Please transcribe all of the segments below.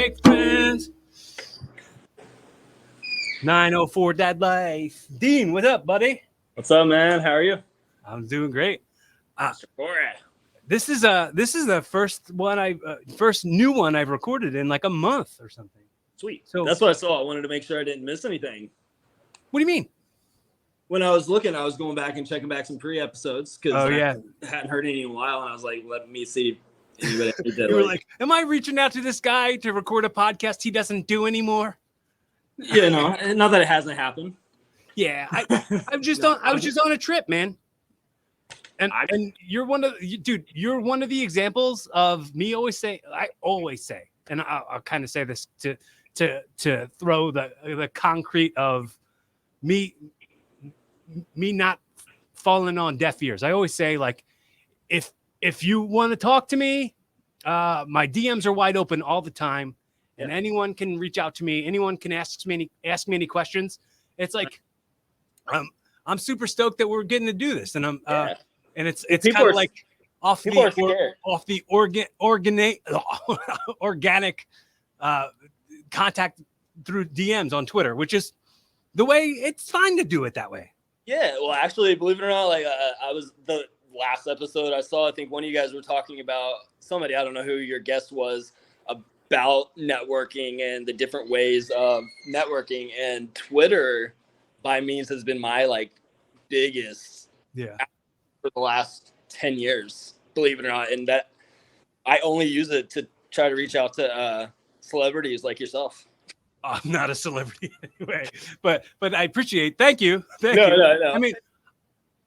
make friends. 904Dadlife. Dean, what's up, buddy? What's up, man? How are you? I'm doing great. This is the first new one I've recorded in like a month or something. Sweet. So that's what I saw. I wanted to make sure I didn't miss anything. What do you mean? When I was looking, I was going back and checking back some pre-episodes because I hadn't heard any in a while, and I was like, let me see if anybody did. You were like, am I reaching out to this guy to record a podcast he doesn't do anymore? Yeah, no, not that it hasn't happened. Yeah, I was just on a trip, man. And you're one of the examples of me always say, and I'll kind of say this to throw the concrete of me not falling on deaf ears. I always say, like, if you want to talk to me, my DMs are wide open all the time, and anyone can reach out to me. Anyone can ask me any questions. It's like, I'm super stoked that we're getting to do this, and and it's kind of like off the organic contact through DMs on Twitter, which is the way it's fine to do it that way. Yeah, well, actually, believe it or not, like I was the last episode I saw. I think one of you guys were talking about somebody. I don't know who your guest was, about networking and the different ways of networking, and Twitter by means has been my like biggest for the last 10 years, believe it or not. And that I only use it to try to reach out to celebrities like yourself. I'm not a celebrity anyway, but I appreciate. Thank you. No.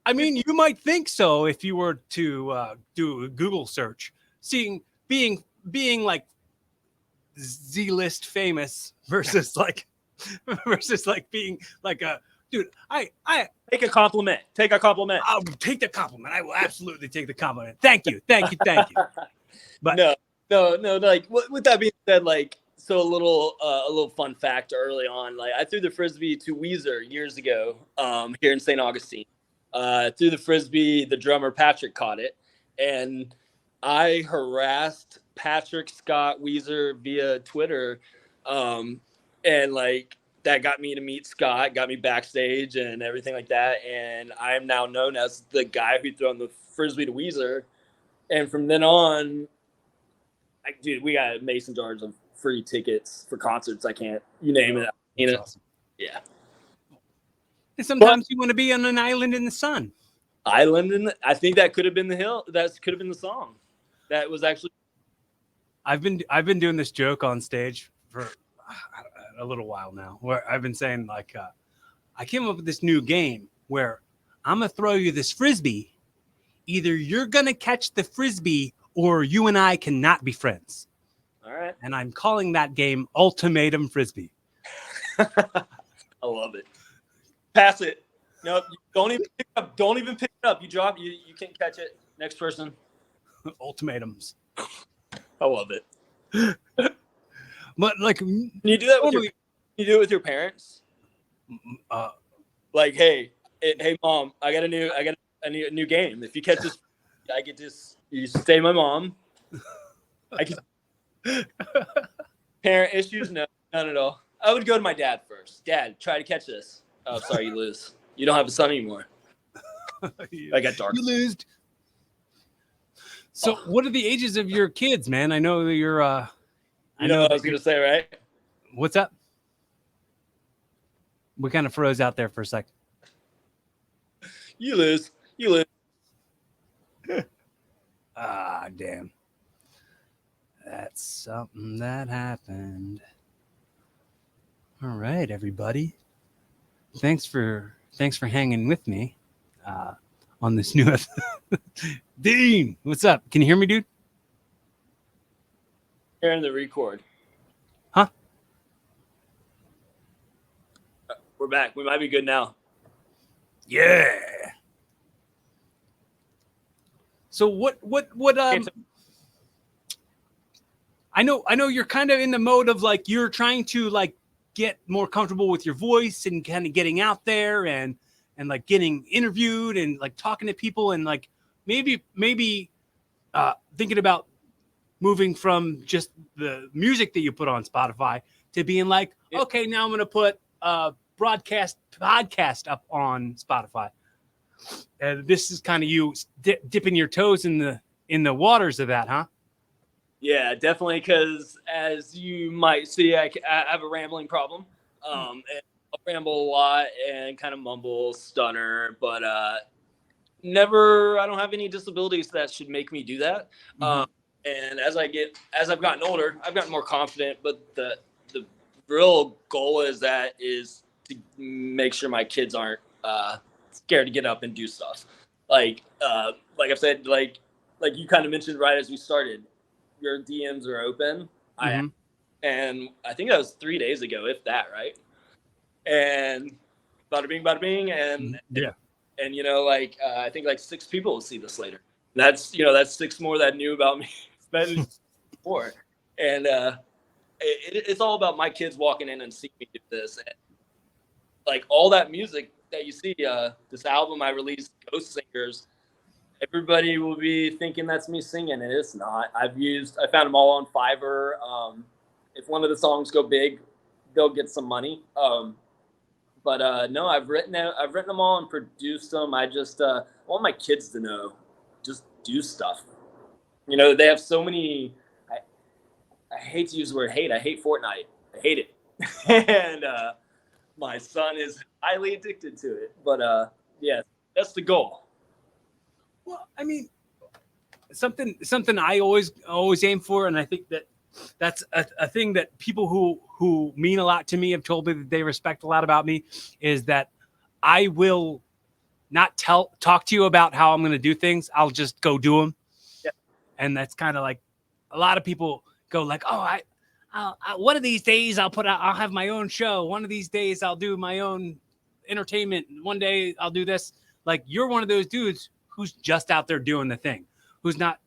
I mean, you might think so if you were to do a Google search, being like Z-list famous versus like being like a dude. I take a compliment. I'll take the compliment. I will absolutely take the compliment. Thank you. But no. Like with that being said, like, so a little fun fact early on. Like, I threw the frisbee to Weezer years ago, here in St. Augustine. Threw the frisbee, the drummer Patrick caught it, and I harassed Patrick Scott Weezer via Twitter, and like that got me to meet Scott, got me backstage and everything like that. And I am now known as the guy who threw the frisbee to Weezer. And from then on, dude, we got mason jars of free tickets for concerts. You name it. You know, awesome. Yeah. And sometimes you want to be on an island in the sun. I think that could have been the hill. That could have been the song. That was actually. I've been doing this joke on stage for a little while now, where I've been saying, like, I came up with this new game where I'm gonna throw you this frisbee. Either you're gonna catch the frisbee, or you and I cannot be friends. All right. And I'm calling that game Ultimatum Frisbee. I love it. Pass it. Nope. Don't even pick it up. Don't even pick it up. You drop. You can't catch it. Next person. Ultimatums. I love it. But like, can you do that with your parents? Like, hey, mom, I got a new game. If you catch this, I get this. You stay my mom. I can. Parent issues? No, not at all. I would go to my dad first. Dad, try to catch this. Oh, sorry, you lose. You don't have a son anymore. I got dark. You lose. So, what are the ages of your kids, man? I know that you're. I know what I was gonna say, right? What's up? We kind of froze out there for a sec. You lose. Ah, damn. That's something that happened. All right, everybody. Thanks for hanging with me on this new Dean, what's up? Can you hear me, dude? Hearing the record. Huh? We're back. We might be good now. Yeah. So what I know you're kind of in the mode of like you're trying to like get more comfortable with your voice and kind of getting out there and like getting interviewed and like talking to people and like maybe thinking about moving from just the music that you put on Spotify to being like, okay, now I'm going to put a broadcast podcast up on Spotify. And this is kind of you dipping your toes in the waters of that, huh? Yeah, definitely. Because as you might see, I have a rambling problem. And I'll ramble a lot and kind of mumble, stutter, but never. I don't have any disabilities that should make me do that. And as I've gotten older, I've gotten more confident. But the real goal is to make sure my kids aren't scared to get up and do stuff. Like I've said, like you kind of mentioned right as we started, your DMs are open. And I think that was 3 days ago, if that, right? And bada bing, and I think like 6 people will see this later. That's 6 more that knew about me than before. And it's all about my kids walking in and seeing me do this. And like all that music that you see, this album I released, Ghost Singers, everybody will be thinking that's me singing, and it's not. I found them all on Fiverr. If one of the songs go big, they'll get some money. But no, I've written them all and produced them. I just want my kids to know, just do stuff. They have so many. I hate to use the word hate. I hate Fortnite. I hate it, and my son is highly addicted to it. But yeah, that's the goal. Well, I mean, something I always aim for, and I think that's a thing that people who mean a lot to me have told me that they respect a lot about me, is that I will not talk to you about how I'm going to do things. I'll just go do them. Yeah. And that's kind of like a lot of people go like, oh, I one of these days I'll have my own show. One of these days I'll do my own entertainment. One day I'll do this. Like, you're one of those dudes who's just out there doing the thing, who's not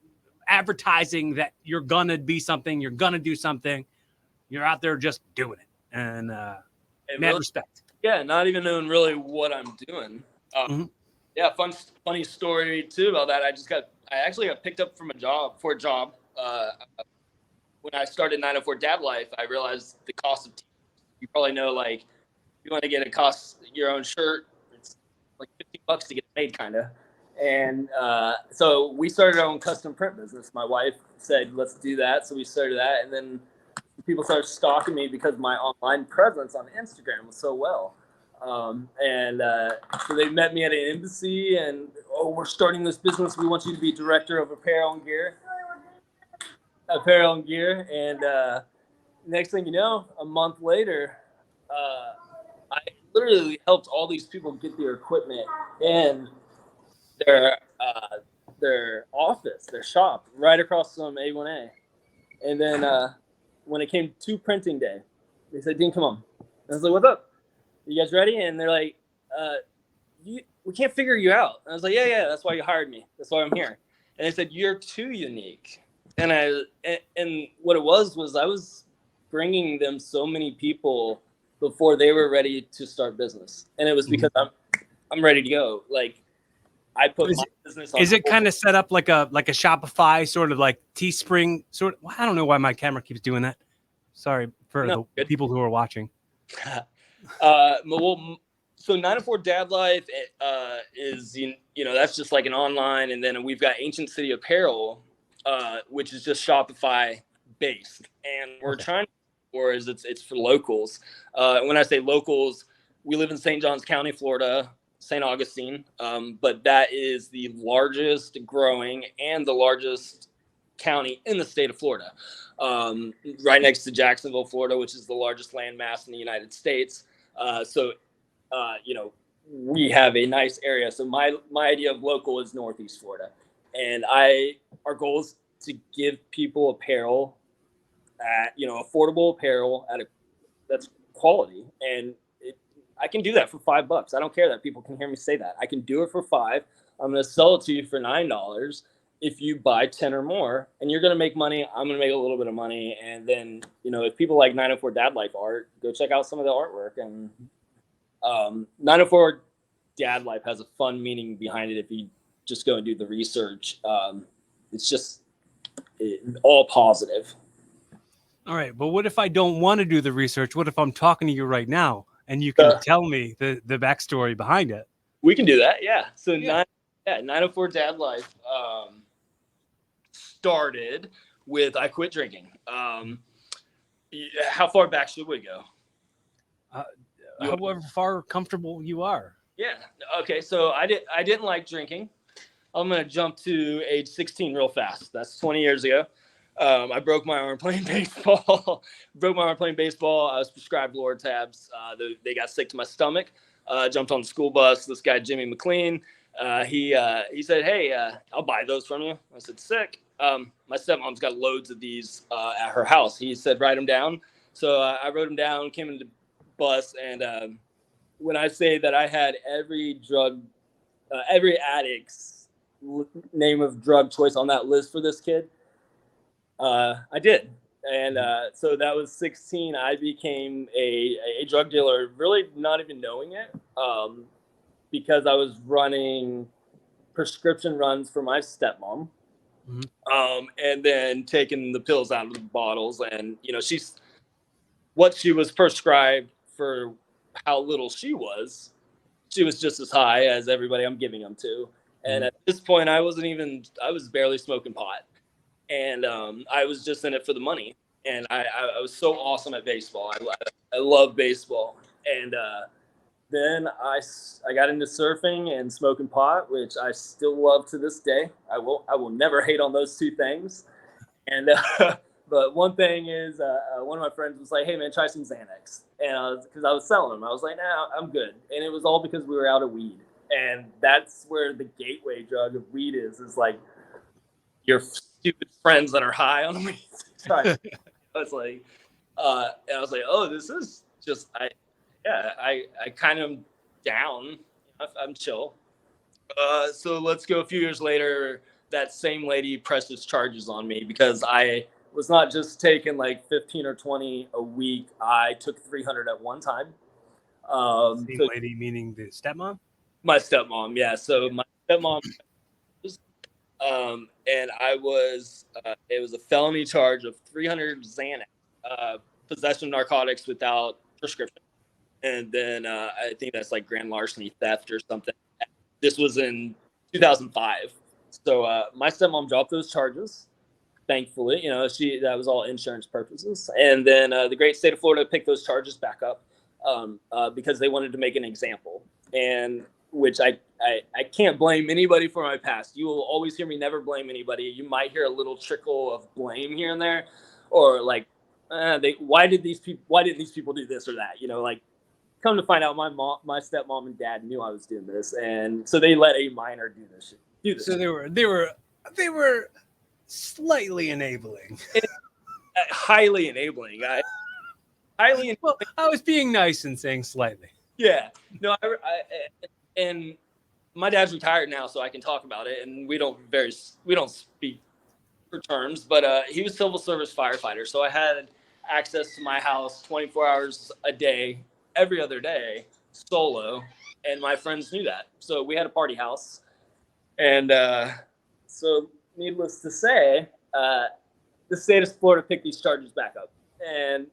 advertising that you're gonna be something, you're gonna do something. You're out there just doing it, and mad really, respect. Yeah, not even knowing really what I'm doing. Yeah, funny story too about that. I actually got picked up for a job. When I started 904Dadlife, I realized the cost of t-shirts. You probably know, like, you want to get your own shirt, it's like $50 to get it made, kind of. And so we started our own custom print business. My wife said, let's do that. So we started that. And then people started stalking me because my online presence on Instagram was so well. So they met me at an embassy and, we're starting this business. We want you to be director of apparel and gear. And next thing you know, a month later, I literally helped all these people get their equipment and their office, their shop, right across from A1A. And then when it came to printing day, they said, Dean, come on. And I was like, what's up? You guys ready? And they're like, we can't figure you out. And I was like, yeah, that's why you hired me. That's why I'm here. And they said, you're too unique. And what it was I was bringing them so many people before they were ready to start business. And it was because I'm ready to go. Like, I put my business on. Is it kind of set up like a Shopify, sort of like Teespring sort of? Well, I don't know why my camera keeps doing that. Sorry for the people who are watching. So 904Dadlife is that's just like an online, and then we've got Ancient City Apparel, which is just Shopify based, and we're trying for is it's for locals. When I say locals, we live in St. Johns County, Florida, St. Augustine, but that is the largest growing and the largest county in the state of Florida, right next to Jacksonville, Florida, which is the largest landmass in the United States. So we have a nice area. So my idea of local is Northeast Florida, and our goal is to give people apparel at affordable apparel that's quality, and I can do that for $5. I don't care that people can hear me say that. I can do it for $5. I'm going to sell it to you for $9 if you buy 10 or more, and you're going to make money. I'm going to make a little bit of money. And then, if people like 904Dadlife art, go check out some of the artwork. And 904Dadlife has a fun meaning behind it if you just go and do the research. It's just all positive. All right, but what if I don't want to do the research? What if I'm talking to you right now and you can tell me the backstory behind it? We can do that, yeah. So 904Dadlife started with I quit drinking. How far back should we go? However far comfortable you are. Yeah. Okay. So I didn't like drinking. I'm gonna jump to age 16 real fast. That's 20 years ago. I broke my arm playing baseball. I was prescribed Lortabs. They got sick to my stomach. Jumped on the school bus. This guy Jimmy McLean. He said, "Hey, I'll buy those from you." I said, "Sick." My stepmom's got loads of these at her house. He said, "Write them down." So I wrote them down. Came into the bus, and when I say that I had every addict's name of drug choice on that list for this kid, I did. And so that was 16. I became a drug dealer, really not even knowing it, because I was running prescription runs for my stepmom, and then taking the pills out of the bottles. And, what she was prescribed for how little she was just as high as everybody I'm giving them to. And at this point, I was barely smoking pot. And I was just in it for the money. And I was so awesome at baseball. I love baseball. And then I got into surfing and smoking pot, which I still love to this day. I will never hate on those two things. And but one thing is, one of my friends was like, "Hey man, try some Xanax," and because I was selling them, I was like, "Nah, I'm good." And it was all because we were out of weed, and that's where the gateway drug of weed is like your stupid friends that are high on weed. I was like, and I was like, "Oh, this is just I kind of down. I'm chill." So let's go a few years later. That same lady presses charges on me because I was not just taking like 15 or 20 a week. I took 300 at one time. Same lady meaning the stepmom? My stepmom, yeah. So my stepmom, and I was, it was a felony charge of 300 Xanax, possession of narcotics without prescription. And then I think that's like grand larceny, theft or something. This was in 2005. So my stepmom dropped those charges. Thankfully, that was all insurance purposes. And then the great state of Florida picked those charges back up because they wanted to make an example. And which I can't blame anybody for my past. You will always hear me never blame anybody. You might hear a little trickle of blame here and there, or like, why didn't these people do this or that? Like, come to find out, my stepmom and dad knew I was doing this, and so they let a minor do this shit. So they were slightly enabling. Highly enabling. Well, I was being nice and saying slightly. Yeah. No, and my dad's retired now, so I can talk about it, and we don't speak for terms, but he was civil service firefighter, so I had access to my house 24 hours a day, every other day, solo, and my friends knew that. So we had a party house, and so needless to say, the state of Florida picked these charges back up. And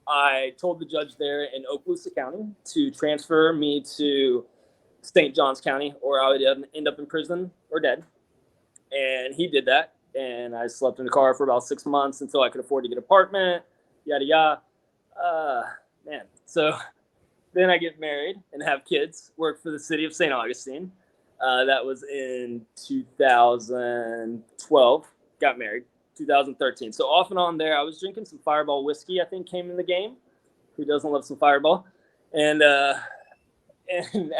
I told the judge there in Okaloosa County to transfer me to St. Johns County, or I would end up in prison or dead. And he did that. And I slept in the car for about 6 months until I could afford to get an apartment, yada, yada. Man. So then I get married and have kids, work for the city of St. Augustine. That was in 2012. Got married 2013. So off and on there, I was drinking some Fireball whiskey. I think came in the game. Who doesn't love some Fireball? And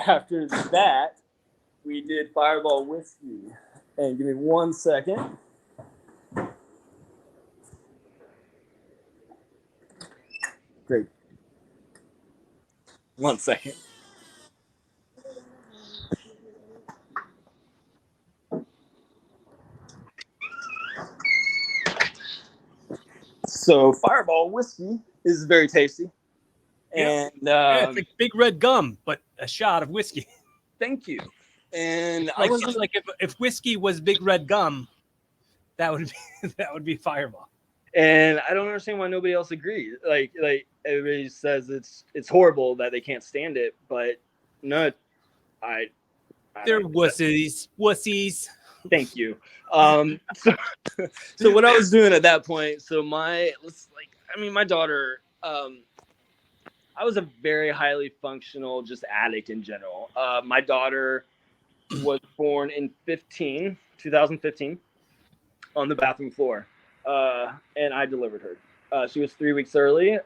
after that, we did Fireball whiskey. And give me 1 second. Great. 1 second. So Fireball whiskey is very tasty. And it's like Big Red Gum, but a shot of whiskey. Thank you. And like if whiskey was Big Red Gum, That would be Fireball. And I don't understand why nobody else agrees. Like everybody says it's horrible that they can't stand it, but no, they're wussies. Thank you. So what I was doing at that point, so my daughter, I was a very highly functional just addict in general. My daughter was born in 2015 on the bathroom floor. And I delivered her. She was 3 weeks early.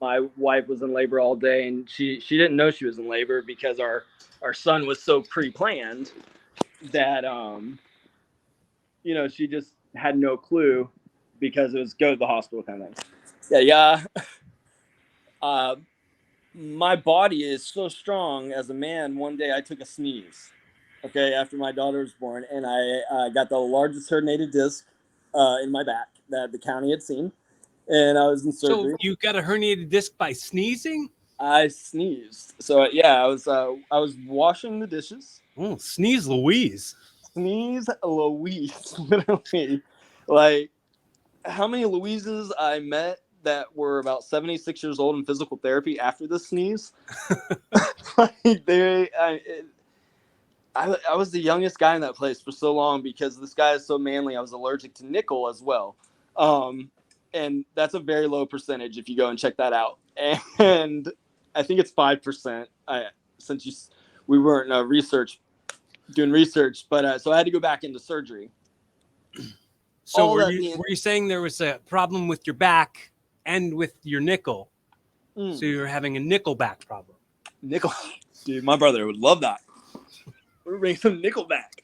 My wife was in labor all day, and she didn't know she was in labor because our son was so pre-planned that she just had no clue because it was go to the hospital kind of thing. Yeah. My body is so strong as a man. One day I took a sneeze, after my daughter was born, and I got the largest herniated disc in my back that the county had seen, and I was in surgery. So you got a herniated disc by sneezing? I sneezed. So I was washing the dishes. Oh, sneeze Louise. Sneeze Louise, literally. Like, how many Louises I met that were about 76 years old in physical therapy after the sneeze? I was the youngest guy in that place for so long because this guy is so manly. I was allergic to nickel as well. And that's a very low percentage if you go and check that out. And I think it's 5%. We weren't doing research, but so I had to go back into surgery. So were you saying there was a problem with your back and with your nickel? So you were having a nickel back problem. Nickel, dude, my brother would love that. We're bringing some nickel back.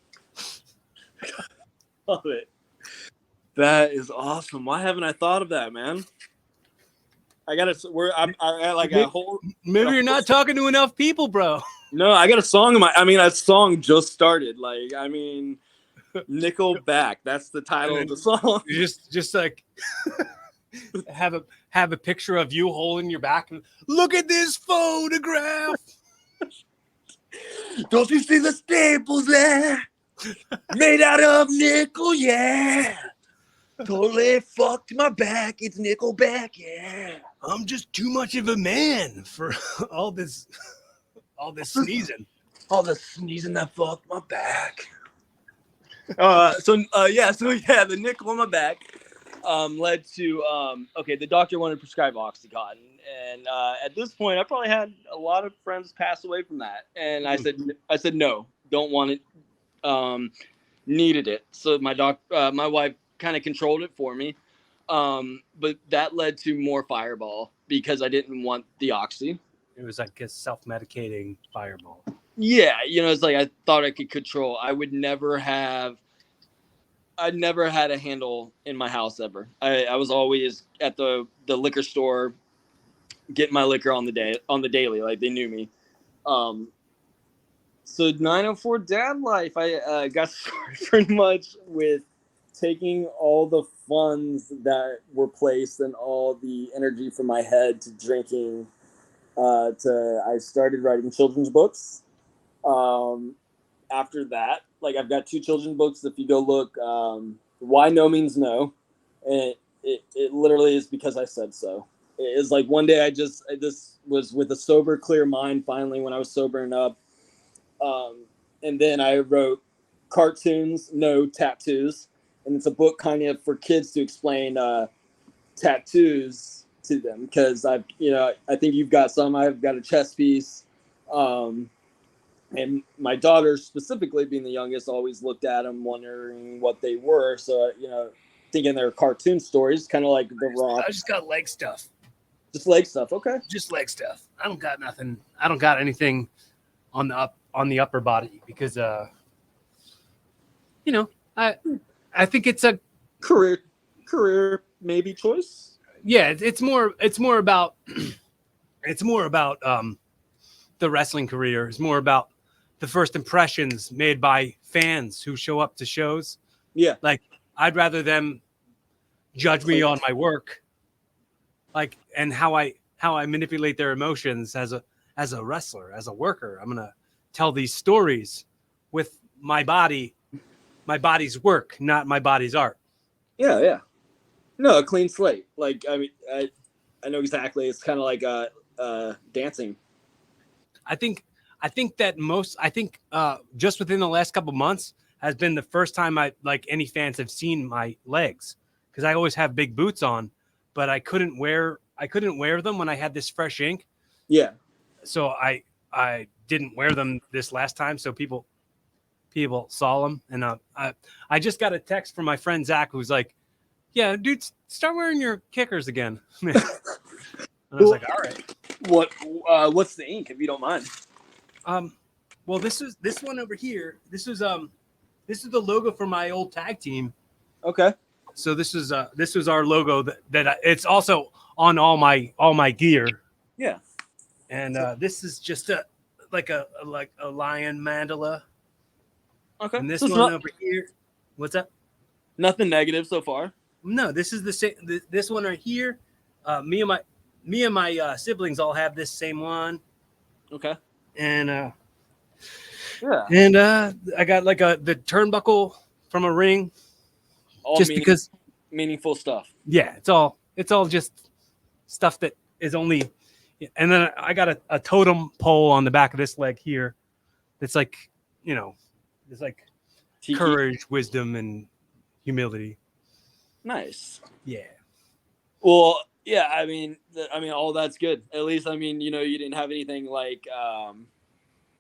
Love it. That is awesome. Why haven't I thought of that, man? Maybe you're not talking to enough people, bro. No, I got a song in that song just started. Nickelback. That's the title of the song. You just like have a picture of you holding your back and look at this photograph. Don't you see the staples there? Made out of nickel, yeah. Totally fucked my back. It's Nickelback, yeah. I'm just too much of a man for all this sneezing. All the sneezing that fucked my back. The nickel on my back led to the doctor wanted to prescribe Oxycontin, and at this point I probably had a lot of friends pass away from that, and I said no, don't want it, needed it. So my wife kind of controlled it for me, but that led to more Fireball because I didn't want the Oxy. It was like a self-medicating Fireball. Yeah, it's like I thought I could control. I'd never had a handle in my house ever. I was always at the liquor store getting my liquor on the daily, like they knew me. So 904 Dad Life, I got started pretty much with taking all the funds that were placed and all the energy from my head to drinking. I started writing children's books. After that, I've got 2 children's books. If you go look, Why No Means No, and it literally is because I said so. It is like one day this was with a sober, clear mind. Finally, when I was sobering up, and then I wrote cartoons, no tattoos, and it's a book kind of for kids to explain tattoos to them because I think you've got some. I've got a chest piece. And my daughter, specifically being the youngest, always looked at them wondering what they were. So, thinking they're cartoon stories, kind of like The Rock. I just got leg stuff. Just leg stuff. Okay. Just leg stuff. I don't got nothing. I don't got anything on the upper body because, I think it's a career maybe choice. Yeah. It's more about, the wrestling career. It's more about the first impressions made by fans who show up to shows. Yeah. I'd rather them judge me on my work, and how I manipulate their emotions as a wrestler, as a worker. I'm going to tell these stories with my body's work, not my body's art. Yeah. No, a clean slate. Like, I mean, I know exactly. It's kind of like dancing. I think just within the last couple months has been the first time any fans have seen my legs, because I always have big boots on, but I couldn't wear them when I had this fresh ink. Yeah. So I didn't wear them this last time, so people saw them, and I just got a text from my friend Zach, who's like, "Yeah, dude, start wearing your kickers again." And I was like, "All right." What's the ink, if you don't mind? Well, this one over here. This is the logo for my old tag team. Okay. So this was our logo that it's also on all my gear. Yeah. And this is just a lion mandala. Okay. And this one over here, what's that? Nothing negative so far. No, this is the same. This one right here. Me and my siblings all have this same one. Okay. And yeah. And I got like the turnbuckle from a ring. All just because meaningful stuff. Yeah, it's all just stuff that is only. And then I got a totem pole on the back of this leg here. It's like, it's like Tiki. Courage, wisdom, and humility. Nice. Yeah. Well, yeah. I mean, all that's good. At least, you didn't have anything like.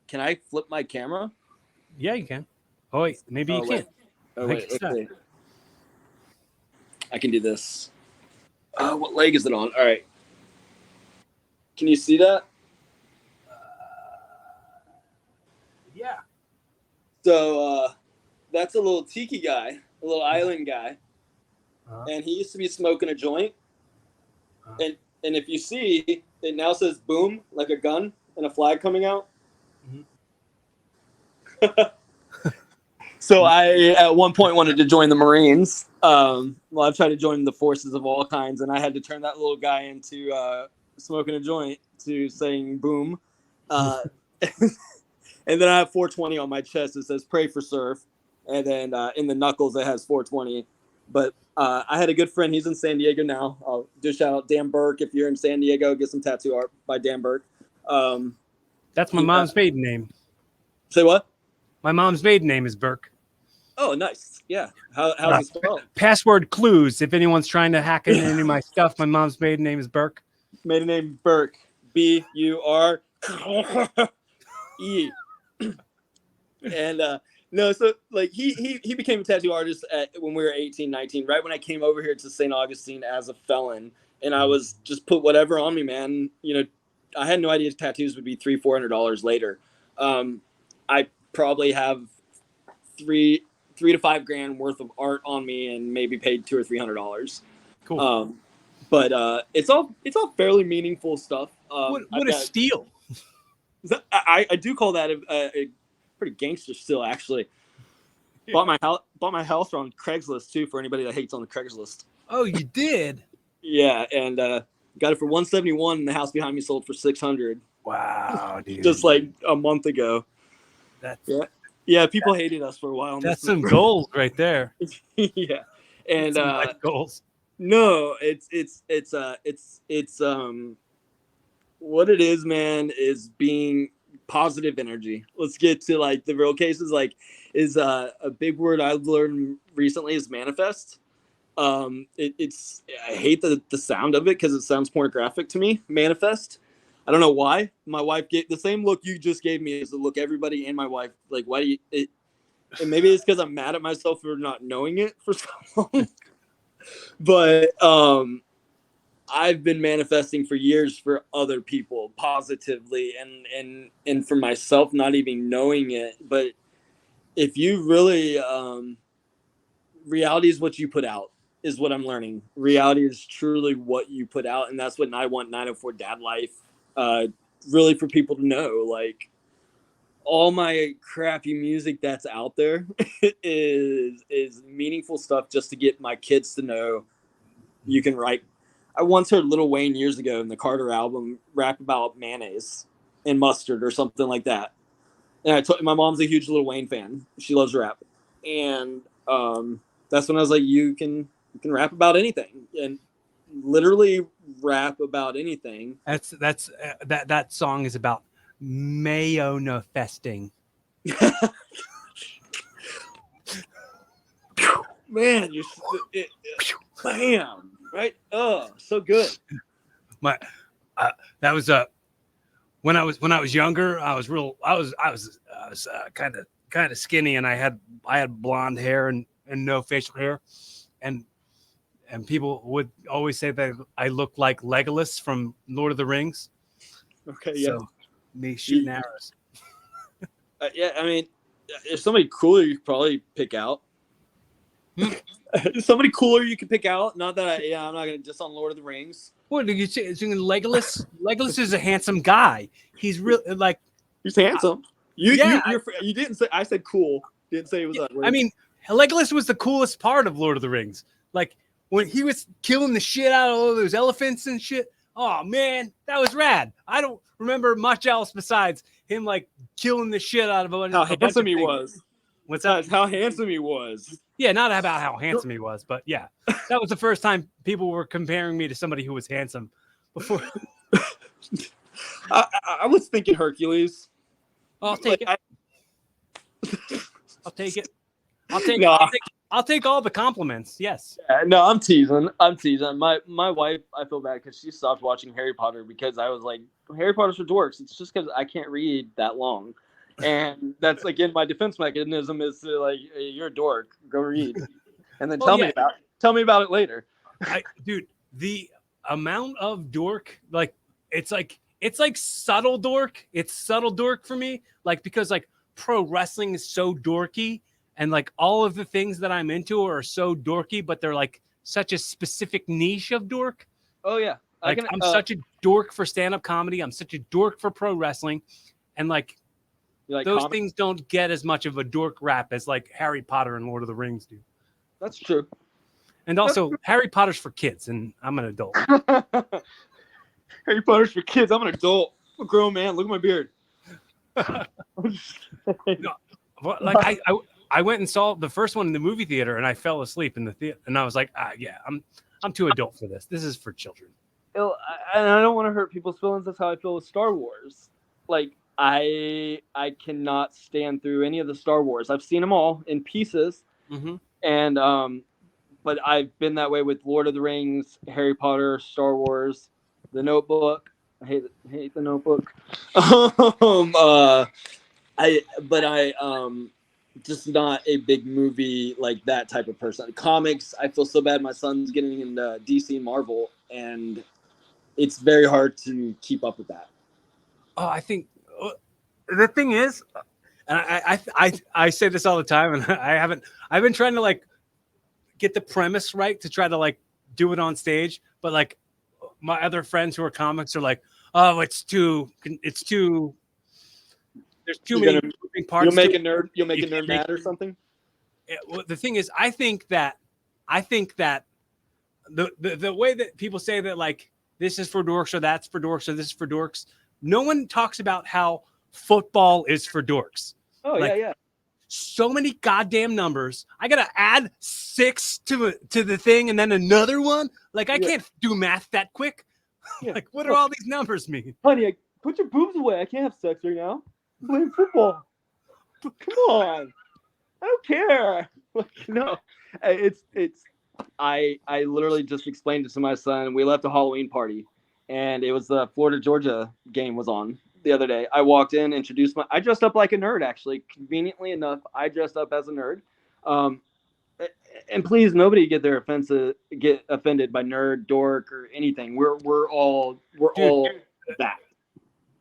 Can I flip my camera? Yeah, you can. Oh wait, maybe you can't. Oh wait, let's see. I can do this. What leg is it on? All right. Can you see that? Yeah. So that's a little tiki guy, a little island guy, and he used to be smoking a joint. And if you see, it now says "boom" like a gun and a flag coming out. Mm-hmm. So I at one point wanted to join the Marines. Well, I've tried to join the forces of all kinds, and I had to turn that little guy into smoking a joint to saying "boom." And then I have 420 on my chest. It says "Pray for Surf," and then in the knuckles it has 420. But I had a good friend. He's in San Diego now. I'll just shout out Dan Burke. If you're in San Diego, get some tattoo art by Dan Burke. That's my mom's maiden name. Say what? My mom's maiden name is Burke. Oh, nice. Yeah. How's it spelled? Password clues. If anyone's trying to hack into any of my stuff, my mom's maiden name is Burke. Maiden name Burke. B-U-R-E. And no, so like he became a tattoo artist when we were 18, 19, right when I came over here to St. Augustine as a felon, and I was just put whatever on me, man. I had no idea tattoos would be $300-$400 later. I probably have $3,000 to $5,000 worth of art on me, and maybe paid $200 or $300. Cool. But it's all fairly meaningful stuff. What a steal! I do call that a pretty gangster still, actually. Yeah. Bought my house on Craigslist too, for anybody that hates on the Craigslist. Oh, you did? Yeah, and got it for $171, and the house behind me sold for $600. Wow, dude! Just like a month ago. Yeah. People hated us for a while. That's some gold right there. Yeah, and life goals. No, it's what it is, man, is being positive energy. Let's get to like the real cases. Like, is a big word I've learned recently is manifest. It's I hate the sound of it because it sounds pornographic to me. Manifest. I don't know why. My wife gave the same look you just gave me is the look everybody and my wife like. Why do you? And maybe it's because I'm mad at myself for not knowing it for so long. But I've been manifesting for years for other people positively and for myself not even knowing it. But if you really reality is what you put out is what I'm learning. Reality is truly what you put out, and that's what I want 904Dadlife really for people to know. Like, all my crappy music that's out there is meaningful stuff just to get my kids to know you can write. I once heard Lil Wayne years ago in the Carter album rap about mayonnaise and mustard or something like that. And my mom's a huge Lil Wayne fan. She loves rap. And that's when I was like, you can You can rap about anything, and literally rap about anything. That song is about manifesting. Man, bam, right? Oh, so good. That was when I was younger. I was kind of skinny, and I had blonde hair and no facial hair, and people would always say that I looked like Legolas from Lord of the Rings. Okay, yeah. So me shooting arrows. Yeah, I mean, if somebody cooler you could probably pick out. Somebody cooler you could pick out. Not that I'm not gonna just on Lord of the Rings. What did you say? Legolas? Legolas is a handsome guy. He's real like he's handsome. You didn't say. I said cool. Didn't say it was ugly. I mean, Legolas was the coolest part of Lord of the Rings. Like when he was killing the shit out of all those elephants and shit. Oh man, that was rad. I don't remember much else besides him like killing the shit out of how handsome he was. What's that? How handsome he was. Yeah, not about how handsome he was, but yeah, that was the first time people were comparing me to somebody who was handsome. Before, I was thinking Hercules. I'll take it. I'll take it. I'll take all the compliments. Yes. No, I'm teasing. My wife, I feel bad because she stopped watching Harry Potter because I was like, Harry Potter's for dorks. It's just because I can't read that long. And that's, again, my defense mechanism is to, like, hey, you're a dork. Go read. And then tell me about it later. Dude, the amount of dork, like, it's like subtle dork. It's subtle dork for me. Like, because, like, pro wrestling is so dorky. And, like, all of the things that I'm into are so dorky, but they're, like, such a specific niche of dork. Oh, yeah. Like, I'm such a dork for stand-up comedy. I'm such a dork for pro wrestling. And, like those things don't get as much of a dork rap as, like, Harry Potter and Lord of the Rings do. That's true. And also, Harry Potter's for kids, and I'm an adult. Harry Potter's for kids. I'm an adult. I'm a grown man. Look at my beard. No, like, I went and saw the first one in the movie theater, and I fell asleep in the theater. And I was like, yeah, I'm too adult for this. This is for children. And I don't want to hurt people's feelings. That's how I feel with Star Wars. Like, I cannot stand through any of the Star Wars. I've seen them all in pieces, and but I've been that way with Lord of the Rings, Harry Potter, Star Wars, The Notebook. I hate The Notebook. Just not a big movie like that type of person. Comics, I feel so bad. My son's getting into DC and Marvel, and it's very hard to keep up with that. Oh, I think the thing is, and I say this all the time, and I've been trying to, like, get the premise right to try to, like, do it on stage, but, like, my other friends who are comics are like, oh, it's too there's too many moving parts. You'll make a nerd mad or something. Well, the thing is, I think that the way that people say that, like, this is for dorks or that's for dorks or this is for dorks, no one talks about how football is for dorks. Oh, like, yeah. So many goddamn numbers. I gotta add 6 to the thing and then another one. Like, I can't do math that quick. Yeah. Like, what do all these numbers mean? Honey, put your boobs away. I can't have sex right now. I'm playing football. Come on. I don't care. Like, no, I literally just explained it to my son. We left a Halloween party, and it was the Florida-Georgia game was on the other day. I walked in, I dressed up like a nerd, actually. Conveniently enough, I dressed up as a nerd. And please, nobody get offended by nerd, dork, or anything. We're all that.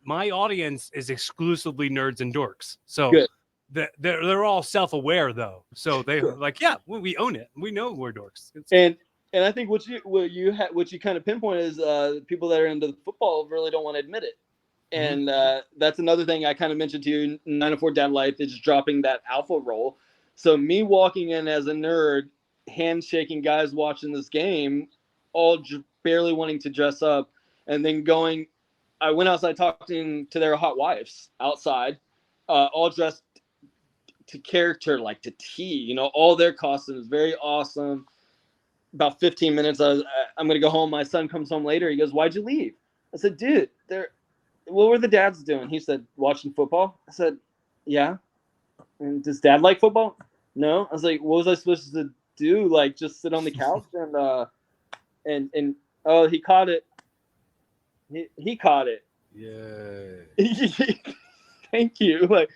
My audience is exclusively nerds and dorks. So good. They're all self-aware, though. So they're like, yeah, we own it. We know we're dorks. And I think what you kind of pinpoint is people that are into football really don't want to admit it. And that's another thing I kind of mentioned to you. 904Dadlife is dropping that alpha role. So me walking in as a nerd, handshaking guys watching this game, all barely wanting to dress up, and then going. I went outside talking to their hot wives outside, all dressed to character, like to T. You know, all their costumes very awesome. about 15 minutes. I'm going to go home. My son comes home later. He goes, "Why'd you leave?" I said, "Dude, what were the dads doing?" He said, "Watching football." I said, "Yeah." "And does dad like football?" "No." I was like, "What was I supposed to do? Like, just sit on the couch?" And oh, he caught it. He caught it. Yeah. Thank you. Like,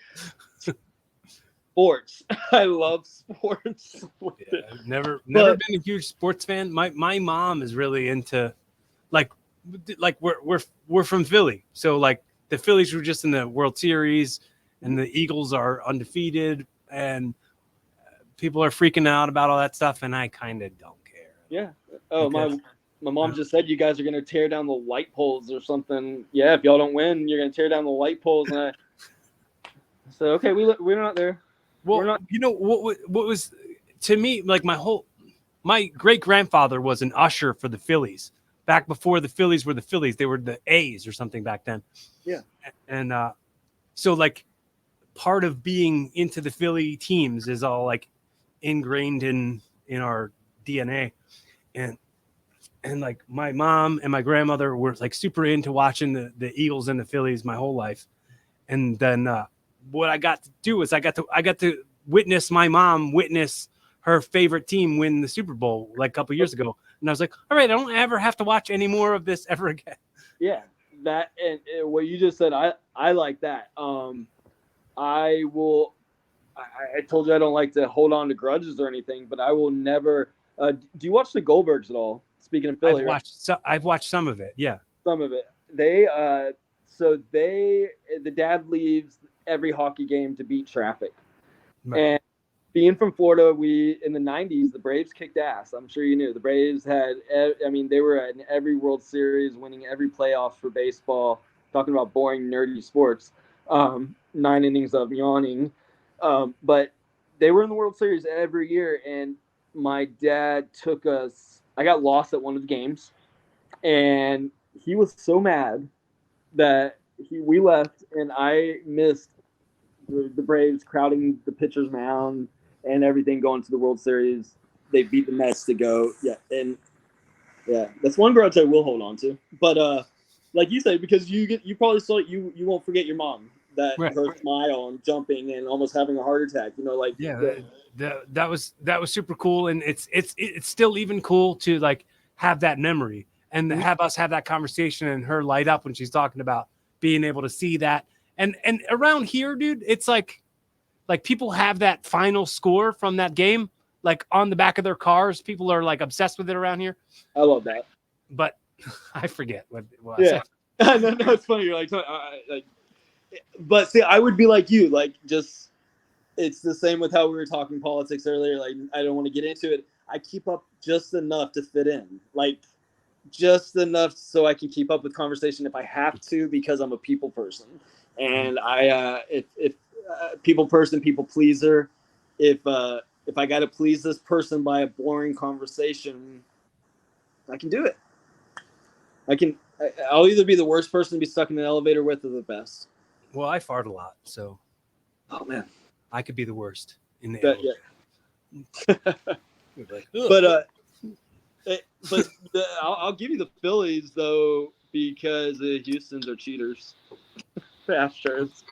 sports. I love sports. Yeah, I've never been a huge sports fan. My mom is really into like we're from Philly. So like the Phillies were just in the World Series and the Eagles are undefeated and people are freaking out about all that stuff and I kind of don't care. Yeah. Oh, my mom just said you guys are going to tear down the light poles or something. Yeah, if y'all don't win, you're going to tear down the light poles. And I said, okay, we're not there. Well, we're not. You know what was to me like my great grandfather was an usher for the Phillies back before the Phillies were the Phillies. They were the A's or something back then. Yeah. And so like part of being into the Philly teams is all like ingrained in our DNA. And like my mom and my grandmother were like super into watching the Eagles and the Phillies my whole life. And then what I got to do is I got to witness my mom witness her favorite team win the Super Bowl like a couple years ago. And I was like, all right, I don't ever have to watch any more of this ever again. Yeah, that and what you just said, I like that. I told you I don't like to hold on to grudges or anything, but I will never. Do you watch the Goldbergs at all? Speaking of Philly, I've watched some of it. Yeah, some of it. The dad leaves every hockey game to beat traffic, right. And being from Florida, in the 90s, the Braves kicked ass. I'm sure you knew. The Braves they were in every World Series, winning every playoff for baseball. Talking about boring, nerdy sports. 9 innings of yawning. But they were in the World Series every year, and my dad took us. I got lost at one of the games, and he was so mad that we left, and I missed the Braves crowding the pitcher's mound and everything going to the World Series. They beat the Mets to go. That's one grudge I will hold on to. But like you said, because you probably saw it, you won't forget your mom. That right. Her smile and jumping and almost having a heart attack. That was super cool, and it's still even cool to like have that memory and have us have that conversation and her light up when she's talking about being able to see that. And around here, dude, it's like people have that final score from that game like on the back of their cars. People are like obsessed with it around here. I love that, but I forget what I said. No, it's funny. You're like. But see, I would be like you, like just it's the same with how we were talking politics earlier. Like I don't want to get into it. I keep up just enough to fit in, like just enough so I can keep up with conversation if I have to, because I'm a people person. And if people person, people pleaser, if I got to please this person by a boring conversation, I can do it. I'll either be the worst person to be stuck in an elevator with or the best. Well, I fart a lot, so. Oh man, I could be the worst in the elevator. But I'll give you the Phillies though, because the Houston's are cheaters. Astros.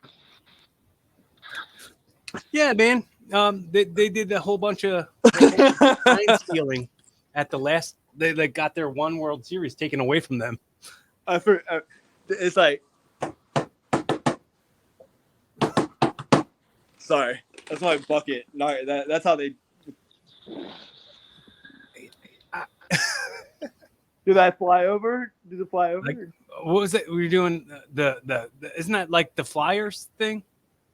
Yeah, man. They did a whole bunch of line stealing at the last. They got their one World Series taken away from them. It's like. Sorry, that's my bucket. No, that's how they. Did I fly over? Did it fly over? Like, what was it? We were doing the isn't that like the Flyers thing?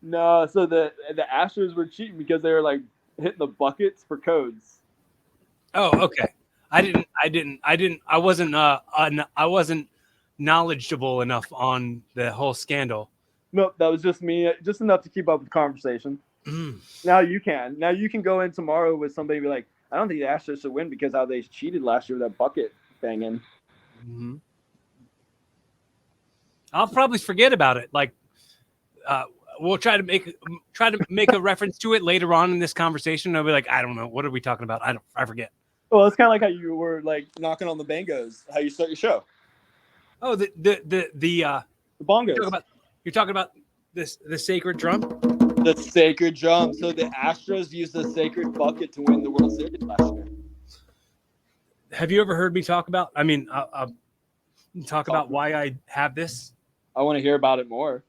No, so the Astros were cheating because they were like hitting the buckets for codes. Oh, okay. I wasn't knowledgeable enough on the whole scandal. Nope, that was just me, just enough to keep up with the conversation. Now you can go in tomorrow with somebody and be like, I don't think the Astros should win because how they cheated last year with that bucket banging. Mm-hmm. I'll probably forget about it. Like, we'll try to make a reference to it later on in this conversation. I'll be like, I don't know, what are we talking about? I forget. Well, it's kind of like how you were like knocking on the bangos, how you start your show. Oh, the bongos. You're talking about the sacred drum. The sacred drum. So the Astros used the sacred bucket to win the World Series last year. Have you ever heard me talk about? I mean, talk about why I have this. I want to hear about it more.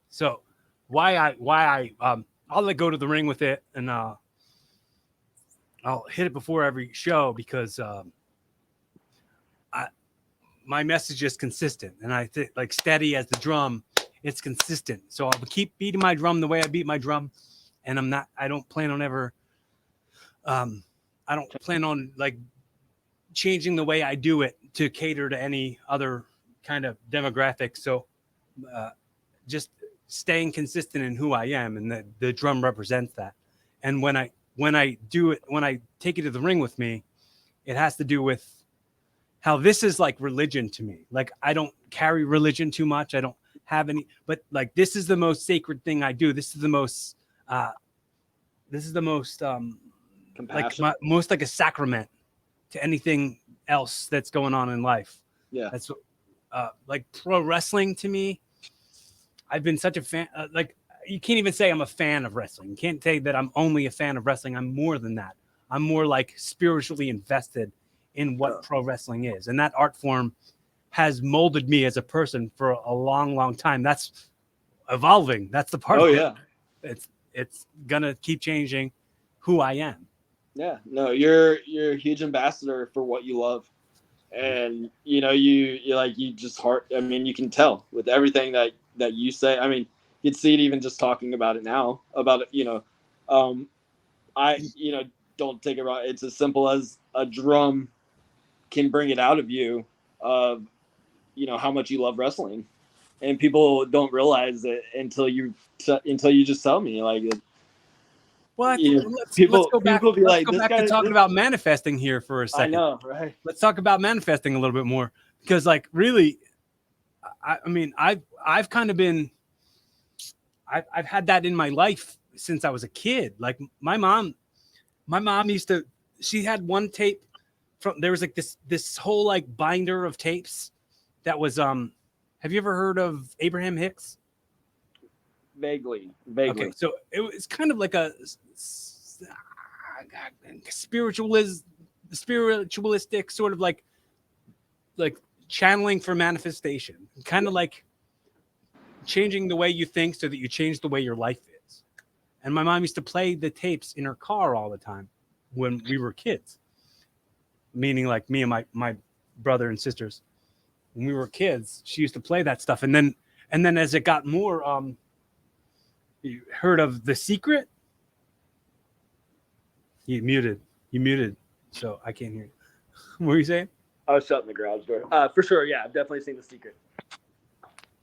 So, I'll let go to the ring with it, and I'll hit it before every show because my message is consistent, and I think like steady as the drum, it's consistent. So I'll keep beating my drum the way I beat my drum, and I don't plan on ever. I don't plan on like changing the way I do it to cater to any other kind of demographic. So just staying consistent in who I am, and the drum represents that. And when I do it, when I take it to the ring with me, it has to do with how this is like religion to me. Like I don't carry religion too much. I don't have any, but like this is the most sacred thing I do. This is the most like most like a sacrament to anything else that's going on in life. Yeah. That's like pro wrestling to me. I've been such a fan. Like you can't even say I'm a fan of wrestling. You can't say that I'm only a fan of wrestling. I'm more than that. I'm more like spiritually invested in what pro wrestling is. And that art form has molded me as a person for a long, long time. That's evolving. That's the part of it. It's gonna keep changing who I am. Yeah, no, you're a huge ambassador for what you love. And you just I mean, you can tell with everything that you say. I mean, you'd see it even just talking about it now, about it, don't take it wrong. It's as simple as a drum can bring it out of you of, how much you love wrestling. And people don't realize it until you just tell me like it. Well, let's go back. Let's go back to talking about manifesting here for a second. I know, right? Let's talk about manifesting a little bit more because, like, really, I mean, I've kind of been, I've had that in my life since I was a kid. Like, my mom used to. She had one tape from. There was like this whole like binder of tapes that was. Have you ever heard of Abraham Hicks? Vaguely. Okay, so it was kind of like a spiritualistic sort of like channeling for manifestation, kind of like changing the way you think so that you change the way your life is. And my mom used to play the tapes in her car all the time when we were kids, meaning like me and my brother and sisters. When we were kids, she used to play that stuff, and then as it got more you heard of The Secret? You muted, so I can't hear you. What were you saying? I was shutting the garage door. For sure, yeah, I've definitely seen The Secret.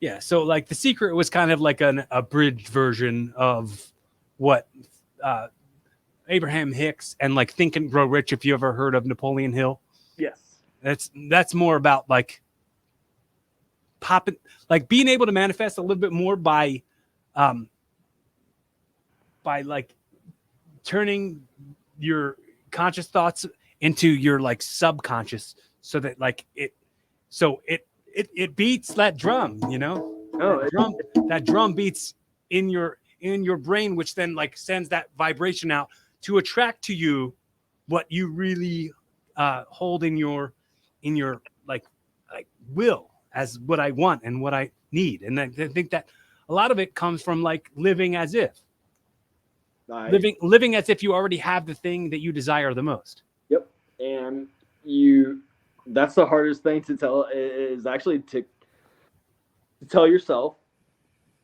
Yeah, so like The Secret was kind of like an abridged version of what Abraham Hicks and like Think and Grow Rich. If you ever heard of Napoleon Hill, yes, that's more about like popping, like being able to manifest a little bit more by like turning your conscious thoughts into your like subconscious so that like it beats that drum, that drum beats in your brain, which then like sends that vibration out to attract to you what you really hold in your like will as what I want and what I need. And I think that a lot of it comes from like living as if. Nice. Living as if you already have the thing that you desire the most. Yep. And that's the hardest thing to tell is actually to tell yourself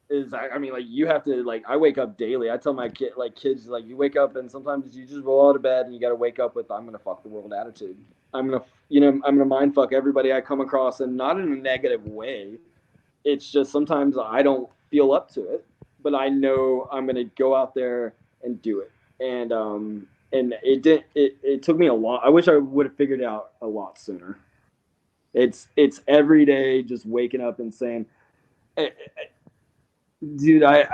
is, I mean, like you have to, like, I wake up daily. I tell my kids, like you wake up and sometimes you just roll out of bed and you got to wake up with, I'm going to fuck the world attitude. I'm going to mind fuck everybody I come across, and not in a negative way. It's just sometimes I don't feel up to it, but I know I'm going to go out there and do it. And it took me a lot. I wish I would have figured it out a lot sooner. It's every day just waking up and saying, dude, you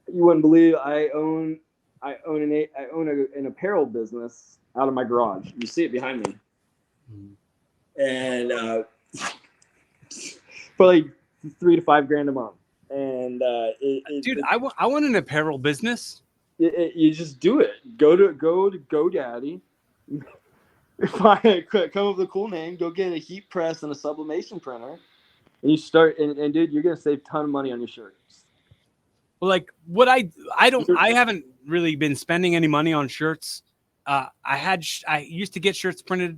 wouldn't believe I own I own an apparel business out of my garage. You see it behind me. And for like $3 to $5 grand a month. And dude, I want an apparel business. You just do it. Go to GoDaddy. Come up with a cool name. Go get a heat press and a sublimation printer, and you start. And dude, you're gonna save a ton of money on your shirts. Well, like what I haven't really been spending any money on shirts. I used to get shirts printed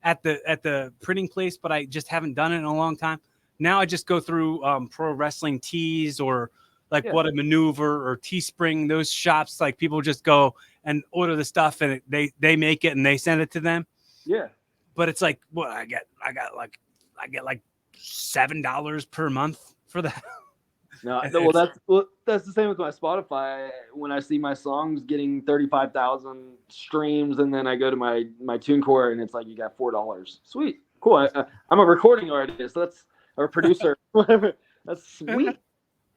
at the printing place, but I just haven't done it in a long time. Now I just go through Pro Wrestling Tees or like What a Maneuver or Teespring. Those shops, like people just go and order the stuff and they make it and they send it to them. Yeah, but it's like what I get like $7 per month for that. No, that's the same with my Spotify. When I see my songs getting 35,000 streams, and then I go to my TuneCore and it's like you got $4. Sweet, cool. I'm a recording artist. That's or producer, whatever. That's sweet.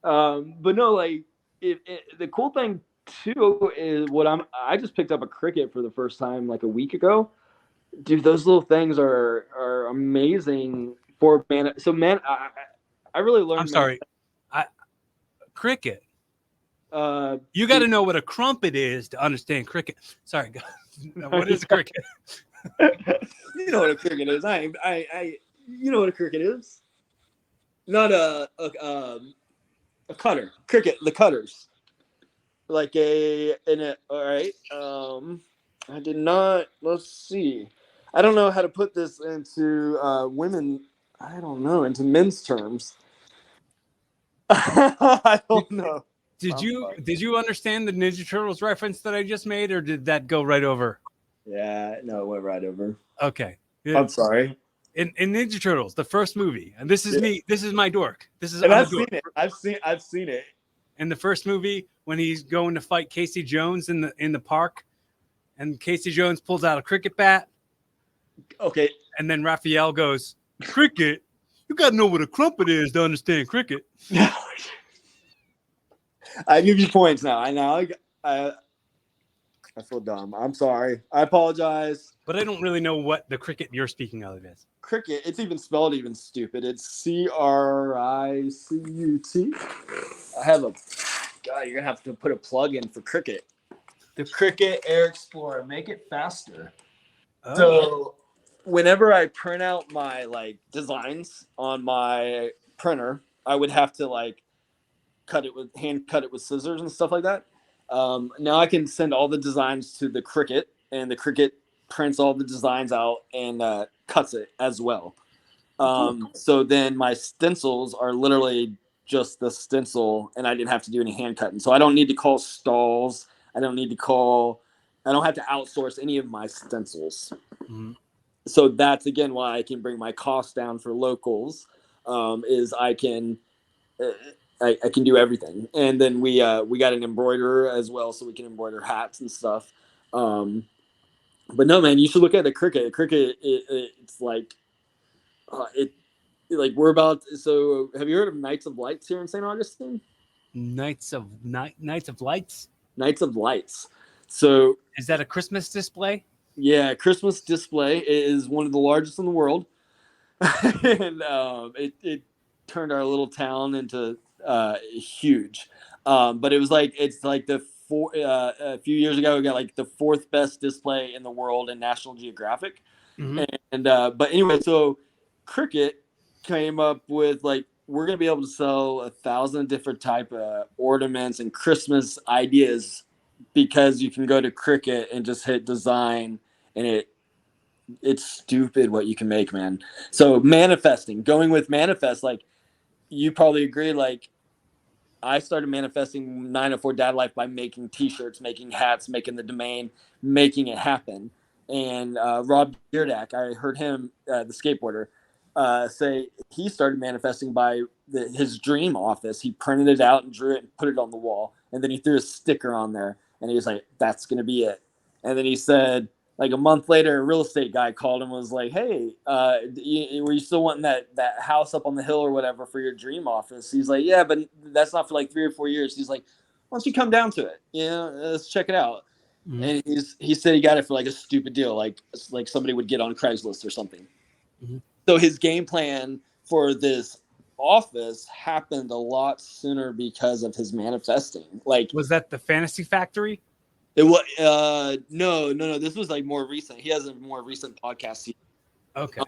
But no, like the cool thing too is I just picked up a Cricut for the first time like a week ago. Dude, those little things are amazing for man. So man, I really learned. I'm sorry, Cricut. You got to know what a crumpet is to understand Cricut. Sorry, guys. What is a Cricut? You know what a Cricut is. You know what a Cricut is. Not a cutter. Cricut, the cutters. Like all right. I did not. Let's see. I don't know how to put this into women. I don't know, into men's terms. I don't know. Did you understand the Ninja Turtles reference that I just made, or did that go right over? Yeah, no, it went right over. Okay. I'm sorry. In Ninja Turtles, the first movie, and this is me. This is my dork. I've seen it. I've seen it. In the first movie, when he's going to fight Casey Jones in the park, and Casey Jones pulls out a cricket bat. Okay. And then Raphael goes, "Cricket? You got to know what a crumpet is to understand cricket." I give you points now. I feel dumb. I'm sorry. I apologize. But I don't really know what the cricket you're speaking of is. Cricket. It's even spelled even stupid. It's CRICUT. I have a. God, you're gonna have to put a plug in for Cricket. The Cricket Air Explorer. Make it faster. Oh. So, whenever I print out my designs on my printer, I would have to hand cut it with scissors and stuff like that. Now I can send all the designs to the Cricut, and the Cricut prints all the designs out and cuts it as well. So then my stencils are literally just the stencil, and I didn't have to do any hand cutting. So I don't need to call stalls. I don't have to outsource any of my stencils. Mm-hmm. So that's again why I can bring my costs down for locals. Is I can do everything, and then we got an embroiderer as well, so we can embroider hats and stuff. But no, man, you should look at the Cricut. Cricut, it's we're about. So, have you heard of Nights of Lights here in St. Augustine? Nights of Lights. Nights of Lights. So, is that a Christmas display? Yeah, Christmas display. It is one of the largest in the world, and it turned our little town into huge. But it was a few years ago we got the fourth best display in the world in National Geographic. Mm-hmm. And but anyway, so Cricut came up with we're gonna be able to sell 1,000 different type of ornaments and Christmas ideas, because you can go to Cricut and just hit design, and it's stupid what you can make, man. So going with manifest, you probably agree, I started manifesting 904Dadlife by making t-shirts, making hats, making the domain, making it happen. And Rob Deerdak, I heard him, the skateboarder, say he started manifesting by his dream office. He printed it out and drew it and put it on the wall. And then he threw a sticker on there, and he was like, that's going to be it. And then he said, a month later, a real estate guy called him and was like, hey, were you still wanting that house up on the hill or whatever for your dream office? He's like, yeah, but that's not for 3 or 4 years. He's like, don't you come down to it? Let's check it out. Mhm. And he said he got it for like a stupid deal, like somebody would get on Craigslist or something. Mhm. So his game plan for this office happened a lot sooner because of his manifesting. Like, Was that the Fantasy Factory? it was no. This was like more recent. He has a more recent podcast Okay.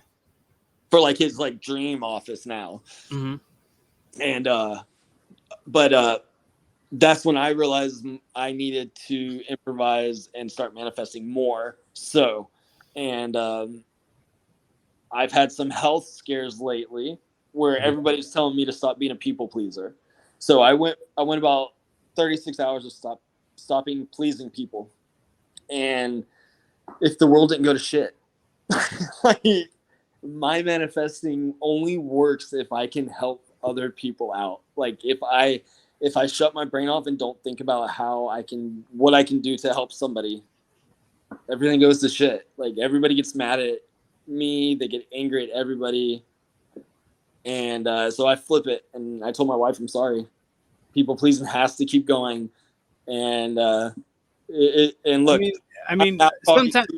for like his like dream office now. Mm-hmm. And but that's when I realized I needed to improvise and start manifesting more. So, and I've had some health scares lately where everybody's telling me to stop being a people pleaser. So I went about 36 hours of stopping pleasing people. And if the world didn't go to shit, like, my manifesting only works if I can help other people out. Like, if I shut my brain off and don't think about what I can do to help somebody, everything goes to shit. Like, everybody gets mad at me, they get angry at everybody. And so I flip it, and I told my wife, I'm sorry. People pleasing has to keep going. And and look, I mean,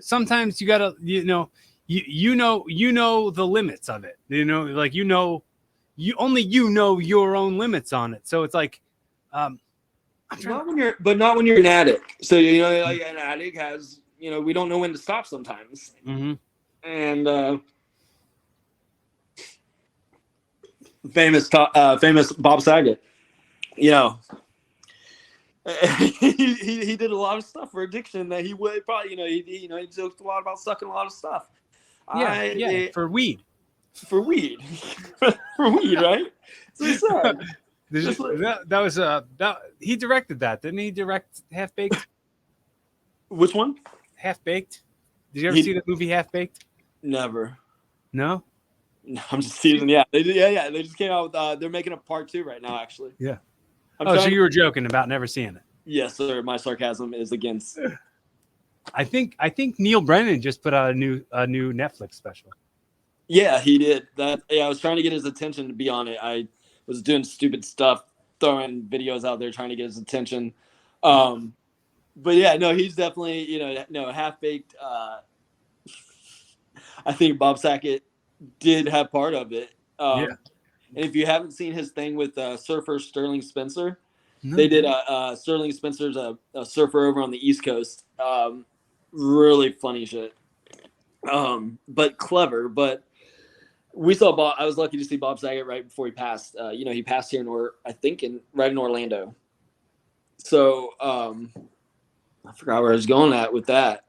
sometimes you gotta, you know the limits of it. Like you know your own limits on it. So it's like, not when you're an addict. So like an addict has, we don't know when to stop sometimes. Mm-hmm. And famous Bob Saget, he did a lot of stuff for addiction that he would probably, he joked a lot about sucking a lot of stuff. For weed. For weed, right? So sad. He directed that, didn't he? Direct Half Baked. Which one? Half Baked. Did you ever see the movie Half Baked? Never. No. No, I'm just teasing. Yeah, they just came out with. They're making a part 2 right now, actually. Yeah. So you were joking about never seeing it? Yes, sir. My sarcasm is against. I think Neil Brennan just put out a new Netflix special. Yeah, he did that. Yeah, I was trying to get his attention to be on it. I was doing stupid stuff, throwing videos out there, trying to get his attention. But yeah, no, he's definitely, Half Baked. I think Bob Saget did have part of it. And if you haven't seen his thing with surfer Sterling Spencer, they did. Sterling Spencer's a surfer over on the East Coast. Really funny shit. But clever. But we saw Bob. I was lucky to see Bob Saget right before he passed. He passed here right in Orlando. So I forgot where I was going at with that.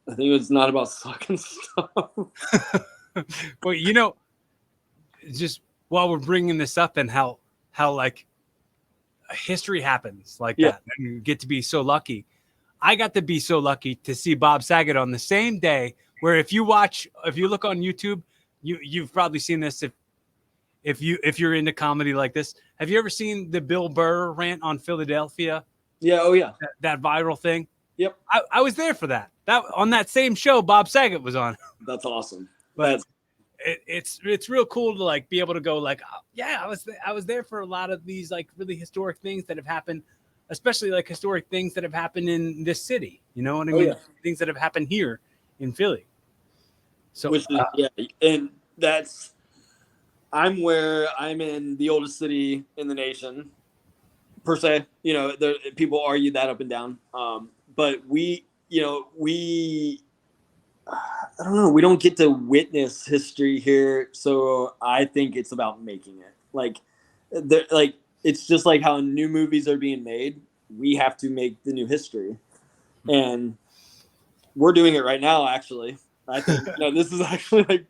I think it's not about sucking stuff. Well, just while we're bringing this up and how like history happens like that, and you get to be so lucky. I got to be so lucky to see Bob Saget on the same day. Where if you look on YouTube, you've probably seen this if you're into comedy like this. Have you ever seen the Bill Burr rant on Philadelphia? Yeah. Oh yeah. That viral thing. Yep. I was there for that. That on that same show Bob Saget was on. That's awesome. But it's real cool to like be able to go like, oh, yeah, I was there for a lot of these like really historic things that have happened, especially like historic things that have happened in this city. You know what I mean? Yeah. Things that have happened here in Philly. So and I'm in the oldest city in the nation, per se. People argue that up and down. But I don't know. We don't get to witness history here, so I think it's about making it. It's just like how new movies are being made. We have to make the new history, and we're doing it right now. Actually, I think this is actually like,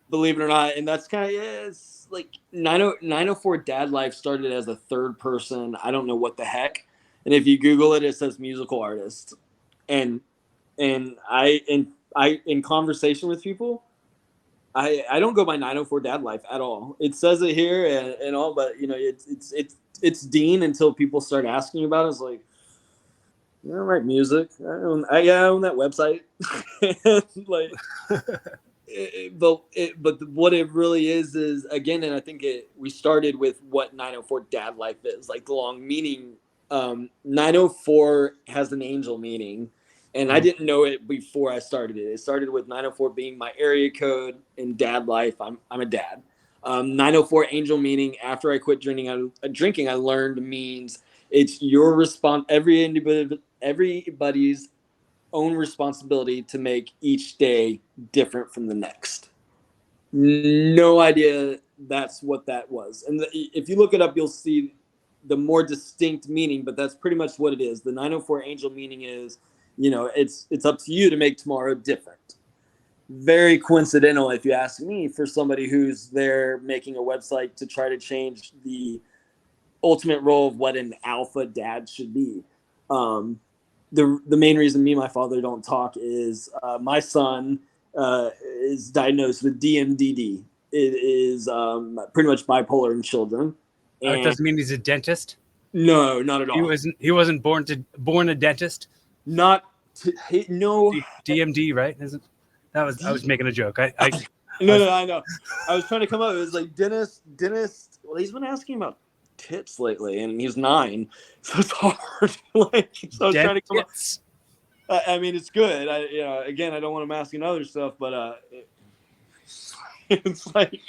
believe it or not, and that's kind of it's like 904Dadlife started as a third person. I don't know what the heck, and if you Google it, it says musical artist, and I in conversation with people, I don't go by 904Dadlife at all. It says it here and all, but it's Dean until people start asking about it. It's like, I don't write music. I own that website. But what it really is again, and I think we started with what 904Dadlife is, like the long meaning 904 has an angel meaning, and I didn't know it before I started it. It started with 904 being my area code in dad life. I'm a dad. 904 angel meaning after I quit drinking, I learned means it's your everybody's own responsibility to make each day different from the next. No idea that's what that was. And if you look it up, you'll see the more distinct meaning, but that's pretty much what it is. The 904 angel meaning is, it's up to you to make tomorrow different. Very coincidental, if you ask me, for somebody who's there making a website to try to change the ultimate role of what an alpha dad should be. The main reason me and my father don't talk is my son is diagnosed with DMDD. It is pretty much bipolar in children. It doesn't mean he's a dentist. No, not at all. He wasn't born a dentist. No. DMD, right? Isn't that was I was making a joke. I No, I know. I was trying to come up. It was like dentist. Well, he's been asking about tits lately, and he's 9, so it's hard. So I was trying to come up. I mean, it's good. Again, I don't want him asking other stuff, but it's like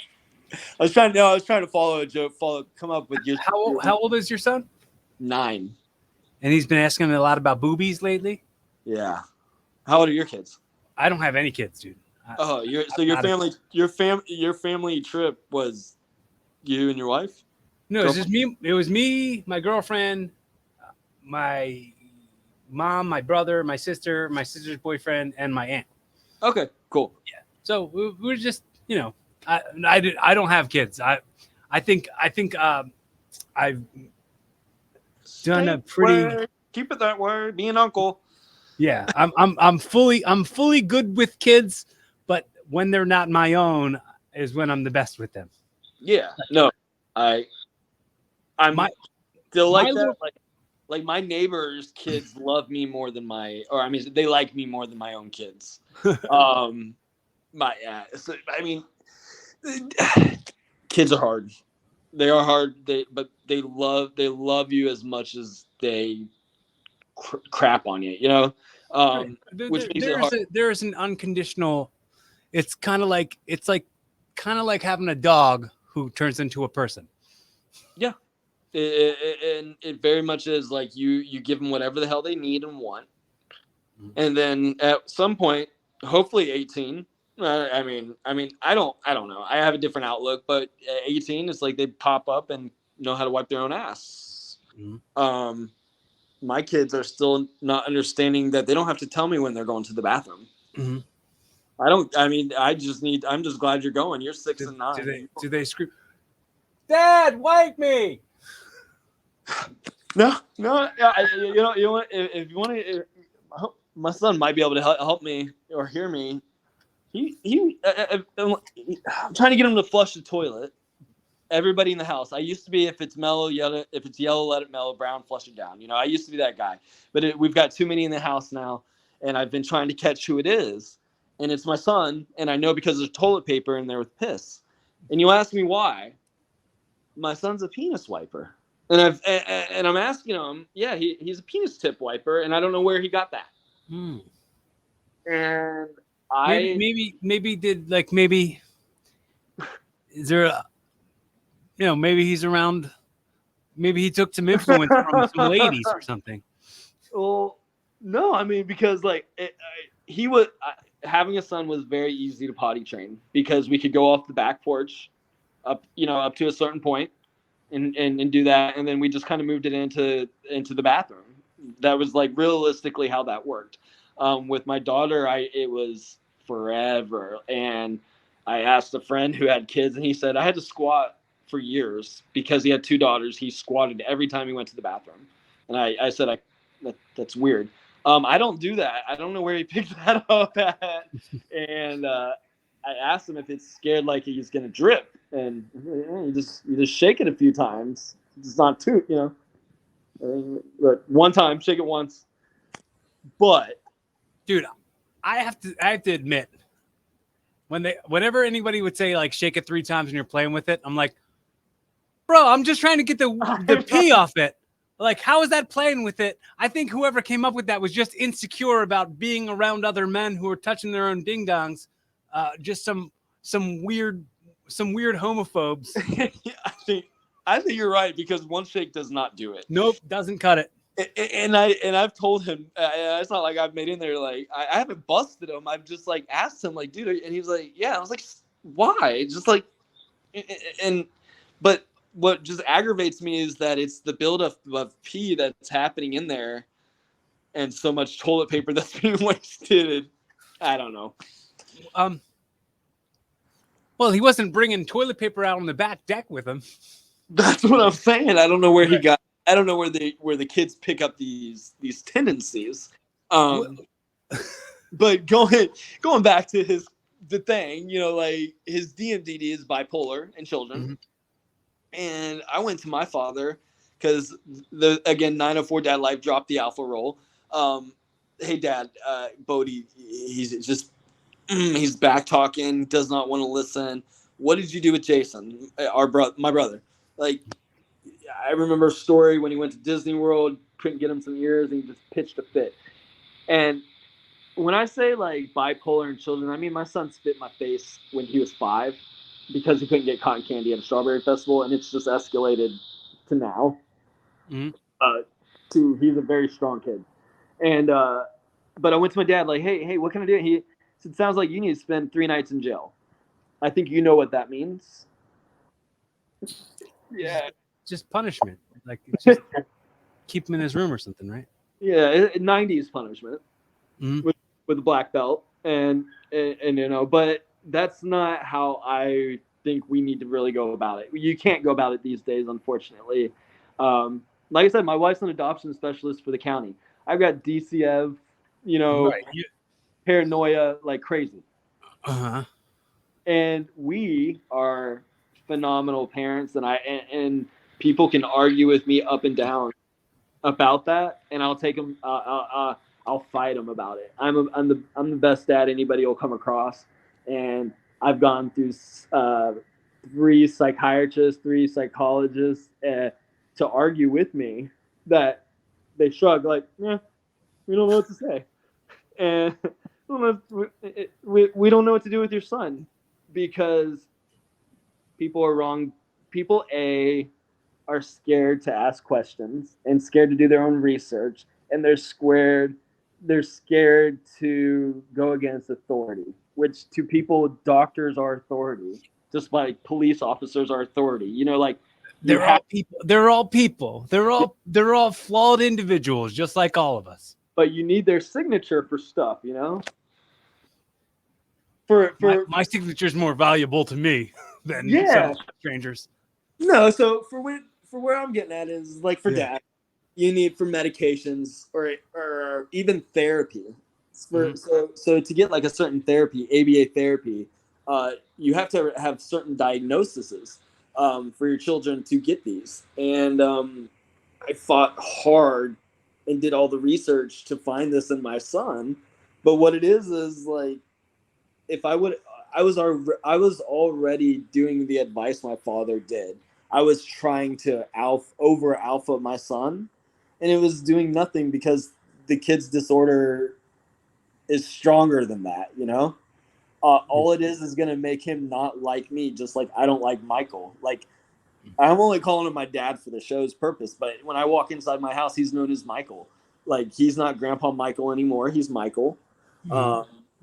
I was trying to follow a joke, come up with your. How old is your son? 9. And he's been asking a lot about boobies lately. Yeah. How old are your kids? I don't have any kids, dude. Your family trip was you and your wife? No, it was just me. It was me, my girlfriend, my mom, my brother, my sister's boyfriend, and my aunt. Okay, cool. Yeah. So we were just, I don't have kids. I think I've done a pretty. Keep it that way. Be an uncle. Yeah, I'm fully good with kids, but when they're not my own is when I'm the best with them. Yeah. No, I'm still like that. Like my neighbors' kids love me more than they like me more than my own kids. Kids are hard. They are hard. But they love you as much as they crap on you. Which makes it hard. There's an unconditional. It's kind of like having a dog who turns into a person. Yeah. It very much is like you give them whatever the hell they need and want, and then at some point, hopefully 18. I mean, I don't know. I have a different outlook, but at 18, it's like they pop up and know how to wipe their own ass. Mm-hmm. My kids are still not understanding that they don't have to tell me when they're going to the bathroom. Mm-hmm. I'm just glad you're going. You're 6 and 9. Do they scream, "Dad, wipe me"? No. You know, if you want to, my son might be able to help me or hear me. I'm trying to get him to flush the toilet. Everybody in the house. I used to be, if it's yellow, let it mellow. Brown, flush it down. I used to be that guy. But we've got too many in the house now, and I've been trying to catch who it is. And it's my son, and I know because there's toilet paper in there with piss. And you ask me why? My son's a penis wiper. And I'm asking him, yeah, he's a penis tip wiper, and I don't know where he got that. And maybe is there a, maybe he's around, maybe he took some influence from some ladies or something. Well, no, because having a son was very easy to potty train because we could go off the back porch up to a certain point and do that, and then we just kind of moved it into the bathroom. That was like realistically how that worked. With my daughter, it was forever, and I asked a friend who had kids, and he said I had to squat for years because he had 2 daughters. He squatted every time he went to the bathroom, and I said that's weird. I don't do that. I don't know where he picked that up at, and I asked him if it's scared like he's gonna drip, and you just shake it a few times. It's not too, but one time, shake it once. But dude, I have to admit, whenever anybody would say like shake it 3 times and you're playing with it, I'm like, bro, I'm just trying to get the pee off it. Like, how is that playing with it? I think whoever came up with that was just insecure about being around other men who are touching their own ding dongs. Just some weird homophobes. I think you're right, because one shake does not do it. Nope, doesn't cut it. And I've told him, it's not like I've made in there like I haven't busted him. I've just like asked him like, dude, and he was like, yeah. I was like, why? Just like, but what just aggravates me is that it's the buildup of pee that's happening in there, and so much toilet paper that's being wasted. I don't know. Well, he wasn't bringing toilet paper out on the back deck with him. That's what I'm saying. I don't know where he got. I don't know where the kids pick up these tendencies. But going back to the thing, like his DMDD is bipolar in children. Mm-hmm. And I went to my father because 904Dadlife dropped the alpha role. Hey Dad, Bodie, he's back talking, does not want to listen. What did you do with Jason, my brother? Like, I remember a story when he went to Disney World, couldn't get him some ears, and he just pitched a fit. And when I say like bipolar in children, I mean my son spit in my face when he was 5 because he couldn't get cotton candy at a strawberry festival, and it's just escalated to now. Mm-hmm. He's a very strong kid, and but I went to my dad like, hey, what can I do? He said, sounds like you need to spend 3 nights in jail. I think you know what that means. Yeah. Just punishment, like just keep him in his room or something, right? Yeah, 90s punishment. Mm-hmm. with a black belt, and but that's not how I think we need to really go about it. You can't go about it these days, unfortunately. Like I said, my wife's an adoption specialist for the county. I've got DCF, right. Paranoia like crazy. Uh-huh. And we are phenomenal parents, and people can argue with me up and down about that, and I'll take them. I'll fight them about it. I'm the best dad anybody will come across, and I've gone through 3 psychiatrists, 3 psychologists to argue with me that they shrug like, yeah, we don't know what to say, and we don't know what to do with your son because people are wrong. People are scared to ask questions and scared to do their own research, and they're scared to go against authority, which to people, doctors are authority, just like police officers are authority. Like they're all people. They're all flawed individuals, just like all of us. But you need their signature for stuff, My signature is more valuable to me than some strangers. No, so for where I'm getting at is like for dad, you need for medications or even therapy. So to get like a certain therapy, ABA therapy, you have to have certain diagnoses for your children to get these. And I fought hard and did all the research to find this in my son. But what it is like, if I was already doing the advice my father did. I was trying to over alpha my son, and it was doing nothing because the kid's disorder is stronger than that, all it is going to make him not like me, just like I don't like Michael. Like, I'm only calling him my dad for the show's purpose, but when I walk inside my house, he's known as Michael. Like, he's not Grandpa Michael anymore. He's Michael,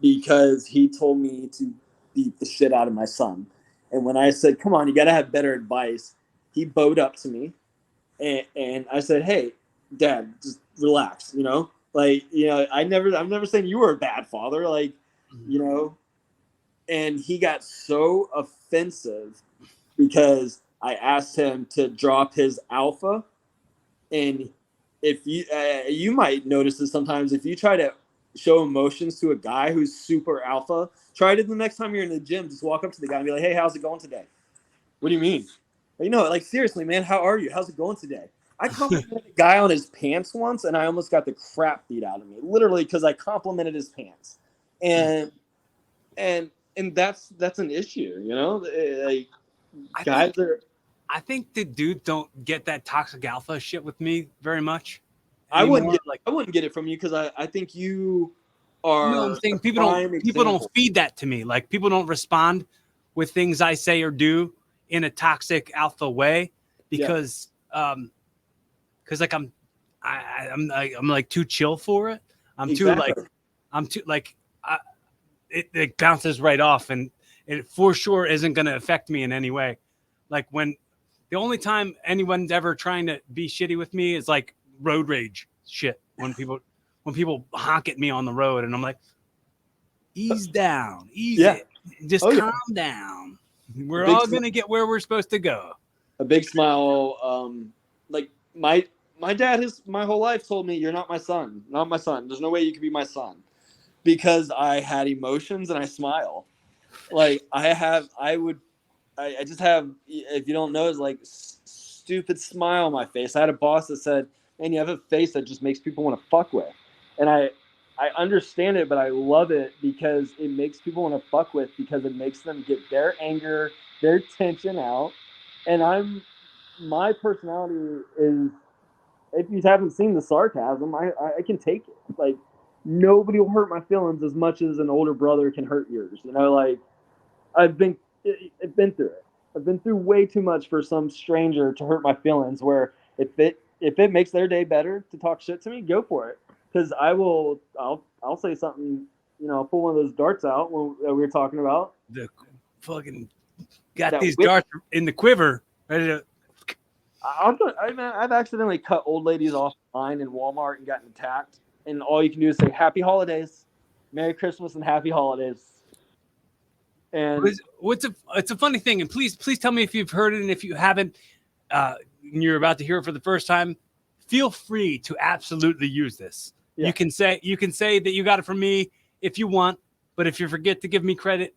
because he told me to beat the shit out of my son. And when I said, come on, you got to have better advice, he bowed up to me. And I said, hey, Dad, just relax, Like, I'm never saying you were a bad father, like, And he got so offensive because I asked him to drop his alpha. And if you might notice this sometimes, if you try to show emotions to a guy who's super alpha, try it the next time you're in the gym. Just walk up to the guy and be like, hey, how's it going today? What do you mean? Like, seriously, man, how are you? How's it going today? I complimented a guy on his pants once, and I almost got the crap beat out of me, literally, because I complimented his pants. And that's an issue, like, guys are I think the dudes don't get that toxic alpha shit with me very much. I wouldn't anymore. get it from you because I think you are. No, I'm saying a people prime don't example. feed that to me. Like people don't respond with things I say or do in a toxic alpha way because like I'm like too chill for it. I'm Exactly. too like it bounces right off and it for sure isn't going to affect me in any way. Like when the only time anyone's ever trying to be shitty with me is like road rage shit. When people honk at me on the road and I'm like, ease down, just calm down. We're all going to get where we're supposed to go. A big smile. Like my dad has my whole life told me, you're not my son. Not my son. There's no way you could be my son. Because I had emotions and I smile. Like I just have, if you don't know, it's like stupid smile on my face. I had a boss that said, man, you have a face that just makes people want to fuck with. And I understand it, but I love it because it makes people want to fuck with because it makes them get their anger, their tension out. And my personality is, if you haven't seen the sarcasm, I can take it. Like nobody will hurt my feelings as much as an older brother can hurt yours. You know, like I've been through it. I've been through way too much for some stranger to hurt my feelings. Where if it makes their day better to talk shit to me, go for it. Because I'll say something. You know, I'll pull one of those darts out that we were talking about. The fucking got That these whip. darts in the quiver ready to. I've accidentally cut old ladies off line in Walmart and gotten attacked. And all you can do is say Happy Holidays, Merry Christmas, and Happy Holidays. And It's a funny thing, and please tell me if you've heard it, and if you haven't, and you're about to hear it for the first time, feel free to absolutely use this. Yeah. You can say that you got it from me if you want, but if you forget to give me credit,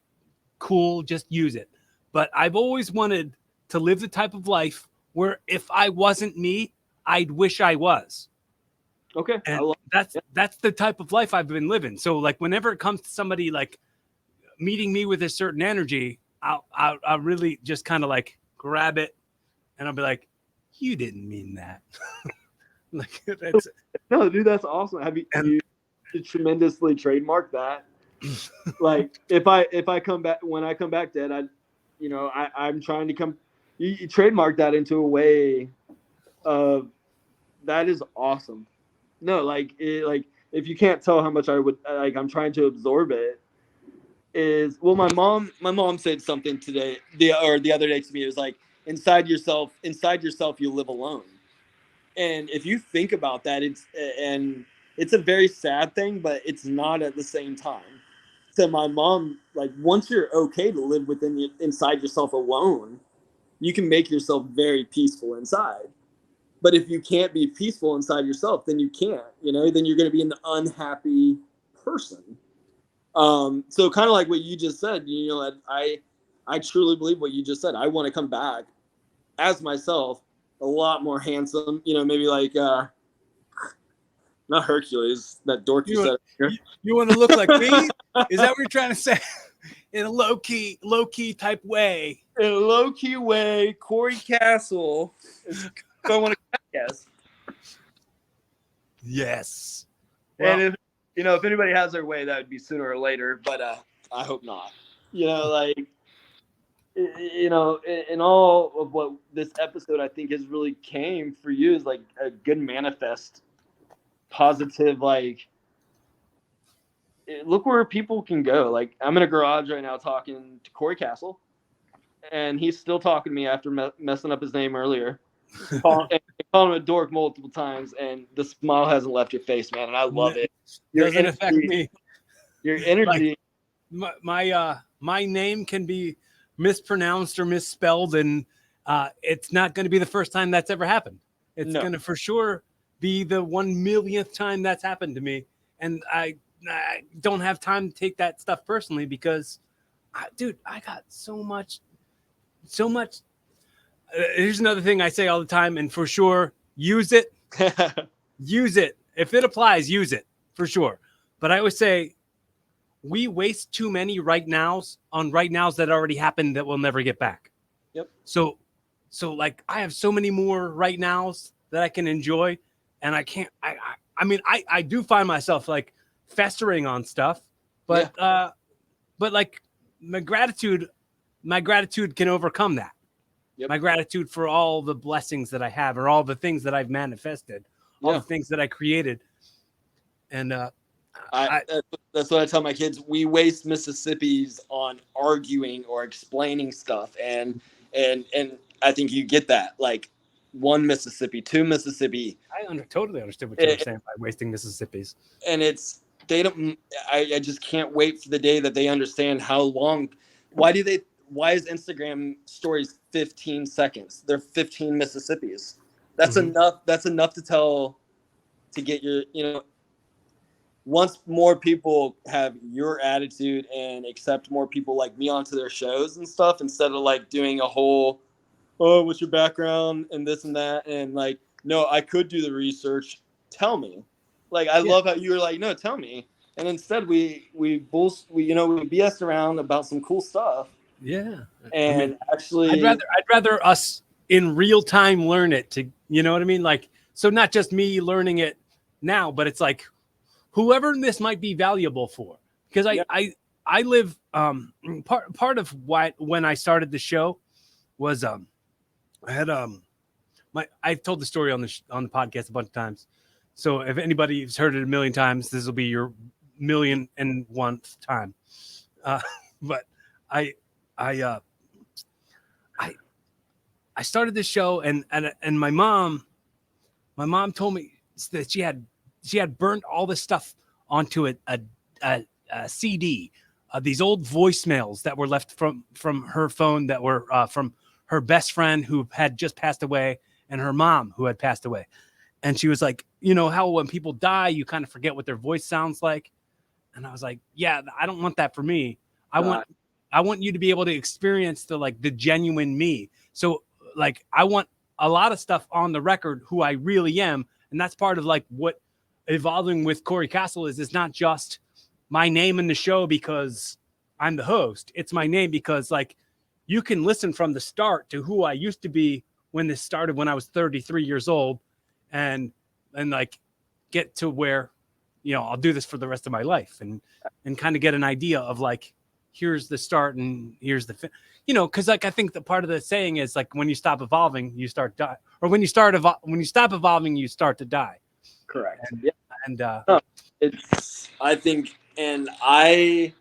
cool, just use it. But I've always wanted to live the type of life where if I wasn't me, I'd wish I was. okay, And that's the type of life I've been living. So like whenever it comes to somebody like meeting me with a certain energy, I'll really just kind of like grab it and I'll be like, you didn't mean that. Like that's no, dude, that's awesome. You tremendously trademark that. Like if I come back, when I come back dead, I'm trying to come. You trademark that into a way of that is awesome. No, like if you can't tell how much I would like, I'm trying to absorb it. Is well, my mom said something today, the other day to me. It was like inside yourself, you live alone. And if you think about that, it's a very sad thing, but it's not at the same time. So my mom, like, once you're okay to live inside yourself alone, you can make yourself very peaceful inside. But if you can't be peaceful inside yourself, then you can't, then you're going to be an unhappy person. So kind of like what you just said, I truly believe what you just said. I want to come back as myself, a lot more handsome, maybe like, not Hercules, that dork you said. You want to look like me? Is that what you're trying to say? In a low key type way. In a low key way, Corey Castle is who I want to guess. Yes. Well, and if anybody has their way, that would be sooner or later, but I hope not. In all of what this episode I think has really came for you is like a good manifest, positive, like look where people can go. Like I'm in a garage right now talking to Corey Castle, and he's still talking to me after messing up his name earlier. Calling him a dork multiple times, and the smile hasn't left your face, man, and I love it. Doesn't affect me. Your energy. Like, my name can be mispronounced or misspelled, and it's not going to be the first time that's ever happened. It's going to for sure be the 1,000,000th time that's happened to me, and I don't have time to take that stuff personally because, dude, I got so much. Here's another thing I say all the time, and for sure, use it. Use it. If it applies, use it for sure. But I always say we waste too many right nows on right nows that already happened that we'll never get back. Yep. So So like I have so many more right nows that I can enjoy, and I can't. I mean, I do find myself like festering on stuff, but like my gratitude can overcome that. Yep. My gratitude for all the blessings that I have, or all the things that I've manifested, all the things that I created, and that's what I tell my kids. We waste Mississippis on arguing or explaining stuff, and I think you get that. Like 1 Mississippi, 2 Mississippi. Totally understood what you were saying by wasting Mississippi's. And it's they don't. I just can't wait for the day that they understand how long. Why is Instagram stories 15 seconds? They're 15 Mississippis. That's enough. That's enough to get your, once more people have your attitude and accept more people like me onto their shows and stuff, instead of like doing a whole, oh, what's your background and this and that, and like, no, I could do the research. Tell me. Like, I love how you were like, no, tell me. And instead we BS around about some cool stuff. Yeah. And actually, I'd rather us in real time learn it, to, you know what I mean? Like, so not just me learning it now, but it's like whoever this might be valuable for, because I live, part of why, when I started the show was, I had, I've told the story on the podcast a bunch of times. So if anybody's heard it a million times, this will be your 1,000,001th time. But I started this show, and my mom told me that she had burnt all this stuff onto a CD, these old voicemails that were left from her phone, that were from her best friend who had just passed away, and her mom who had passed away. And she was like, you know how when people die, you kind of forget what their voice sounds like. And I was like, yeah, I don't want that for me. I want you to be able to experience the genuine me. So like, I want a lot of stuff on the record, who I really am. And that's part of like what evolving with Corey Castle is. It's not just my name in the show because I'm the host. It's my name because like you can listen from the start to who I used to be when this started, when I was 33 years old, and like get to where, I'll do this for the rest of my life, and kind of get an idea of like, here's the start and here's the because like I think the part of the saying is like, when you stop evolving, you start die, or when you stop evolving, you start to die. Correct. And it's, I think, and I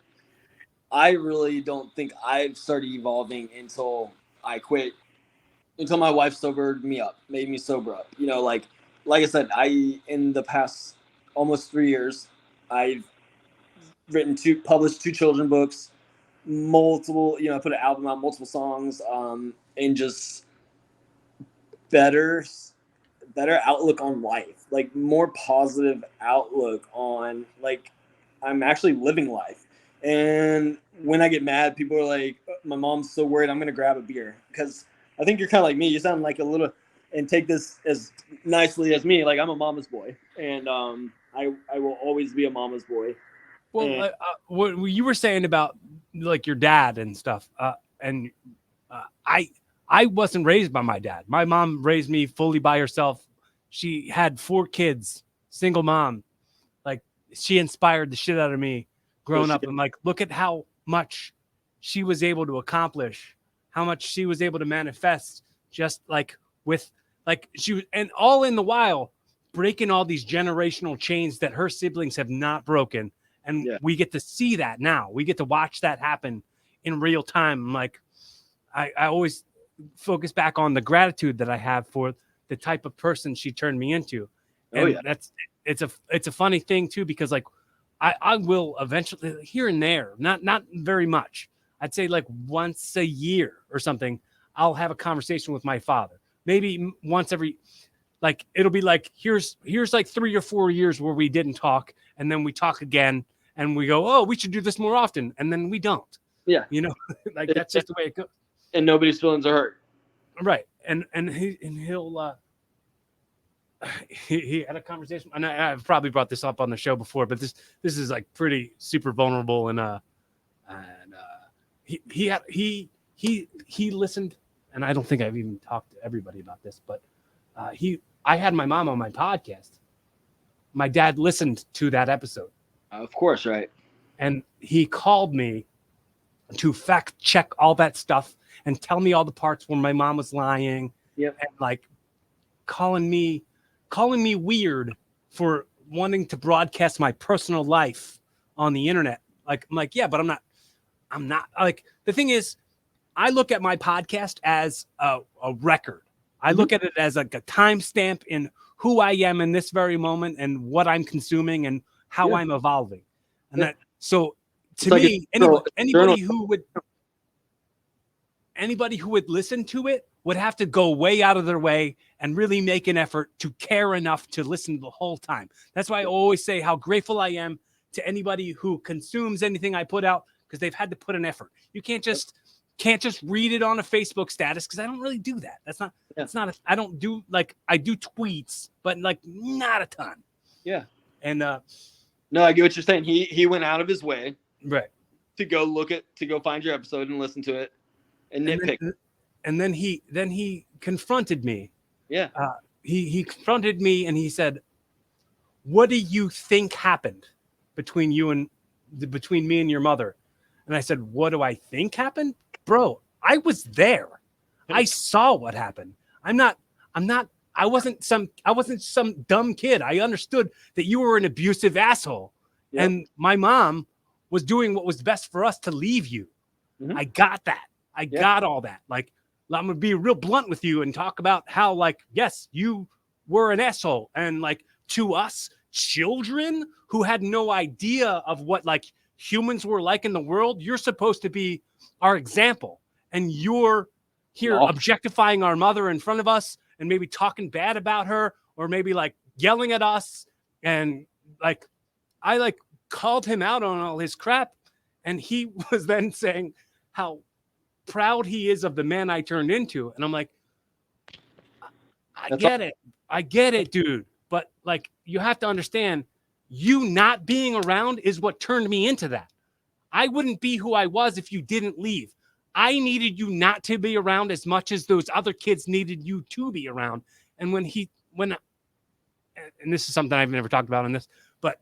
really don't think I've started evolving until I quit, until my wife sobered me up, made me sober up. Like I said, in the past almost 3 years, I've published 2 children books, multiple, I put an album out, multiple songs, and just better outlook on life, like more positive outlook on, like, I'm actually living life. And when I get mad, people are like, my mom's so worried I'm gonna grab a beer, because I think you're kind of like me. You sound like a little, and take this as nicely as me, like I'm a mama's boy, and I will always be a mama's boy. Well, what you were saying about like your dad and stuff, and I wasn't raised by my dad. My mom raised me fully by herself. She had 4 kids, single mom. Like, she inspired the shit out of me growing up. And like, look at how much she was able to accomplish, how much she was able to manifest, just like with like she was, and all in the while breaking all these generational chains that her siblings have not broken. And we get to see that now. We get to watch that happen in real time. Like, I always focus back on the gratitude that I have for the type of person she turned me into. And it's a funny thing too, because like I will eventually, here and there, not very much, I'd say like once a year or something, I'll have a conversation with my father. Maybe once every, like, it'll be like, here's like 3 or 4 years where we didn't talk, and then we talk again, and we go, oh, we should do this more often, and then we don't. Yeah. Like, that's just the way it goes. And nobody's feelings are hurt. Right. And he'll he had a conversation, and I've probably brought this up on the show before, but this is like pretty super vulnerable, and he listened and I don't think I've even talked to everybody about this, but I had my mom on my podcast. My dad listened to that episode. Of course, right. And he called me to fact check all that stuff and tell me all the parts where my mom was lying. Yep. And like calling me weird for wanting to broadcast my personal life on the internet. Like, I'm like, yeah, but I'm not like, the thing is, I look at my podcast as a record. I look at it as like a timestamp in who I am in this very moment and what I'm consuming and how I'm evolving. And that, so to me, anybody who would listen to it would have to go way out of their way and really make an effort to care enough to listen the whole time. That's why I always say how grateful I am to anybody who consumes anything I put out, because they've had to put an effort. You can't just read it on a Facebook status, because I don't really do that. I don't do, like, I do tweets, but like not a ton. Yeah. And no, I get what you're saying. He went out of his way to go find your episode and listen to it and nitpick. And then he confronted me. Yeah. He confronted me and he said, "What do you think happened between me and your mother?" And I said, "What do I think happened? Bro, I was there. I saw what happened. I wasn't some dumb kid. I understood that you were an abusive asshole. Yep. And my mom was doing what was best for us to leave you. Mm-hmm. I got that. I got all that. Like, I'm going to be real blunt with you and talk about how, like, yes, you were an asshole. And like, to us children who had no idea of what like humans were like in the world, you're supposed to be our example. And you're here objectifying our mother in front of us and maybe talking bad about her or maybe like yelling at us. And like, I like called him out on all his crap. And he was then saying how proud he is of the man I turned into. And I'm like, I get it, dude. But like, you have to understand, you not being around is what turned me into that. I wouldn't be who I was if you didn't leave. I needed you not to be around as much as those other kids needed you to be around. And and this is something I've never talked about in this, but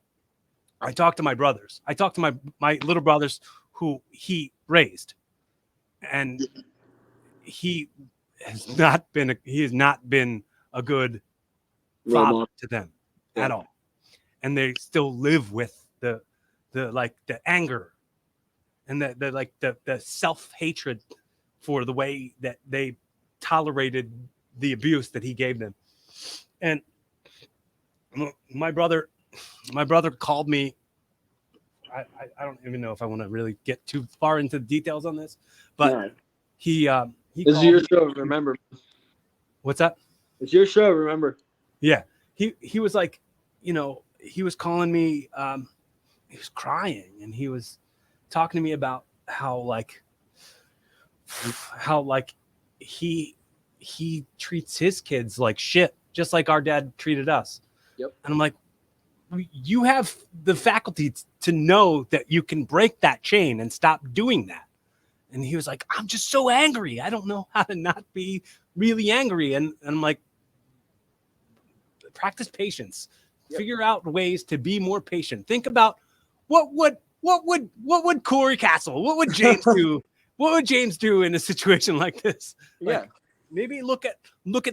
I talked to my brothers. I talked to my little brothers who he raised. And he has not been a good father to them at all. And they still live with the anger and the self-hatred for the way that they tolerated the abuse that he gave them. And my brother called me. I don't even know if I want to really get too far into the details on this, but he this is your show, remember. What's that? It's your show, remember. Yeah. He was like, he was calling me, he was crying and he was talking to me about how he treats his kids like shit, just like our dad treated us. Yep. And I'm like, you have the faculty to know that you can break that chain and stop doing that. And he was like, I'm just so angry. I don't know how to not be really angry. And I'm like, practice patience. Yep. Figure out ways to be more patient. Think about what would Corey Castle, what would James do? What would James do in a situation like this? Like, maybe look at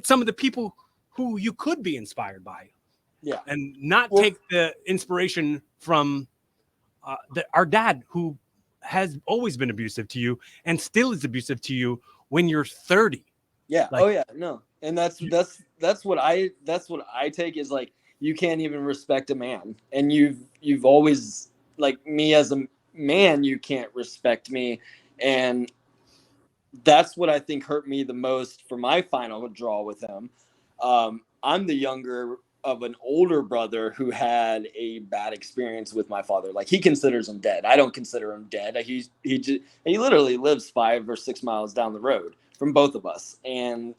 some of the people who you could be inspired by. Yeah. And not take the inspiration from our dad, who has always been abusive to you and still is abusive to you when you're 30. Yeah. Like, no. And that's what I take is like, you can't even respect a man. And you've always, like, me as a man, you can't respect me. And that's what I think hurt me the most for my final draw with him. I'm the younger of an older brother who had a bad experience with my father. Like, he considers him dead. I don't consider him dead. He literally lives 5 or 6 miles down the road from both of us. And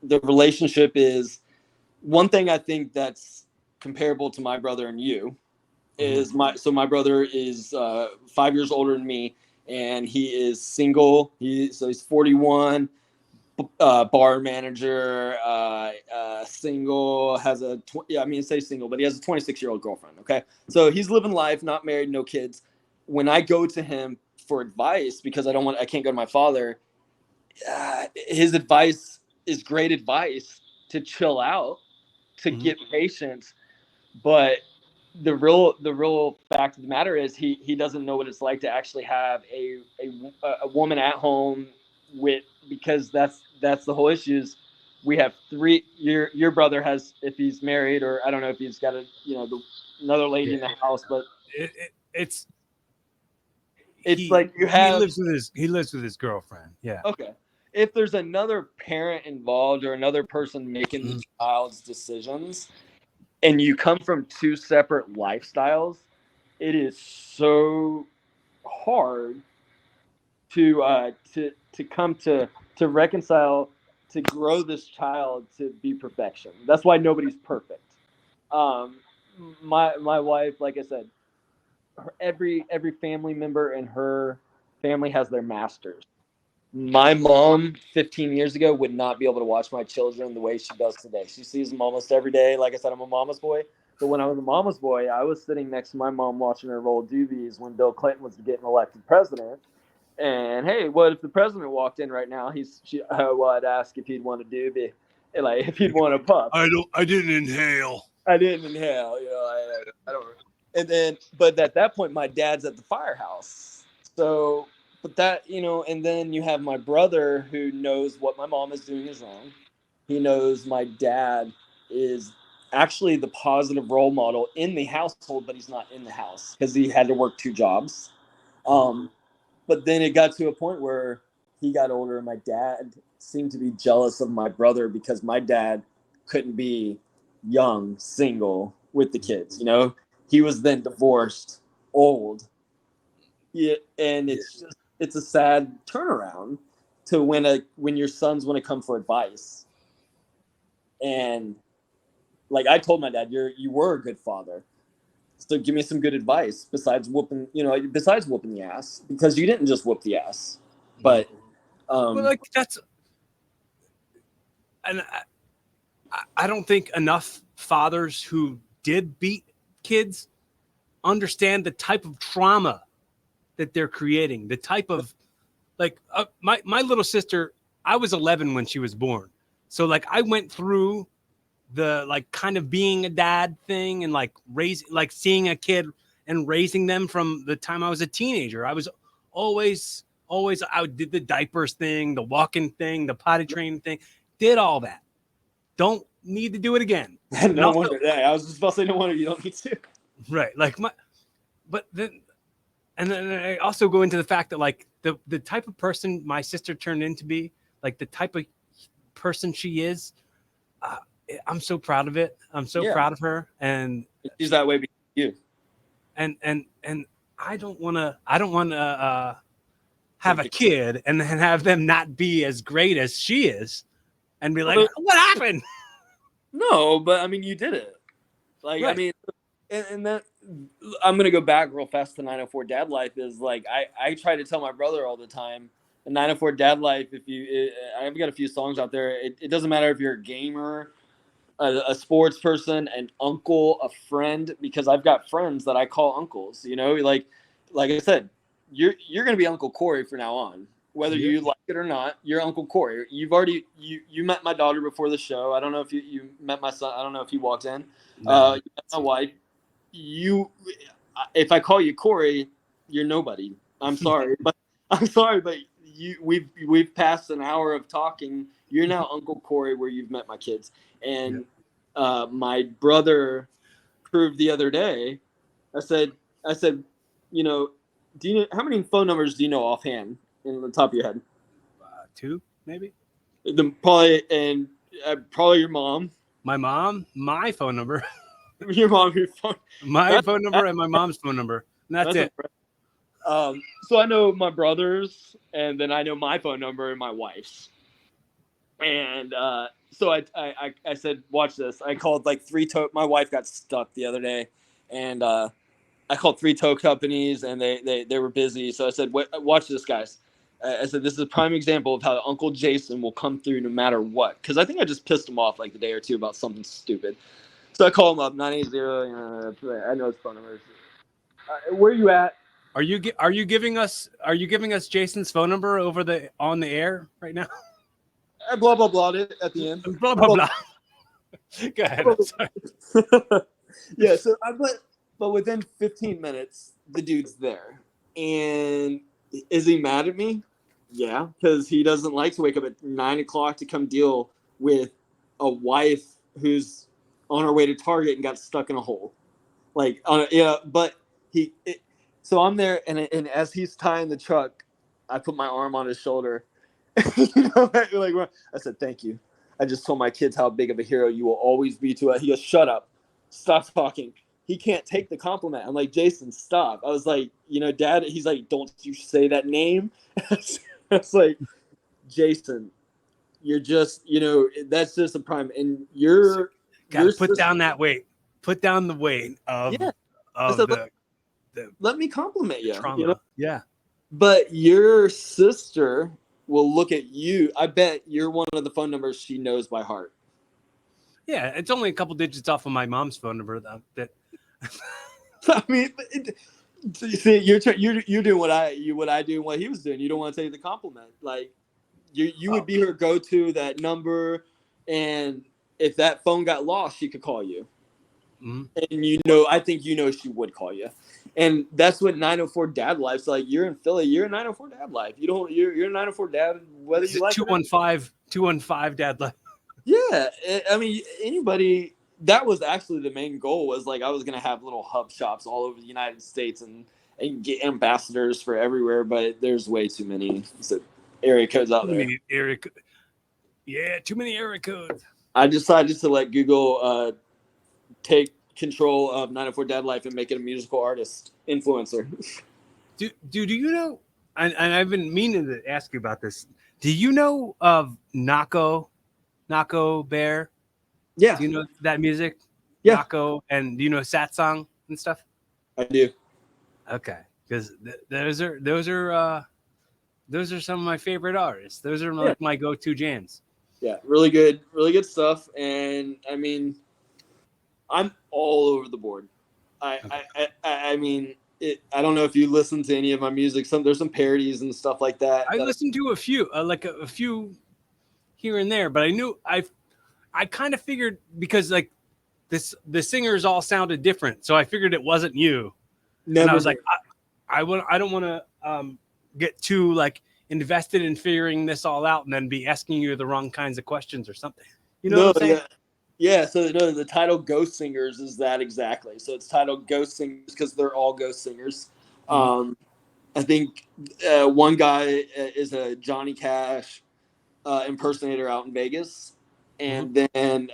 the relationship is one thing I think that's comparable to my brother and you is my brother is 5 years older than me, and he is single. He's 41, bar manager, single, has a say single, but he has a 26-year-old girlfriend. Okay, so he's living life, not married, no kids. When I go to him for advice, because I can't go to my father, his advice is great advice to chill out, to get patience, but the real fact of the matter is he doesn't know what it's like to actually have a woman at home because that's the whole issue. Is we have three. Your brother has, if he's married, or I don't know if he's got another lady in the house, but it's like you have he lives with his girlfriend. Yeah. Okay. If there's another parent involved or another person making the child's decisions, and you come from two separate lifestyles, it is so hard to come to reconcile, to grow this child to be perfection. That's why nobody's perfect. My wife, like I said, every family member in her family has their masters. My mom 15 years ago would not be able to watch my children the way she does today. She sees them almost every day. Like I said, I'm a mama's boy. But when I was a mama's boy, I was sitting next to my mom watching her roll doobies when Bill Clinton was getting elected president. And hey, what if the president walked in right now? I'd ask if he'd want a doobie, and like if he'd want a puff. I didn't inhale. I don't. And then, but at that point, my dad's at the firehouse. So, but that, and then you have my brother who knows what my mom is doing is wrong. He knows my dad is actually the positive role model in the household, but he's not in the house because he had to work two jobs. But then it got to a point where he got older and my dad seemed to be jealous of my brother because my dad couldn't be young, single with the kids, He was then divorced, old. Yeah, and it's a sad turnaround to when your sons want to come for advice. And like I told my dad, you were a good father. So give me some good advice besides whooping the ass, because you didn't just whoop the ass. But that's, and I don't think enough fathers who did beat kids understand the type of trauma that they're creating, the type of my little sister, I was 11 when she was born. So like I went through the kind of being a dad thing and seeing a kid and raising them from the time I was a teenager. I was always I did the diapers thing, the walking thing, the potty training thing, did all that. Don't need to do it again. No wonder. Yeah, I was just about to say no wonder you don't need to. Right. But then I also go into the fact that the type of person my sister turned into be, the type of person she is, I'm so proud of it. I'm so proud of her, and she's that way because of you. And I don't want to have a kid and then have them not be as great as she is, and be like, what happened? No, but I mean, you did it. Right. I mean, and that I'm gonna go back real fast to 904 Dad Life is I try to tell my brother all the time. And 904 Dad Life, I've got a few songs out there. It doesn't matter if you're a gamer, a sports person, an uncle, a friend, because I've got friends that I call uncles. Like I said, you're gonna be Uncle Corey from now on, whether you like it or not. You're Uncle Corey. You've already you met my daughter before the show. I don't know if you met my son. I don't know if he walked in. No. You met my wife. If I call you Corey, you're nobody. I'm sorry, but we've passed an hour of talking. You're now Uncle Corey, where you've met my kids. And my brother proved the other day. I said, do you know how many phone numbers do you know offhand in the top of your head? 2, maybe. Probably your mom. My mom, my phone number. Your mom, your phone. My phone number and my mom's phone number. And that's it. So I know my brother's, and then I know my phone number and my wife's. And so I said, watch this. I called my wife got stuck the other day, and I called 3 tow companies, and they were busy. So I said, watch this, guys. I said, this is a prime example of how Uncle Jason will come through no matter what. Because I think I just pissed him off like the day or two about something stupid. So I call him up, 980. I know his phone number. Where are you at? Are you giving us Jason's phone number on the air right now? I blah blah blah it at the end. Blah blah blah. Go ahead. I'm sorry. Yeah. So but within 15 minutes, the dude's there. And is he mad at me? Yeah, because he doesn't like to wake up at 9 o'clock to come deal with a wife who's on her way to Target and got stuck in a hole. Like, but so I'm there, and as he's tying the truck, I put my arm on his shoulder. I said, thank you. I just told my kids how big of a hero you will always be to us. He goes, shut up. Stop talking. He can't take the compliment. I'm like, Jason, stop. I was like, Dad, he's like, don't you say that name. It's like, Jason, you're just, that's just a prime. And you're put down that weight. Put down the weight of let me compliment you. Trauma. Yeah. But your sister will look at you. I bet you're one of the phone numbers she knows by heart. Yeah, it's only a couple digits off of my mom's phone number that. I mean, see, you're doing what I do and what he was doing. You don't want to take the compliment. Like you would be her go-to, that number, and if that phone got lost, she could call you. Mm-hmm. And I think she would call you. And that's what 904 Dad Life's like. You're in Philly, you're a 904 Dad Life. You're a 904 Dad, whether you like 215 Dad Life. Yeah, I mean, anybody. That was actually the main goal. Was like I was gonna have little hub shops all over the United States and get ambassadors for everywhere. But there's way too many area codes out there. Too many area codes. I decided to let Google take control of 904 Dad Life and make it a musical artist influencer. Do you know? And I've been meaning to ask you about this. Do you know of Nako Bear? Yeah. Do you know that music? Yeah. Nako, and do you know Satsang and stuff? I do. Okay, because those are some of my favorite artists. Those are like my go-to jams. Yeah, really good stuff. And I mean, I'm all over the board. I mean, I don't know if you listen to any of my music. There's some parodies and stuff like that. I listened to a few, a few here and there, but I kind of figured, because like the singers all sounded different, so I figured it wasn't you. And I was like, I don't want to get too like invested in figuring this all out and then be asking you the wrong kinds of questions or something. You know what I'm saying? Yeah. So the title Ghost Singers is that exactly. So it's titled Ghost Singers because they're all ghost singers. Mm-hmm. I think one guy is a Johnny Cash impersonator out in Vegas. And then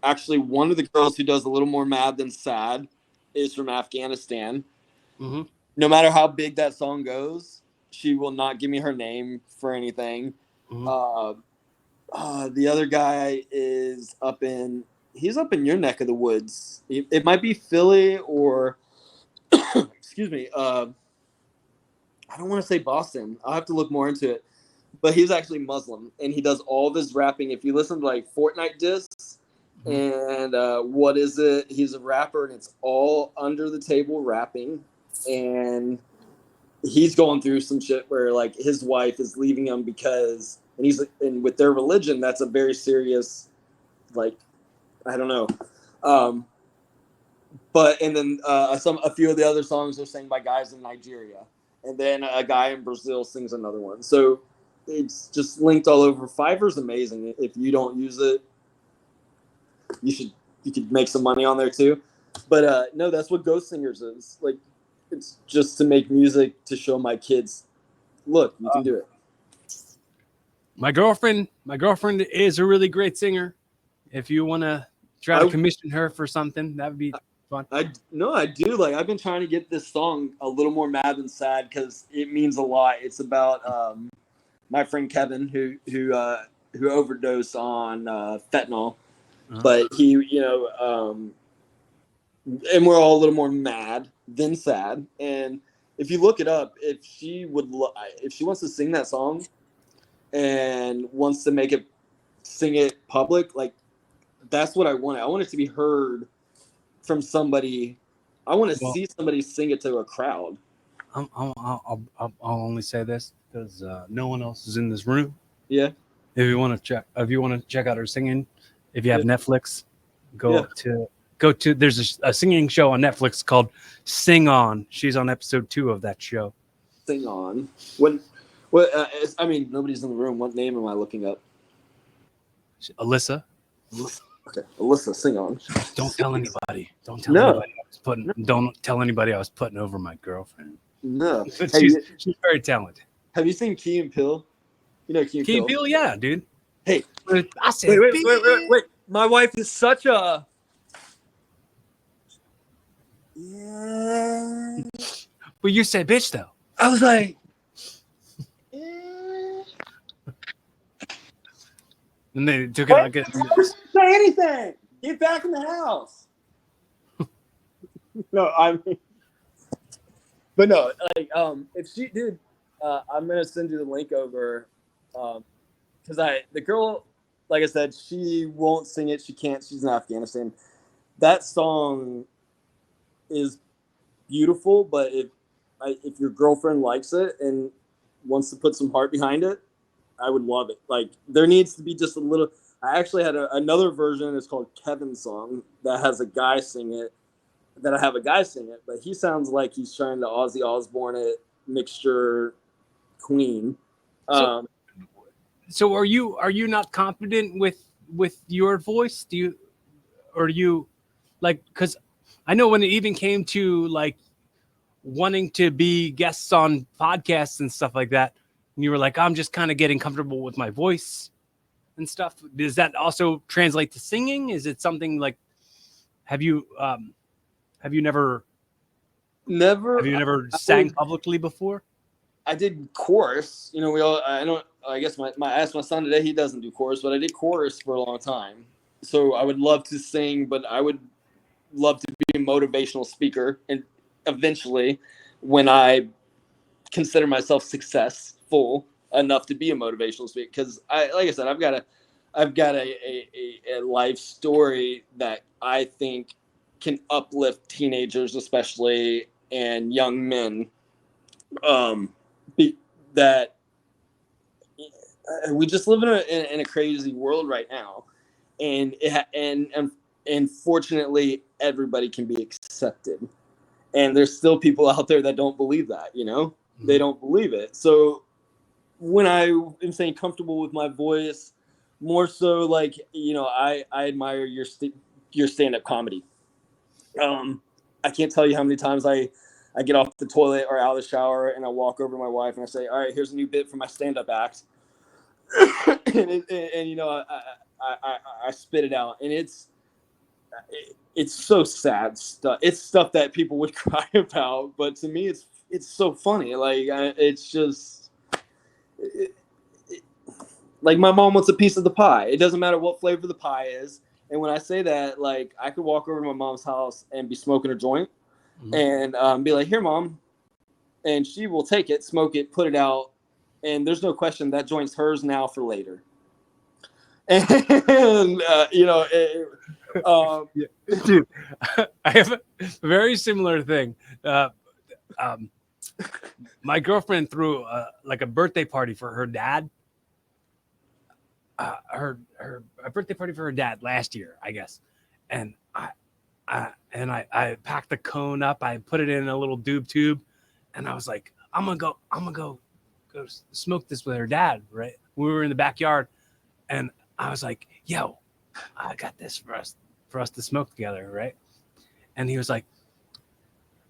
actually one of the girls who does a little more mad than sad is from Afghanistan. Mm-hmm. No matter how big that song goes, she will not give me her name for anything. Mm-hmm. The other guy is he's up in your neck of the woods. It might be Philly or, excuse me. I don't want to say Boston. I'll have to look more into it. But he's actually Muslim, and he does all of his rapping. If you listen to like Fortnite discs and what is it? He's a rapper, and it's all under the table rapping. And he's going through some shit where like his wife is leaving him because, and with their religion, that's a very serious, like, I don't know. And then a few of the other songs are sang by guys in Nigeria, and then a guy in Brazil sings another one. So it's just linked all over. Fiverr's amazing. If you don't use it, you could make some money on there too. But no, that's what Ghost Singers is. Like, it's just to make music to show my kids, look, you can do it. My girlfriend is a really great singer. If you want to try to commission her for something, that would be fun. I do. Like, I've been trying to get this song a little more mad than sad because it means a lot. It's about my friend Kevin who overdosed on fentanyl, but he, and we're all a little more mad than sad. And if you look it up, if she wants to sing that song and wants to sing it public, like that's what I want. I want it to be heard from somebody. I want to see somebody sing it to a crowd. I'll only say this because no one else is in this room. Yeah. If you want to check out her singing, if you have Netflix, go to there's a singing show on Netflix called Sing On. She's on episode 2 of that show. Sing On. I mean, nobody's in the room. What name am I looking up? Alyssa. Okay, Alyssa, Sing On. Don't tell anybody. Don't tell anybody I was putting over my girlfriend. No. She's very talented. Have you seen Key and Peele? You know Key and Key and Peele, yeah, dude. Hey, I said, wait. My wife is such a. Yeah. But you said bitch though. I was like. And they took it like it. Say anything. Get back in the house. No, I mean. But no, like, if she did, I'm gonna send you the link over, because the girl, like I said, she won't sing it. She can't. She's in Afghanistan. That song is beautiful, but if your girlfriend likes it and wants to put some heart behind it, I would love it. Like, there needs to be just a little. I actually had another version. It's called Kevin's Song that has a guy sing it. That I have a guy sing it, but he sounds like he's trying to Ozzy Osbourne it mixture Queen. So are you not confident with your voice? Do you like, because I know when it even came to like wanting to be guests on podcasts and stuff like that, and you were like, I'm just kind of getting comfortable with my voice and stuff. Does that also translate to singing? Is it something like, have you never sang publicly before? I did chorus. You know, I guess I asked my son today, he doesn't do chorus, but I did chorus for a long time. So I would love to sing, but I would love to be a motivational speaker. And eventually, when I consider myself successful enough to be a motivational speaker, because like I said, I've got a life story that I think can uplift teenagers, especially, and young men. That we just live in a crazy world right now, and fortunately, everybody can be accepted, and there's still people out there that don't believe that. You know, they don't believe it. So when I am saying comfortable with my voice, more so like, you know, I admire your stand-up comedy. I can't tell you how many times I get off the toilet or out of the shower and I walk over to my wife and I say, all right, here's a new bit for my stand-up act. and you know, I spit it out, and it's so sad stuff. It's stuff that people would cry about, but to me, it's so funny. Like, it's just like my mom wants a piece of the pie. It doesn't matter what flavor the pie is. And when I say that, like, I could walk over to my mom's house and be smoking a joint and be like, here, Mom. And she will take it, smoke it, put it out. And there's no question that joint's hers now for later. And, you know, dude, I have a very similar thing. My girlfriend threw like a birthday party for her dad. A birthday party for her dad last year, I guess, and I packed the cone up. I put it in a little tube, and I was like, I'm gonna go smoke this with her dad. Right? We were in the backyard, and I was like, yo, I got this for us to smoke together, right? And he was like,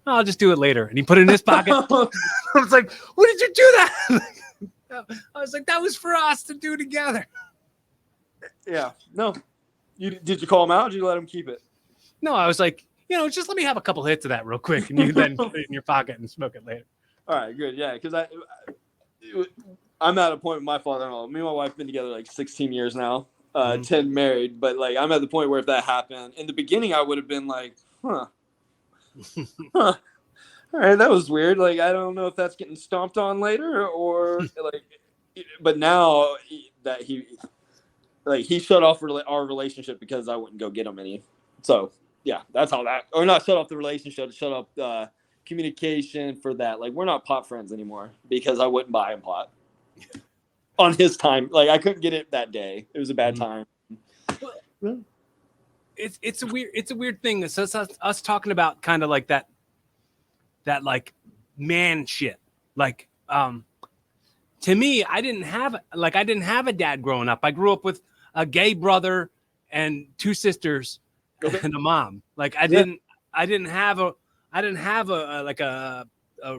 I'll just do it later, and he put it in his pocket. I was like, what did you do that? I was like, that was for us to do together. Yeah, no. Did you call him out? Or did you let him keep it? No, I was like, you know, just let me have a couple hits of that real quick, and you then put it in your pocket and smoke it later. All right, good. Yeah, because I'm at a point with my father-in-law. Me and my wife have been together like 16 years now, 10 married. But like, I'm at the point where if that happened, in the beginning, I would have been like, huh. all right, that was weird. Like, I don't know if that's getting stomped on later or like, but now that he shut off our relationship because I wouldn't go get him any. So yeah, that's how that, or not shut off the relationship, shut off communication for that. Like, we're not pot friends anymore because I wouldn't buy him pot on his time. Like, I couldn't get it that day. It was a bad time. Well, it's a weird thing. It's us talking about kind of like that like man shit. Like, to me, I didn't have a dad growing up. I grew up with a gay brother and two sisters and a mom. Like, I didn't have a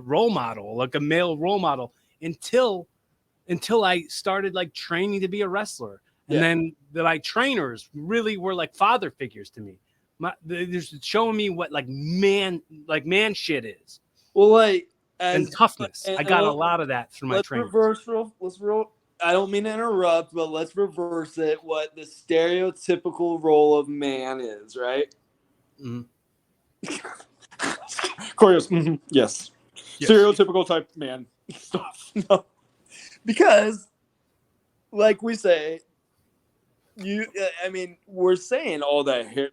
role model, like a male role model until I started like training to be a wrestler. And then my trainers really were like father figures to me. They're just showing me what like man shit is. Well, like, and toughness. I got a lot of that through my training. I don't mean to interrupt, but let's reverse it. What the stereotypical role of man is, right? Mm-hmm. Corey goes, yes. Stereotypical type man stuff. No. Because, like we say, we're saying all that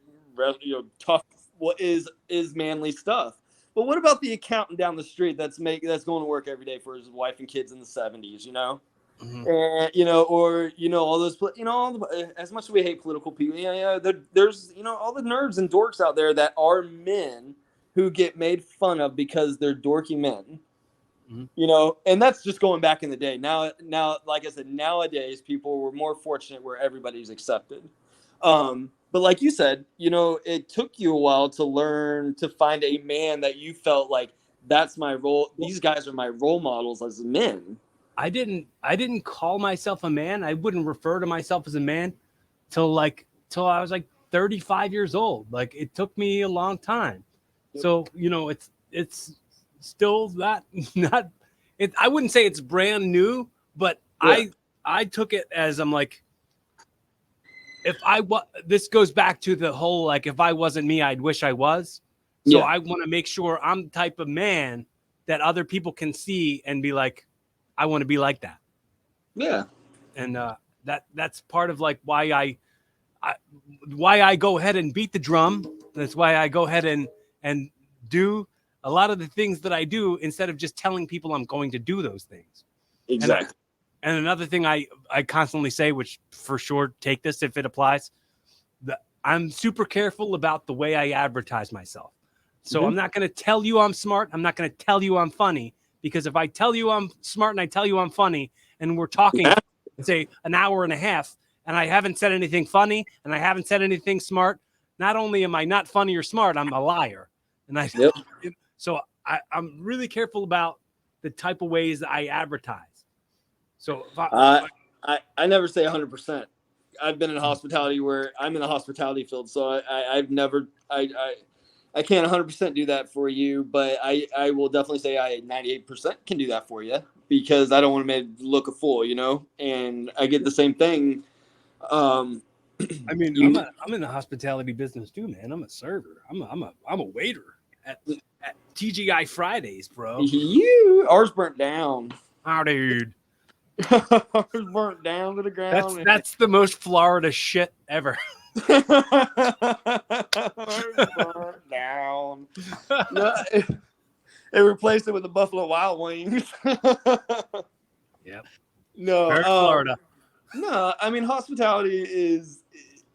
tough, what is manly stuff. But what about the accountant down the street that's going to work every day for his wife and kids in the 70s, you know? Mm-hmm. And, or, all those, as much as we hate political people, there's, all the nerds and dorks out there that are men who get made fun of because they're dorky men. Mm-hmm. And that's just going back in the day. Now, like I said, nowadays people were more fortunate where everybody's accepted. But like you said, it took you a while to learn to find a man that you felt like that's my role. These guys are my role models as men. I didn't call myself a man. I wouldn't refer to myself as a man till I was like 35 years old. Like, it took me a long time. So, it's still not I wouldn't say it's brand new, but I took it as, I'm like, this goes back to the whole, like, if I wasn't me, I'd wish I was. So I want to make sure I'm the type of man that other people can see and be like, I want to be like that. Yeah. And that's part of like why I go ahead and beat the drum. That's why I go ahead and do a lot of the things that I do instead of just telling people I'm going to do those things. Exactly. And another thing I constantly say, which for sure, take this if it applies, that I'm super careful about the way I advertise myself. So I'm not going to tell you I'm smart. I'm not going to tell you I'm funny, because if I tell you I'm smart and I tell you I'm funny and we're talking, say, an hour and a half, and I haven't said anything funny and I haven't said anything smart, not only am I not funny or smart, I'm a liar. And so I'm really careful about the type of ways that I advertise. So I never say 100%. I've been in hospitality where I'm in the hospitality field, so I've never I can't 100% do that for you, but I will definitely say I 98% can do that for you, because I don't want to look a fool, and I get the same thing. I mean, I'm in the hospitality business too, man. I'm a server. I'm a waiter at TGI Fridays, bro. Ours burnt down. Oh, dude. Ours burnt down to the ground. That's the most Florida shit ever. Burnt down. No, it replaced it with the Buffalo Wild Wings. Yep. No, Florida. No, I mean, hospitality is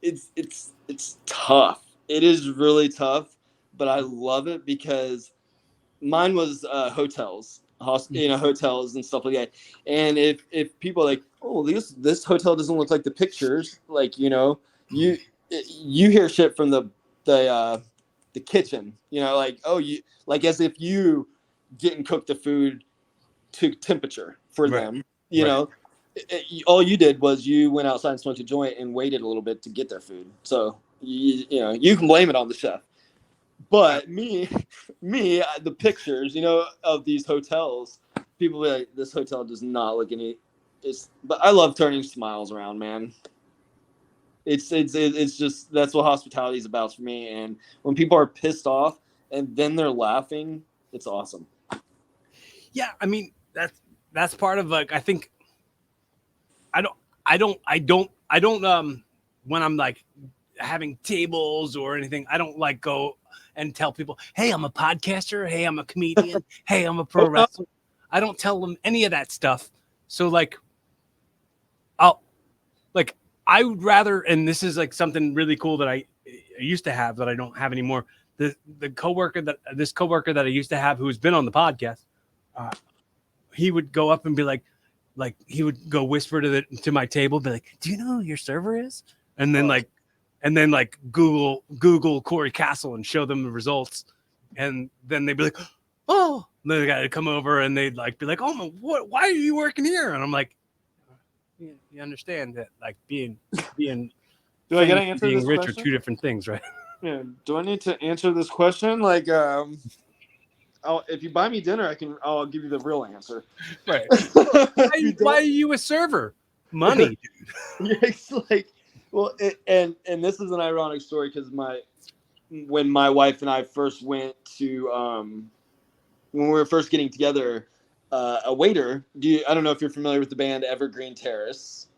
it's tough. It is really tough, but I love it because mine was hotels. Hotels and stuff like that. And if people are like, oh, this hotel doesn't look like the pictures, like, you hear shit from the kitchen, like, oh, you, like, as if you didn't cook the food to temperature for them, all you did was you went outside and smoked a joint and waited a little bit to get their food. So you can blame it on the chef. But me, the pictures, of these hotels, people be like, this hotel does not look but I love turning smiles around, man. It's just, that's what hospitality is about for me. And when people are pissed off and then they're laughing, It's awesome. Yeah, I mean that's part of like I think I don't when I'm like having tables or anything, I don't like go and tell people, hey, I'm a podcaster, hey, I'm a comedian, hey, I'm a pro wrestler. I don't tell them any of that stuff. So like I would rather, and this is like something really cool that I used to have that I don't have anymore. This coworker that I used to have who's been on the podcast, he would go up and be like he would go whisper to my table, be like, "Do you know who your server is?" And then Google Corey Castle and show them the results, and then they'd be like, "Oh," and then they got to come over and they'd like be like, "Oh my, what? Why are you working here?" And I'm like, "You understand that like being Do I gotta answer being this rich question? are two different things, right?" Yeah. Do I need to answer this question? Like, if you buy me dinner, I'll give you the real answer. Right. Why are you a server? Money, dude. Yeah, it's like, well, and this is an ironic story because when my wife and I first went to when we were first getting together, a waiter. I don't know if you're familiar with the band Evergreen Terrace.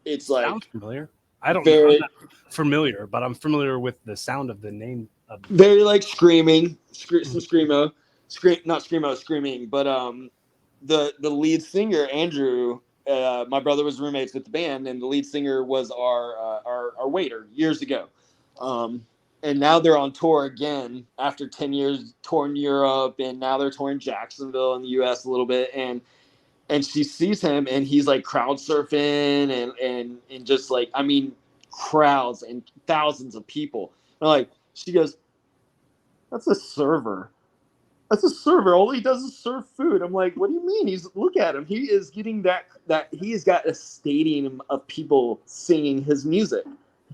It's like Sounds familiar. I don't know. I'm not familiar, but I'm familiar with the sound of the name of very like screaming, some screamo, not screamo, screaming. But the lead singer Andrew, my brother was roommates with the band, and the lead singer was our waiter years ago. And now they're on tour again after 10 years touring Europe, and now they're touring Jacksonville in the U.S. a little bit, and she sees him, and he's like crowd surfing and just like, I mean, crowds and thousands of people. And like, she goes, "That's a server. That's a server. All he does is serve food." I'm like, "What do you mean? Look at him. He is getting that he has got a stadium of people singing his music."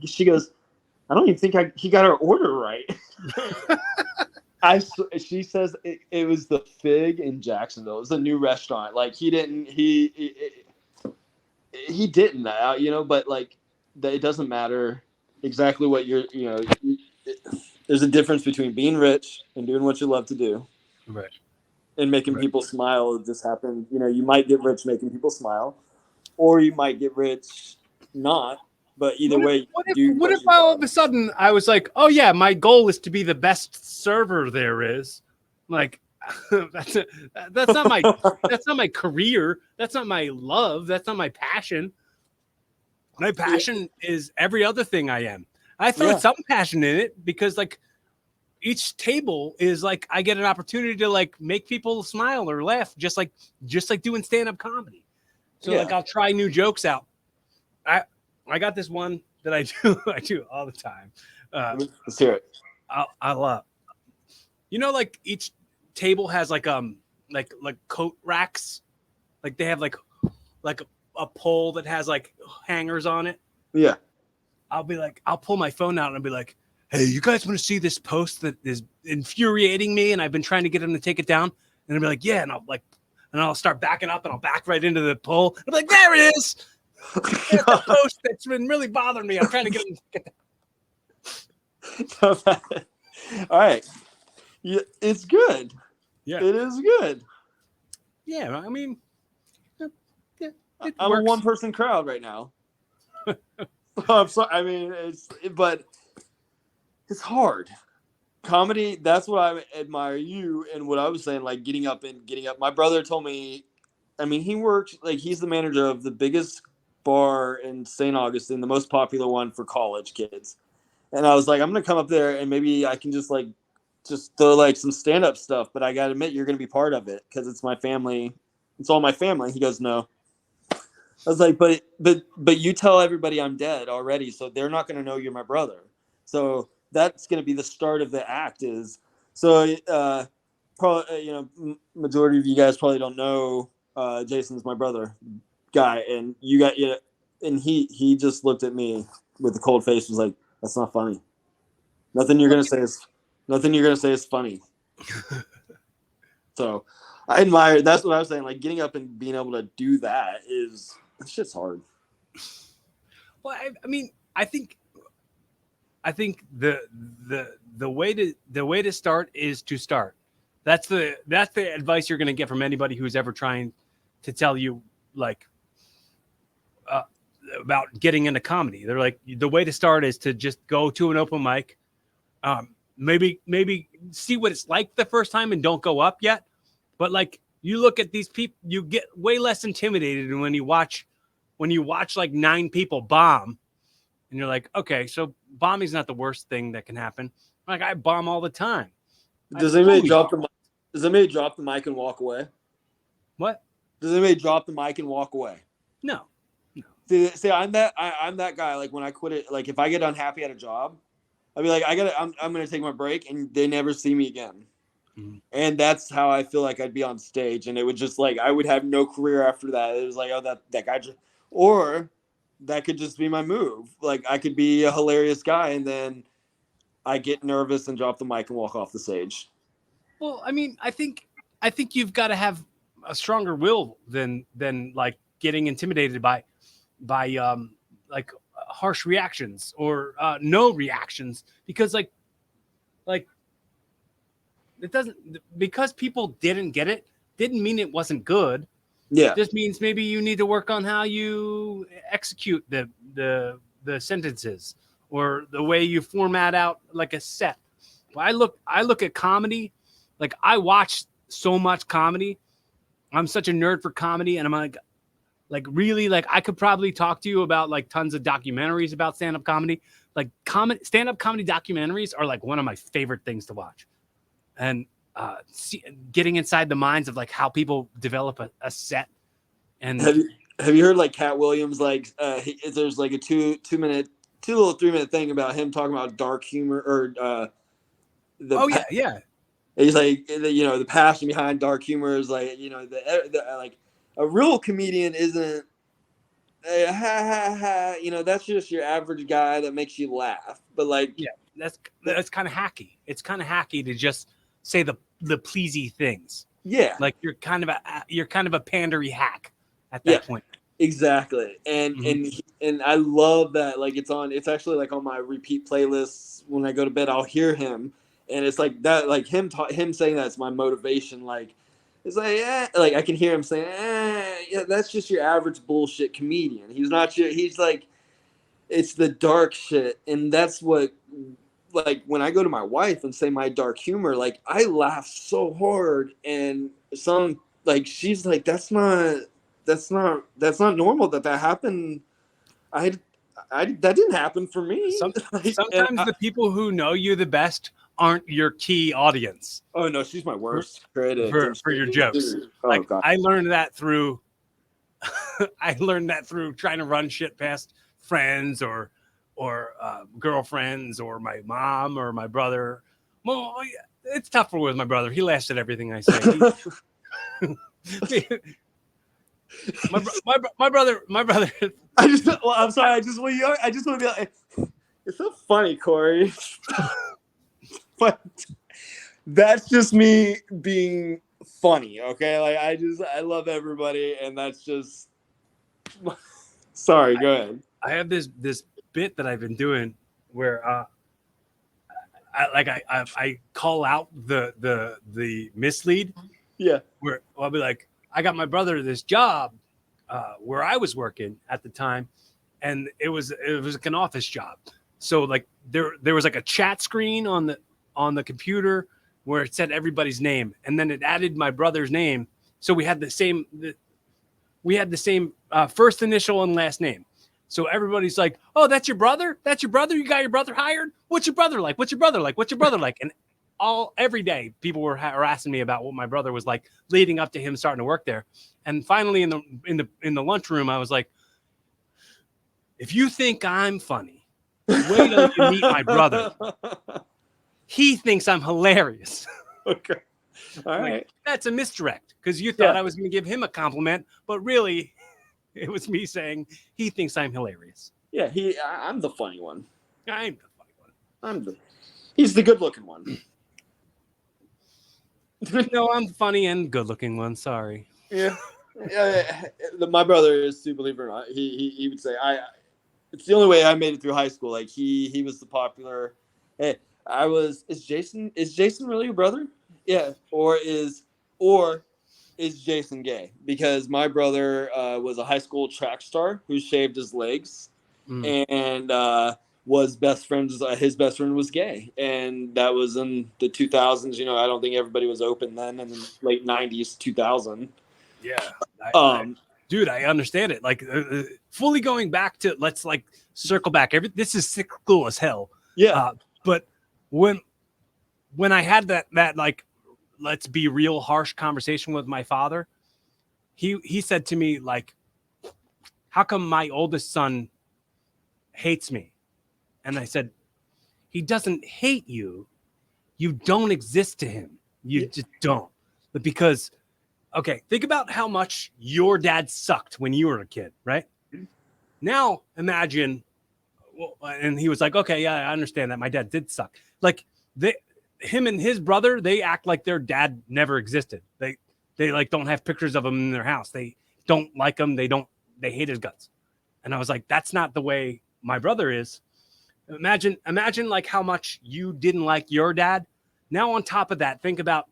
She goes, "I don't even think he got our order right." She says it was the Fig in Jacksonville. It was a new restaurant. Like he didn't, but like it doesn't matter exactly what there's a difference between being rich and doing what you love to do. right. And making people smile. It just happened. You might get rich making people smile, or you might get rich not. But either way, what if all of a sudden I was like, "Oh yeah, my goal is to be the best server there is." Like that's not my career. That's not my love. That's not my passion. My passion is every other thing I am. I throw some passion in it because like each table is like I get an opportunity to like make people smile or laugh, just like doing stand-up comedy. So like I'll try new jokes out. I got this one that I do all the time. Let's hear it. I love. Like each table has like coat racks. Like they have like a pole that has like hangers on it. Yeah. I'll pull my phone out and I'll be like, "Hey, you guys want to see this post that is infuriating me? And I've been trying to get them to take it down." And I'll be like, "Yeah." And I'll start backing up and I'll back right into the pole. I'm like, "There it is. There's the post that's been really bothering me. I'm trying to get them to get that." All right. Yeah, it's good. Yeah. It is good. Yeah. I mean, I'm a one-person crowd right now. I'm sorry. I mean, but it's hard. Comedy, that's what I admire you and what I was saying, like getting up. My brother told me, I mean, he works, like he's the manager of the biggest bar in St. Augustine, the most popular one for college kids. And I was like, I'm going to come up there and maybe I can just throw like some stand-up stuff, but I got to admit, you're going to be part of it because it's my family. It's all my family. He goes, "No." I was like, but you tell everybody I'm dead already, so they're not going to know you're my brother. So that's going to be the start of the act. Probably, majority of you guys probably don't know Jason's my brother guy, and and he just looked at me with a cold face, was like, "That's not funny. Nothing you're gonna say is funny." So I admire. That's what I was saying. Like getting up and being able to do that shit's hard. Well, I mean, I think the way to start is to start. That's the advice you're going to get from anybody who's ever trying to tell you like about getting into comedy. They're like, the way to start is to just go to an open mic. Maybe see what it's like the first time and don't go up yet. But like, you look at these people, you get way less intimidated when you watch like 9 people bomb, and you're like, okay, so bombing's not the worst thing that can happen. Like, I bomb all the time. Does anybody drop the mic? Does anybody drop the mic and walk away? What? Does anybody drop the mic and walk away? No. See, I'm that guy. Like when I quit it, like if I get unhappy at a job, I'll be like, I'm gonna take my break, and they never see me again. Mm-hmm. And that's how I feel like I'd be on stage, and it would just like I would have no career after that. It was like, oh, that guy just, or that could just be my move. Like I could be a hilarious guy, and then I get nervous and drop the mic and walk off the stage. Well, I mean, I think you've got to have a stronger will than like getting intimidated by like harsh reactions or no reactions, because like it doesn't, because people didn't get it didn't mean it wasn't good. Yeah, it just means maybe you need to work on how you execute the sentences or the way you format out like a set. I look at comedy, like I watch so much comedy. I'm such a nerd for comedy, and I'm like really, like I could probably talk to you about like tons of documentaries about stand-up comedy. Like stand-up comedy documentaries are like one of my favorite things to watch. And getting inside the minds of like how people develop a set. And have you heard like Cat Williams, like there's like a 3 minute thing about him talking about dark humor or yeah. He's like, you know, the passion behind dark humor is like, you know, the like a real comedian isn't you know, that's just your average guy that makes you laugh. But like, yeah, that's kind of hacky. It's kind of hacky to just say the pleasy things. Yeah, like you're kind of a pandery hack at that point. Exactly. And and I love that. Like it's actually like on my repeat playlists when I go to bed. I'll hear him, and it's like that, like him saying that's my motivation. Like it's like, like I can hear him saying, yeah, that's just your average bullshit comedian. He's not your. He's like, it's the dark shit, and that's what. Like when I go to my wife and say my dark humor, like I laugh so hard, and some like she's like, that's not normal that happened. That didn't happen for me. Sometimes the people who know you the best aren't your key audience. Oh no, she's my worst critic for your jokes. Oh, like God. I learned that through trying to run shit past friends or girlfriends or my mom or my brother. Well, it's tougher with my brother. He laughs at everything I say. My brother. I'm sorry. I just want to be like, it's so funny, Corey. But that's just me being funny. Okay. Like I love everybody. And that's just, sorry, go ahead. I have this bit that I've been doing where I call out the mislead. Yeah. Where I'll be like, I got my brother this job where I was working at the time, and it was like an office job. So like there was like a chat screen on the computer where it said everybody's name, and then it added my brother's name. So we had the same first initial and last name. So everybody's like, "Oh, that's your brother? That's your brother? You got your brother hired? What's your brother like? What's your brother like? What's your brother like?" And every day people were harassing me about what my brother was like leading up to him starting to work there. And finally in the lunchroom, I was like, if you think I'm funny, wait till you meet my brother. He thinks I'm hilarious. Okay. All right. Like, that's a misdirect because you thought I was going to give him a compliment, but really it was me saying he thinks I'm hilarious. Yeah, I'm the funny one. I'm the funny one. He's the good-looking one. No, I'm the funny and good-looking one. Sorry. Yeah. My brother is, to believe it or not, he would say it's the only way I made it through high school. Like he was the popular. Hey, is Jason really your brother? Yeah, or is Jason gay? Because my brother was a high school track star who shaved his legs, and was best friends. His best friend was gay, and that was in the 2000s. You know, I don't think everybody was open then, in the late 90s, 2000. Yeah, dude, I understand it. Like fully going back to, let's like circle back. This is cyclical as hell. Yeah, but when I had that like, let's be real, harsh conversation with my father, he said to me, like, how come my oldest son hates me? And I said, he doesn't hate you. You don't exist to him. You just don't. But because, okay, think about how much your dad sucked when you were a kid, right? Now imagine, well, and he was like, okay, yeah, I understand that. My dad did suck. Like him and his brother, they act like their dad never existed. They like don't have pictures of him in their house. They don't like him. They hate his guts. And I was like, that's not the way my brother is. Imagine like how much you didn't like your dad. Now on top of that, think about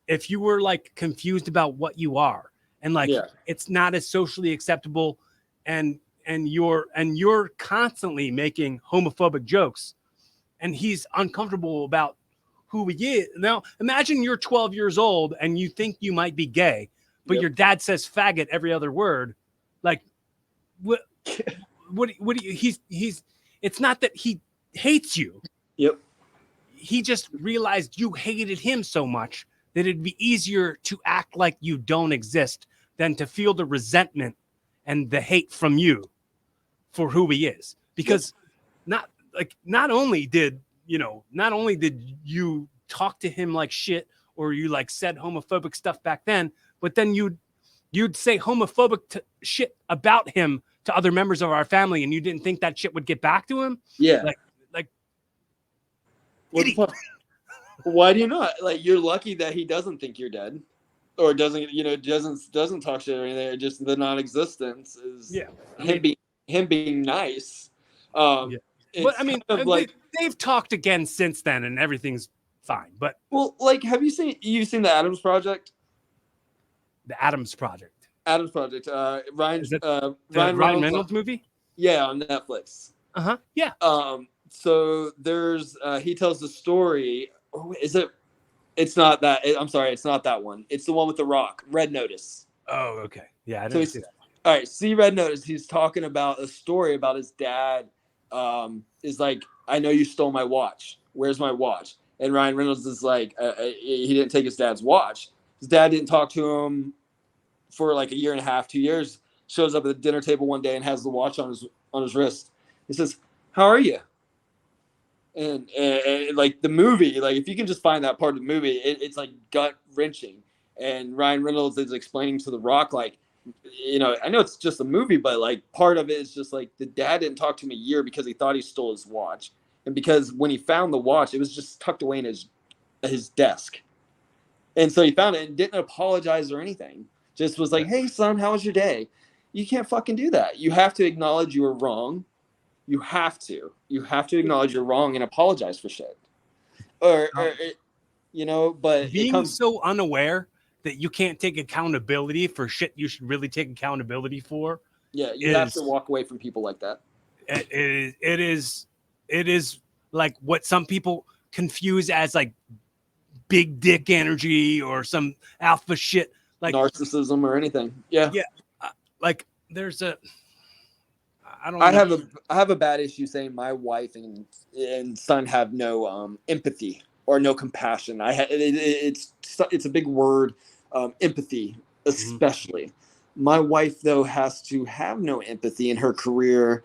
if you were like confused about what you are, and like it's not as socially acceptable, and you're constantly making homophobic jokes, and he's uncomfortable about who he is. Now imagine you're 12 years old and you think you might be gay, but your dad says faggot every other word. Like what do you, he's it's not that he hates you. Yep. He just realized you hated him so much that it'd be easier to act like you don't exist than to feel the resentment and the hate from you for who he is. Because not only did you talk to him like shit, or you like said homophobic stuff back then, but then you'd say homophobic shit about him to other members of our family, and you didn't think that shit would get back to him. Yeah. Like what the fuck? Why do you not? Like, you're lucky that he doesn't think you're dead, or doesn't talk shit or anything. Just the non-existence is him being nice. But I mean, like they've talked again since then, and everything's fine. But like, have you seen the Adams Project? The Adams Project. Adams Project. Ryan Reynolds movie. Yeah, on Netflix. Yeah. So there's he tells the story. Oh, is it? It's not that. I'm sorry, it's not that one. It's the one with The Rock. Red Notice. Oh, okay. Yeah, I didn't see that. All right, see Red Notice. He's talking about a story about his dad. Is like, I know you stole my watch. Where's my watch? And Ryan Reynolds is like, he didn't take his dad's watch. His dad didn't talk to him for like a year and a half, 2 years. Shows up at the dinner table one day and has the watch on his wrist. He says, "How are you?" And like the movie, like if you can just find that part of the movie, it's like gut wrenching. And Ryan Reynolds is explaining to The Rock, like, you know, I know it's just a movie, but like part of it is just like the dad didn't talk to him a year because he thought he stole his watch, and because when he found the watch, it was just tucked away in his desk, and so he found it and didn't apologize or anything. Just was like, "Hey son, how was your day?" You can't fucking do that. You have to acknowledge you were wrong. You have to acknowledge you're wrong and apologize for shit. Or you know, but being so unaware that you can't take accountability for shit you should really take accountability for. Yeah, you have to walk away from people like that. It is like what some people confuse as like big dick energy or some alpha shit, like narcissism or anything. Yeah. Like there's a, I have a bad issue saying my wife and son have no empathy or no compassion. It's a big word, empathy especially. My wife though has to have no empathy in her career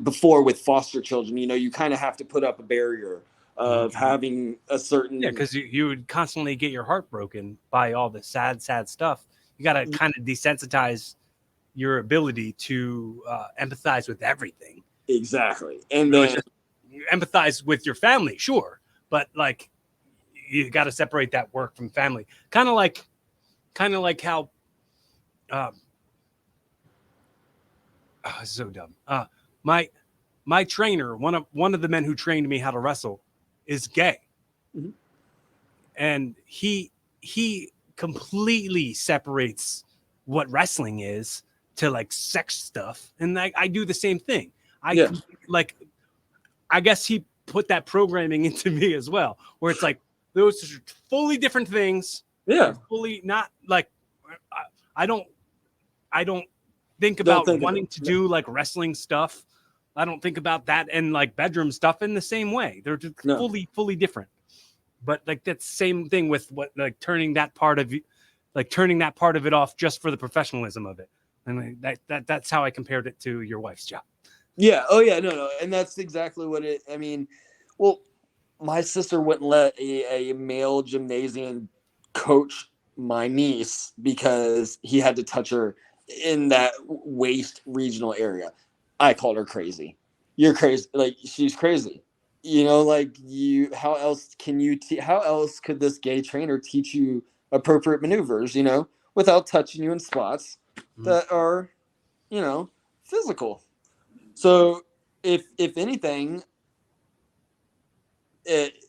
before with foster children. You know, you kind of have to put up a barrier of having a certain because you would constantly get your heart broken by all the sad stuff. You got to kind of desensitize your ability to empathize with everything. Exactly. And then empathize with your family, sure, but like you got to separate that work from family. Kind of like how so dumb. My trainer, one of the men who trained me how to wrestle, is gay. And he he completely separates what wrestling is to like sex stuff, and I do the same thing. I guess he put that programming into me as well, where it's like those are fully different things. Yeah, fully not like I don't think about wanting to do like wrestling stuff. I don't think about that and like bedroom stuff in the same way. They're just fully different. But like that same thing with what like turning that part of it off just for the professionalism of it. And that's how I compared it to your wife's job. Yeah. Oh yeah. No. And that's exactly what it. I mean, well, my sister wouldn't let a male gymnasium coach my niece because he had to touch her in that waist regional area. I called her crazy. You're crazy. Like, she's crazy. You know, like, how else could this gay trainer teach you appropriate maneuvers, you know, without touching you in spots that are, you know, physical. So if anything,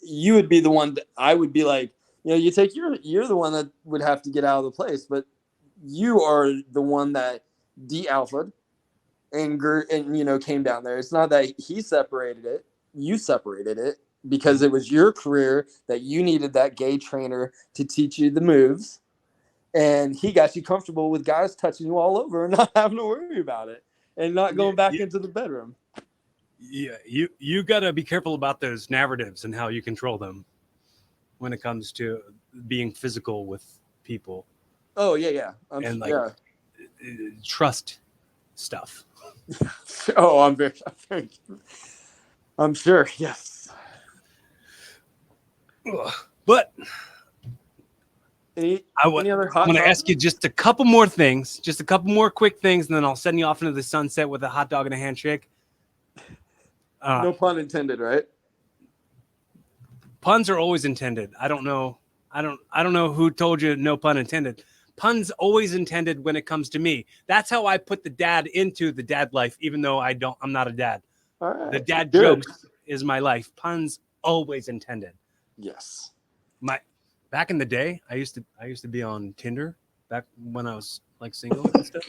you would be the one that I would be like, you know, you're the one that would have to get out of the place, but you are the one that de-alphaed and you know, came down there. It's not that he separated it, you separated it because it was your career that you needed that gay trainer to teach you the moves, and he got you comfortable with guys touching you all over and not having to worry about it and not going back into the bedroom. Yeah, you got to be careful about those narratives and how you control them when it comes to being physical with people. Oh yeah. Trust stuff. Oh, I'm sure. Yes. But I want to ask you just a couple more things, just a couple more quick things, and then I'll send you off into the sunset with a hot dog and a handshake. No pun intended, right? Puns are always intended. I don't know who told you no pun intended. Puns always intended when it comes to me. That's how I put the dad into the dad life, even though I'm not a dad. All right. The dad jokes is my life. Puns always intended. Yes. Back in the day, I used to be on Tinder back when I was like single and stuff.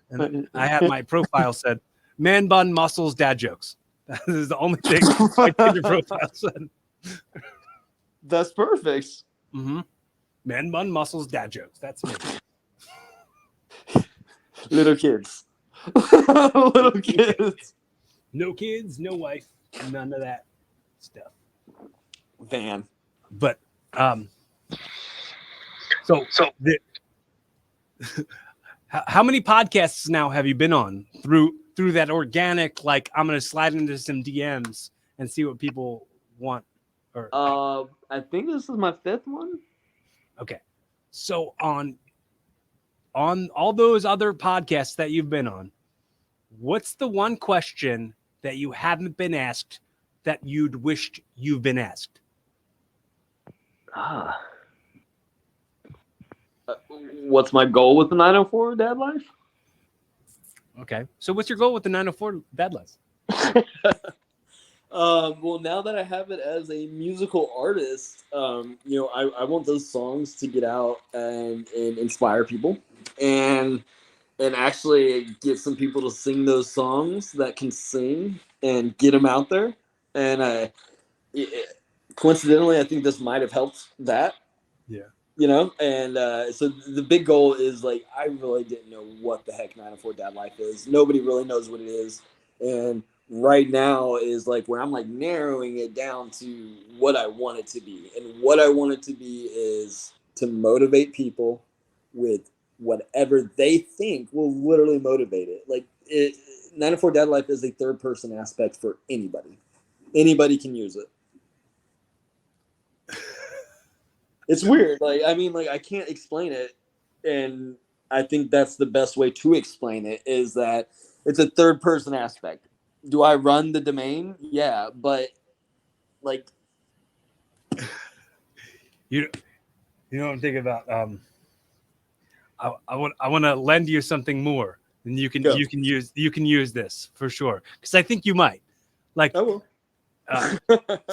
And I had my profile said, "Man bun muscles, dad jokes." That is the only thing my Tinder profile said. That's perfect. Mm-hmm. Man bun muscles, dad jokes. That's me. Little kids. Little kids. No kids, no wife, none of that stuff. Van. But how many podcasts now have you been on through that organic, like, I'm going to slide into some DMs and see what people want? Or I think this is my 5th one. Okay. So on all those other podcasts that you've been on, what's the one question that you haven't been asked that you'd wished you've been asked? What's my goal with the 904 Dad Life? Okay. So what's your goal with the 904 Dad Life? Well, now that I have it as a musical artist, you know, I want those songs to get out and inspire people and actually get some people to sing those songs that can sing and get them out there. And coincidentally, I think this might have helped that. Yeah. You know, and so the big goal is, like, I really didn't know what the heck 904 Dad Life is. Nobody really knows what it is. And right now is like where I'm like narrowing it down to what I want it to be. And what I want it to be is to motivate people with whatever they think will literally motivate it. Like, 904 Dad Life is a third person aspect for anybody. Anybody can use it. It's weird. Like, I mean, like, I can't explain it. And I think that's the best way to explain it, is that it's a third person aspect. Do I run the domain? Yeah. But, like, you know what I'm thinking about? I want to lend you something more, and you can use this for sure, because I think you might. Like, I will.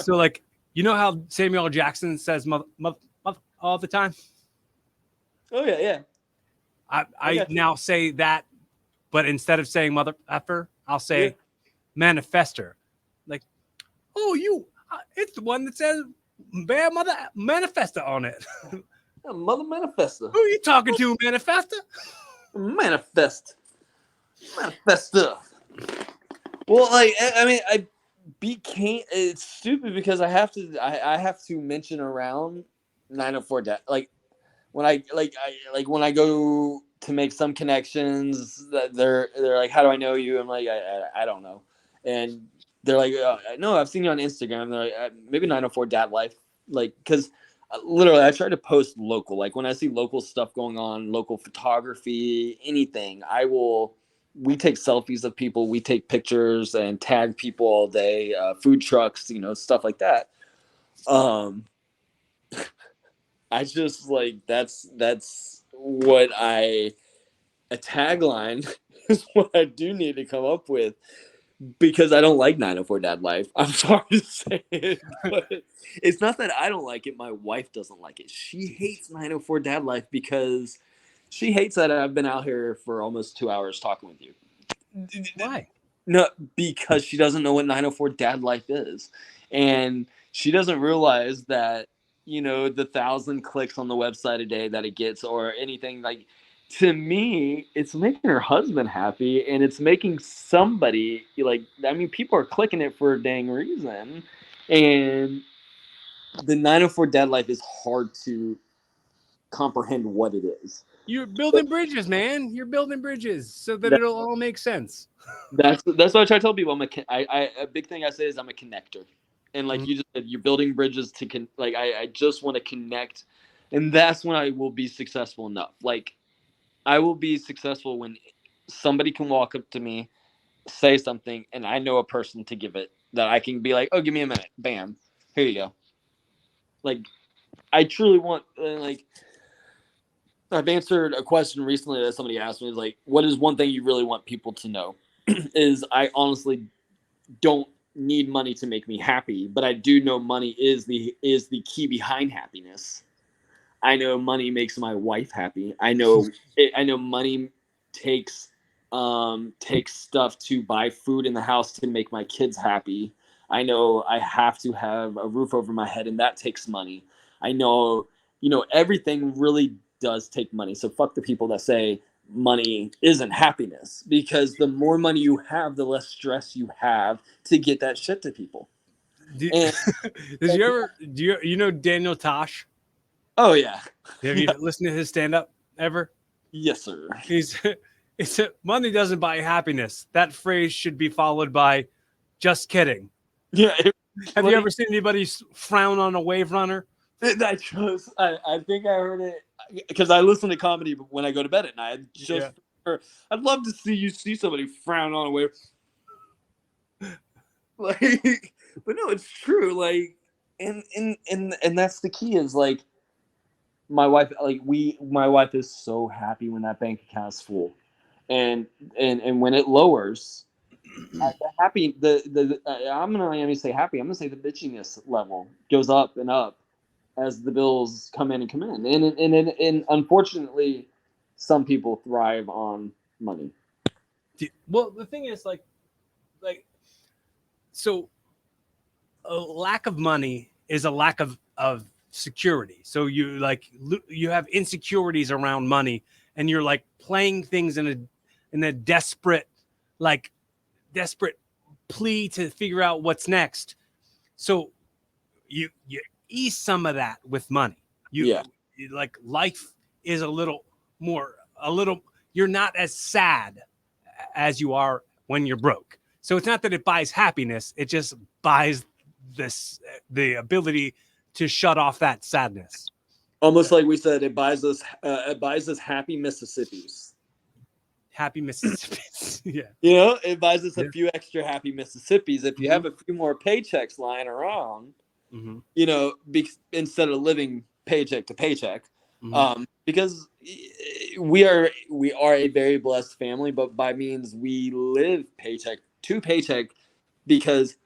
So, like, you know how Samuel L. Jackson says mother all the time? Oh yeah, yeah. I got you. now say that, but instead of saying mother effer, I'll say manifester. Like, oh, it's the one that says bear mother manifester on it. Mother manifester. Who are you talking to, manifester? Manifester. Well, like I mean, I became. It's stupid because I have to mention around 904 Dad. Like when I when I go to make some connections, that they're like, how do I know you? I'm like, I don't know, and they're like, no, I've seen you on Instagram. They're like, maybe 904 Dad Life, like because. Literally, I try to post local. Like when I see local stuff going on, local photography, anything, we take selfies of people, we take pictures and tag people all day, food trucks, stuff like that. I just like that's what a tagline is what I do need to come up with because I don't like 904 Dad Life. I'm sorry to say it, but it's not that I don't like it. My wife doesn't like it. She hates 904 Dad Life because she hates that I've been out here for almost 2 hours talking with you. Why? No, because she doesn't know what 904 Dad Life is. And she doesn't realize that, the 1,000 clicks on the website a day that it gets or anything like, to me, it's making her husband happy and it's making somebody like, I mean, people are clicking it for a dang reason. And the 904 Dad Life is hard to comprehend what it is. You're building bridges, man. You're building bridges so that it'll all make sense. That's what I try to tell people. A big thing I say is I'm a connector, and like you just said, you're building bridges to I just want to connect, and that's when I will be successful enough. Like I will be successful when somebody can walk up to me, say something, and I know a person to give it that I can be like, oh, give me a minute, bam, here you go. Like I truly want I've answered a question recently that somebody asked me is like, what is one thing you really want people to know? Is I honestly don't need money to make me happy, but I do know money is the key behind happiness. I know money makes my wife happy. I know money takes stuff to buy food in the house to make my kids happy. I know I have to have a roof over my head and that takes money. I know, everything really does take money. So fuck the people that say money isn't happiness because the more money you have, the less stress you have to get that shit to people. Do you know Daniel Tosh? Oh yeah. Have you listened to his stand-up ever? Yes, sir. It's money doesn't buy happiness. That phrase should be followed by just kidding. Yeah. Have you ever seen anybody frown on a wave runner? I think I heard it because I listen to comedy when I go to bed at night. I'd love to see somebody frown on a wave. Like, but no, it's true. Like, and that's the key is like, my wife is so happy when that bank account is full, and when it lowers, I'm gonna even say happy. I'm gonna say the bitchiness level goes up and up as the bills come in, and unfortunately, some people thrive on money. Well, the thing is, so a lack of money is a lack of security. So you have insecurities around money, and you're like playing things in a desperate plea to figure out what's next. So you ease some of that with money. Like life is a little. You're not as sad as you are when you're broke. So it's not that it buys happiness; it just buys the ability to shut off that sadness. Almost like we said, it buys us happy Mississippis. Happy Mississippis. Yeah. It buys us a few extra happy Mississippis. If you have a few more paychecks lying around, instead of living paycheck to paycheck, because we are a very blessed family, but by means we live paycheck to paycheck because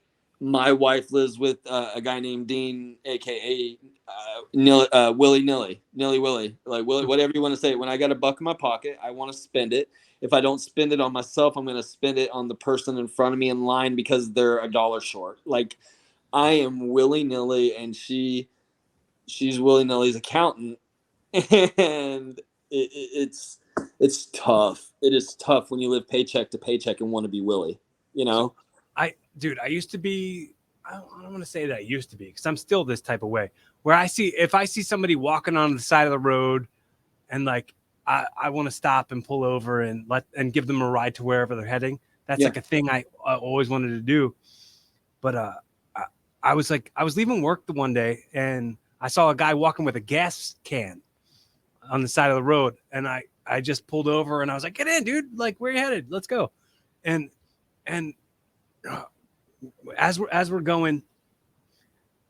my wife lives with a guy named Dean, aka Willy Nilly, like Willy, whatever you want to say. When I got $1 in my pocket, I want to spend it. If I don't spend it on myself, I'm going to spend it on the person in front of me in line because they're $1 short. Like, I am willy nilly, and she's willy nilly's accountant, and it's tough. It is tough when you live paycheck to paycheck and want to be Willy. You know, I used to be. I don't want to say that I used to be, because I'm still this type of way. Where if I see somebody walking on the side of the road, and like I want to stop and pull over and give them a ride to wherever they're heading. That's like a thing I always wanted to do. But I was leaving work the one day, and I saw a guy walking with a gas can on the side of the road, and I just pulled over, and I was like, "Get in, dude! Like, where you headed? Let's go." And as we're going,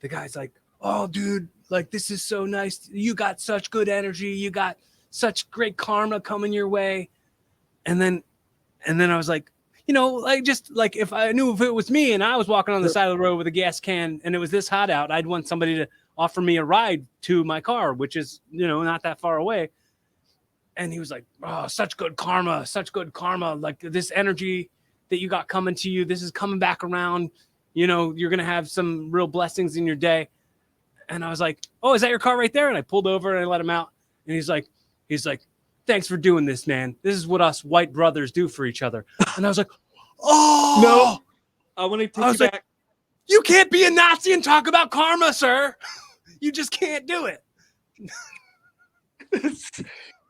the guy's like, "Oh, dude, like, this is so nice. You got such good energy. You got such great karma coming your way." And then I was like, like, just like, if I knew if it was me and I was walking on the side of the road with a gas can and it was this hot out, I'd want somebody to offer me a ride to my car, which is, not that far away. And he was like, "Oh, such good karma, such good karma. Like, this energy that you got coming to you, this is coming back around. You're going to have some real blessings in your day." And I was like, "Oh, is that your car right there?" And I pulled over and I let him out. And he's like, "Thanks for doing this, man. This is what us white brothers do for each other." And I was like, "Oh, no, I want to take you back. Like, you can't be a Nazi and talk about karma, sir. You just can't do it."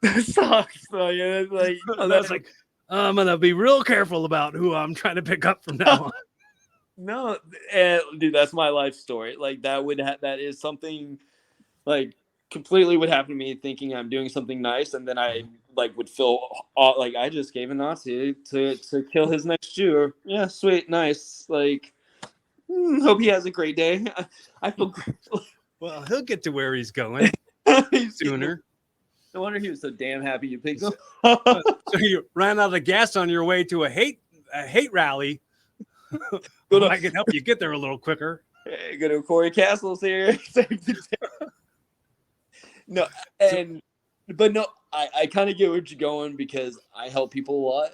That sucks. So, yeah, like, I was like, I'm gonna be real careful about who I'm trying to pick up from now on. No, dude, that's my life story. Like, that is something, like, completely would happen to me, thinking I'm doing something nice, and then I would feel like I just gave a Nazi to kill his next Jew. Or, yeah, sweet, nice. Like, hope he has a great day. I feel great. Well, he'll get to where he's going sooner. No wonder he was so damn happy you picked him. So you ran out of gas on your way to a hate rally. I can help you get there a little quicker. Hey, go to Corey Castle's here. No, but no, I kind of get where you're going, because I help people a lot,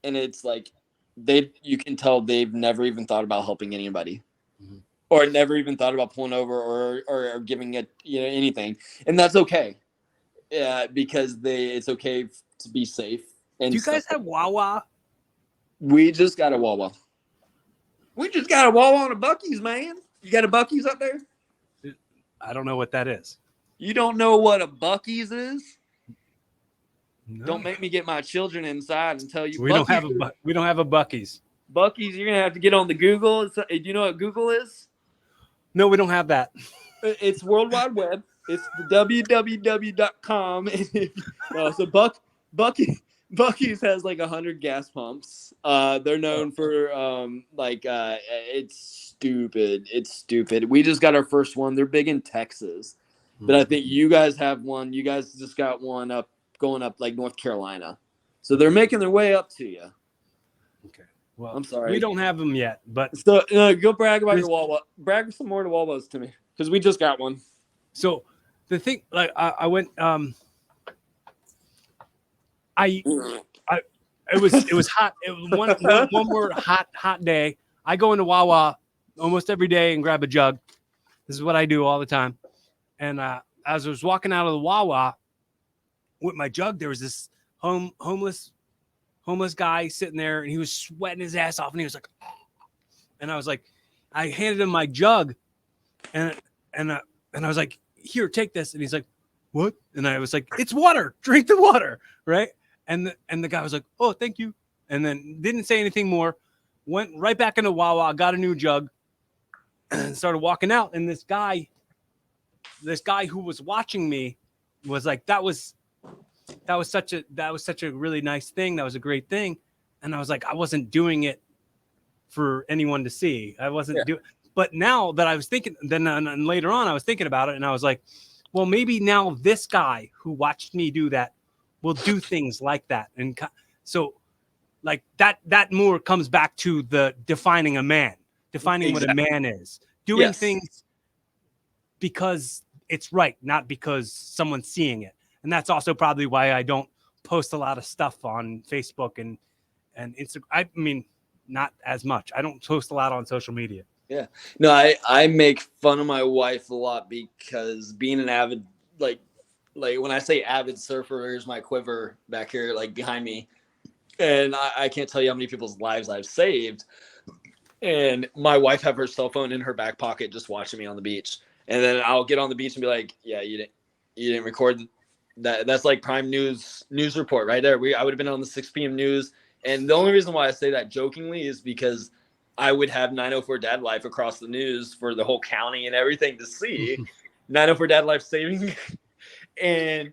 and it's like you can tell they've never even thought about helping anybody, or never even thought about pulling over or giving it anything, and that's okay. Yeah, because it's okay to be safe. And do you guys have Wawa? We just got a Wawa. We just got a Wawa and a Buc-ee's, man. You got a Buc-ee's up there? I don't know what that is. You don't know what a Buc-ee's is? No. Don't make me get my children inside and tell you. We don't have a Buc-ee's. Buc-ee's, you're gonna have to get on the Google. Do you know what Google is? No, we don't have that. It's World Wide Web. It's the www.com. So Buc-ee's has like 100 gas pumps. They're known for it's stupid. It's stupid. We just got our first one. They're big in Texas, but I think you guys have one. You guys just got one going up like North Carolina, so they're making their way up to you. Okay. Well, I'm sorry, we don't have them yet, but so go brag about your Wawa. Brag some more to Wawas to me, because we just got one. So the thing, like, I went, it was hot. It was one more hot day. I go into Wawa almost every day and grab a jug. This is what I do all the time. And as I was walking out of the Wawa with my jug, there was this homeless guy sitting there, and he was sweating his ass off, and he was like, oh. And I was like, I handed him my jug, and I was like, "Here, take this." And he's like, "What?" And I was like, "It's water. Drink the water." Right. And the guy was like, "Oh, thank you." And then didn't say anything more. Went right back into Wawa, got a new jug, and started walking out. And this guy who was watching me was like, that was such a really nice thing. That was a great thing. And I was like, I wasn't doing it for anyone to see. I wasn't doing. But now that I was thinking, then and later on, I was thinking about it, and I was like, well, maybe now this guy who watched me do that will do things like that. And so, like, that more comes back to the defining a man. defining what a man is, doing things because it's right, not because someone's seeing it. And that's also probably why I don't post a lot of stuff on Facebook and Instagram. I mean, not as much. I don't post a lot on social media. Yeah. No, I make fun of my wife a lot because being an avid, like when I say avid surfer, here's my quiver back here, like behind me. And I can't tell you how many people's lives I've saved. And my wife have her cell phone in her back pocket, just watching me on the beach. And then I'll get on the beach and be like, yeah, you didn't record that. That's like prime news report right there. I would have been on the 6 p.m. news. And the only reason why I say that jokingly is because I would have 904Dadlife across the news for the whole county and everything to see. 904Dadlife saving. And,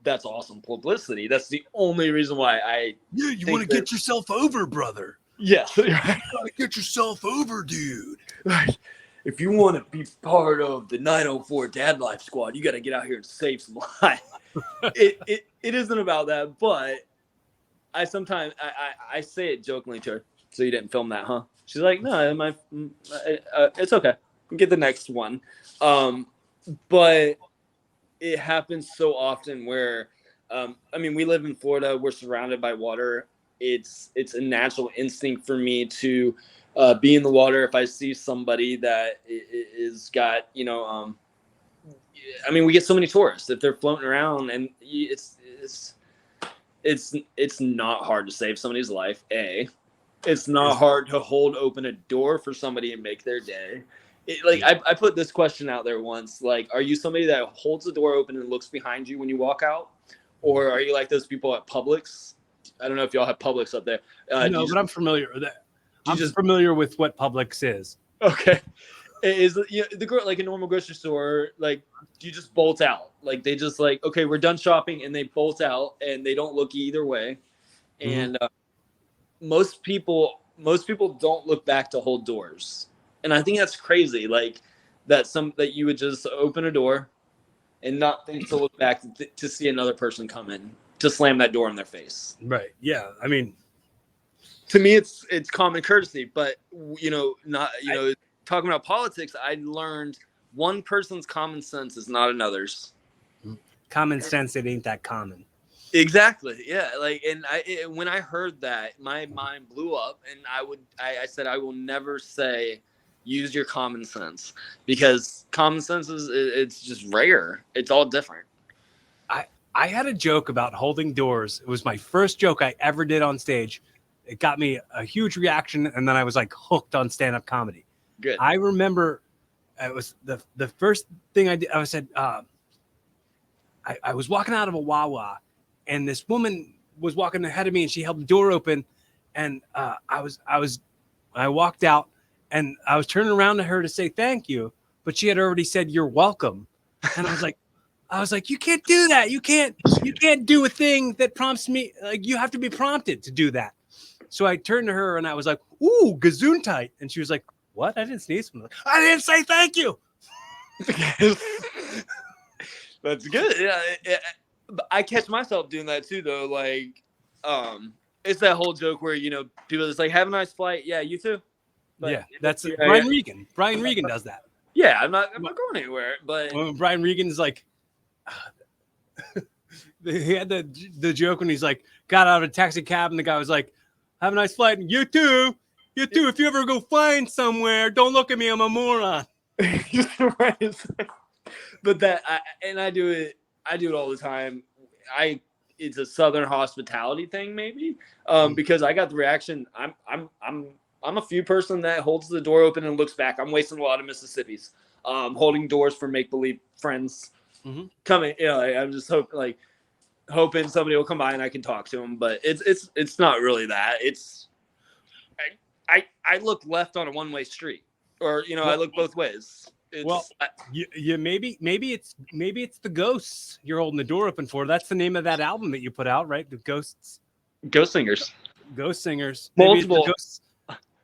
that's awesome publicity. That's the only reason why you want to get yourself over, brother. Yes. You gotta get yourself over, dude. If you want to be part of the 904Dadlife squad, you got to get out here and save some lives. It isn't about that, but I sometimes I say it jokingly to her. So you didn't film that, huh? She's like, no, it's okay. Get the next one. But it happens so often where, we live in Florida. We're surrounded by water. It's a natural instinct for me to be in the water if I see somebody that is got, we get so many tourists if they're floating around, and it's not hard to save somebody's life. It's not hard to hold open a door for somebody and make their day. I put this question out there once, like, are you somebody that holds the door open and looks behind you when you walk out? Or are you like those people at Publix? I don't know if y'all have Publix up there. No, but I'm familiar with that. I'm just familiar with what Publix is. Okay. Is the girl like a normal grocery store? Like, do you just bolt out? Like, they just like, okay, we're done shopping, and they bolt out, and they don't look either way. And most people don't look back to hold doors, and I think that's crazy. Like that you would just open a door and not think to look back to see another person come in to slam that door in their face. Right. Yeah. I mean, to me, it's common courtesy, but talking about politics, I learned one person's common sense is not another's. Common sense, it ain't that common. Exactly. Yeah. Like, and when I heard that, my mind blew up, and I said, I will never say use your common sense, because common sense it's just rare. It's all different. I had a joke about holding doors. It was my first joke I ever did on stage. It got me a huge reaction, and then I was like hooked on stand-up comedy. Good. I remember it was the first thing I did. I said, I was walking out of a Wawa, and this woman was walking ahead of me, and she held the door open, and I walked out, and I was turning around to her to say thank you, but she had already said you're welcome, and I was like, you can't do that. You can't do a thing that prompts me. Like, you have to be prompted to do that. So I turned to her and I was like, ooh, gesundheit. And she was like, what? I didn't sneeze. I didn't say thank you. That's good. Yeah, I catch myself doing that too, though. Like, it's that whole joke where, people just like, have a nice flight. Yeah, you too. But, yeah, that's Brian Regan. Brian Regan does that. Yeah, I'm not going anywhere. But Brian Regan's like, he had the joke when he's like, got out of a taxi cab, and the guy was like, have a nice flight. And you too. If you ever go flying somewhere, don't look at me. I'm a moron. Right. But I do it all the time. It's a Southern hospitality thing, maybe, because I got the reaction. I'm a few person that holds the door open and looks back. I'm wasting a lot of Mississippi's, holding doors for make believe friends coming. I'm just hoping somebody will come by and I can talk to them. But it's not really that. It's I look left on a one-way street, or I look both ways. Maybe it's the ghosts you're holding the door open for. That's the name of that album that you put out, right? The Ghost Singers. Multiple ghosts.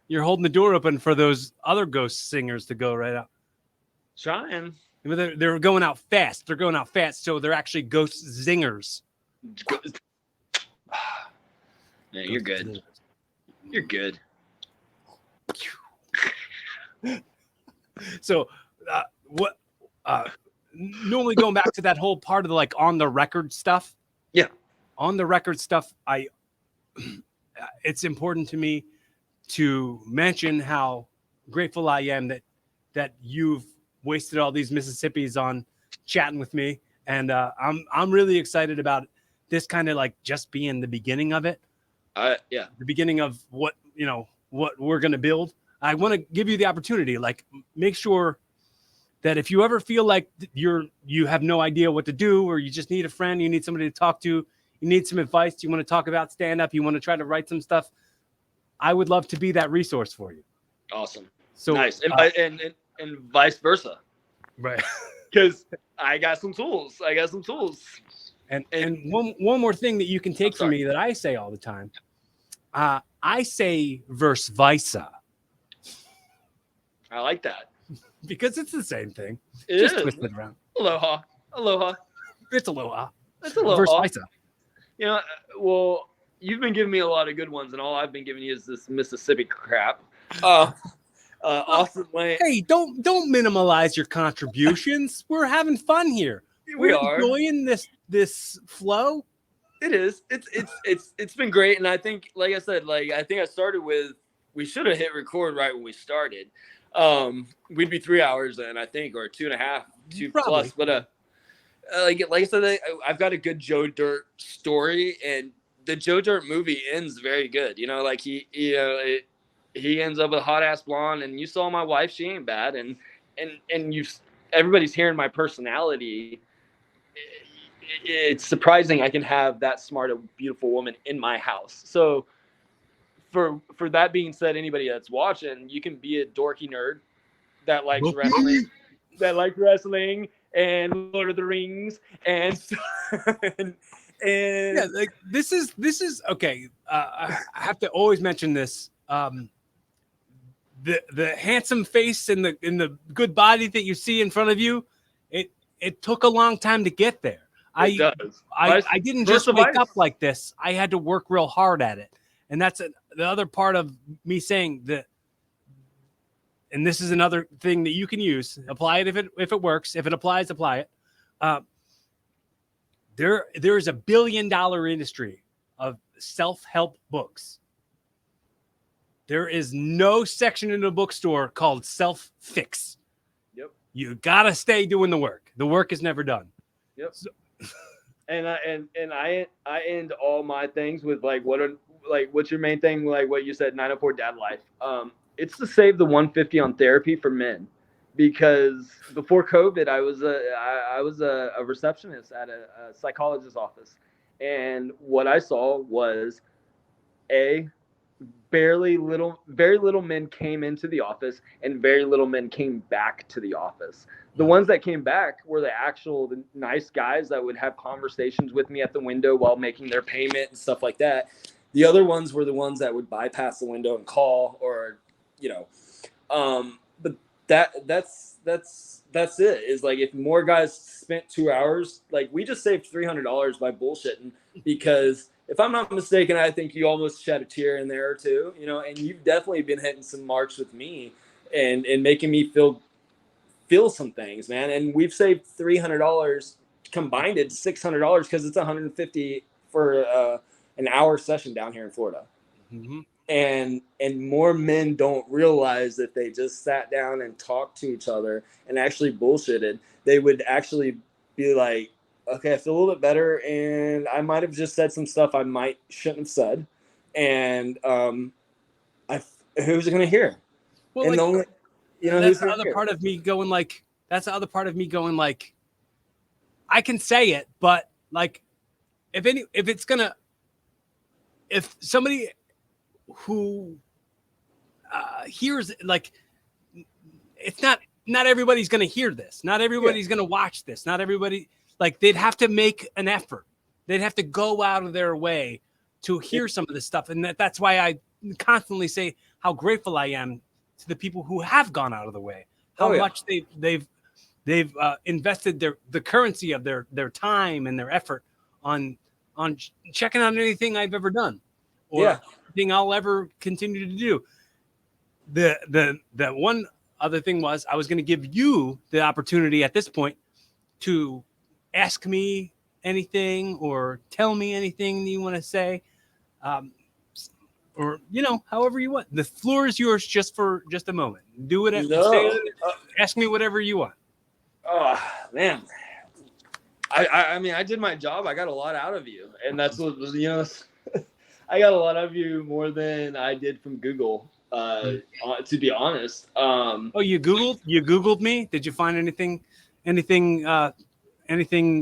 You're holding the door open for those other ghost singers to go right out. Trying. They're going out fast. So they're actually ghost zingers. Yeah, you're good. You're good. So, what? Normally going back to that whole part of the like on the record stuff. Yeah. On the record stuff, it's important to me to mention how grateful I am that you've wasted all these Mississippis on chatting with me, and I'm really excited about this kind of like just being the beginning of it. Yeah. The beginning of what we're gonna build. I want to give you the opportunity, like make sure that if you ever feel like you have no idea what to do, or you just need a friend, you need somebody to talk to, you need some advice, you want to talk about stand up, you want to try to write some stuff, I would love to be that resource for you. Awesome. So nice. And vice versa. Right. Because I got some tools. And one more thing that you can take from me that I say all the time. I say verse versa. I like that. Because it's the same thing. It just is. twisted around. Aloha. It's aloha. It's aloha. Verse versa. You know, well, you've been giving me a lot of good ones, and all I've been giving you is this Mississippi crap. Austin Lane. Hey, don't minimalize your contributions. We're having fun here. We're enjoying this flow. It is. It's been great, and I think, like I said, I think I started with, we should have hit record right when we started. We'd be 3 hours in, I think, or 2.5, 2 plus. But like I said, I've got a good Joe Dirt story, and the Joe Dirt movie ends very good. You know, like he ends up with a hot ass blonde, and you saw my wife; she ain't bad, and everybody's hearing my personality. It's surprising I can have that smart, a beautiful woman in my house. So for that being said, anybody that's watching, you can be a dorky nerd that likes wrestling, and Lord of the Rings and yeah, like this is okay. I have to always mention this. The handsome face and the good body that you see in front of you, it took a long time to get there. I didn't just wake up like this. I had to work real hard at it. And that's the other part of me saying that. And this is another thing that you can use. Apply it if it works. If it applies, apply it. There is $1 billion industry of self-help books. There is no section in the bookstore called self-fix. Yep. You gotta stay doing the work. The work is never done. Yep. So, and I end all my things with what's your main thing? Like what you said, 904 Dad Life. It's to save the $150 on therapy for men, because before COVID, I was a receptionist at a psychologist's office, and what I saw was very little men came into the office, and very little men came back to the office. The ones that came back were the nice guys that would have conversations with me at the window while making their payment and stuff like that. The other ones were the ones that would bypass the window and call, or but that's it. Is like, if more guys spent 2 hours, like we just saved $300 by bullshitting, because if I'm not mistaken, I think you almost shed a tear in there or two, and you've definitely been hitting some marks with me and making me feel some things, man. And we've saved $300 combined. It's $600 because it's $150 for an hour session down here in Florida. Mm-hmm. And more men don't realize that they just sat down and talked to each other and actually bullshitted. They would actually be like, okay, I feel a little bit better, and I might have just said some stuff I shouldn't have said, and who's going to hear? Well, and that's the other part of me going like, I can say it, but like, if somebody who hears, like, it's not everybody's going to hear this. Not everybody's going to watch this. Not everybody, like, they'd have to make an effort. They'd have to go out of their way to hear some of this stuff. And that's why I constantly say how grateful I am to the people who have gone out of the way, how much they've invested the currency of their time and their effort on checking out anything I've ever done, or anything I'll ever continue to do. The one other thing was I was going to give you the opportunity at this point to ask me anything or tell me anything you want to say, or however you want. The floor is yours just a moment. Do it. No. Ask me whatever you want. Oh man, I mean, I did my job. I got a lot out of you, and that's what I got a lot out of you more than I did from Google. To be honest. Oh, you Googled me? Did you find anything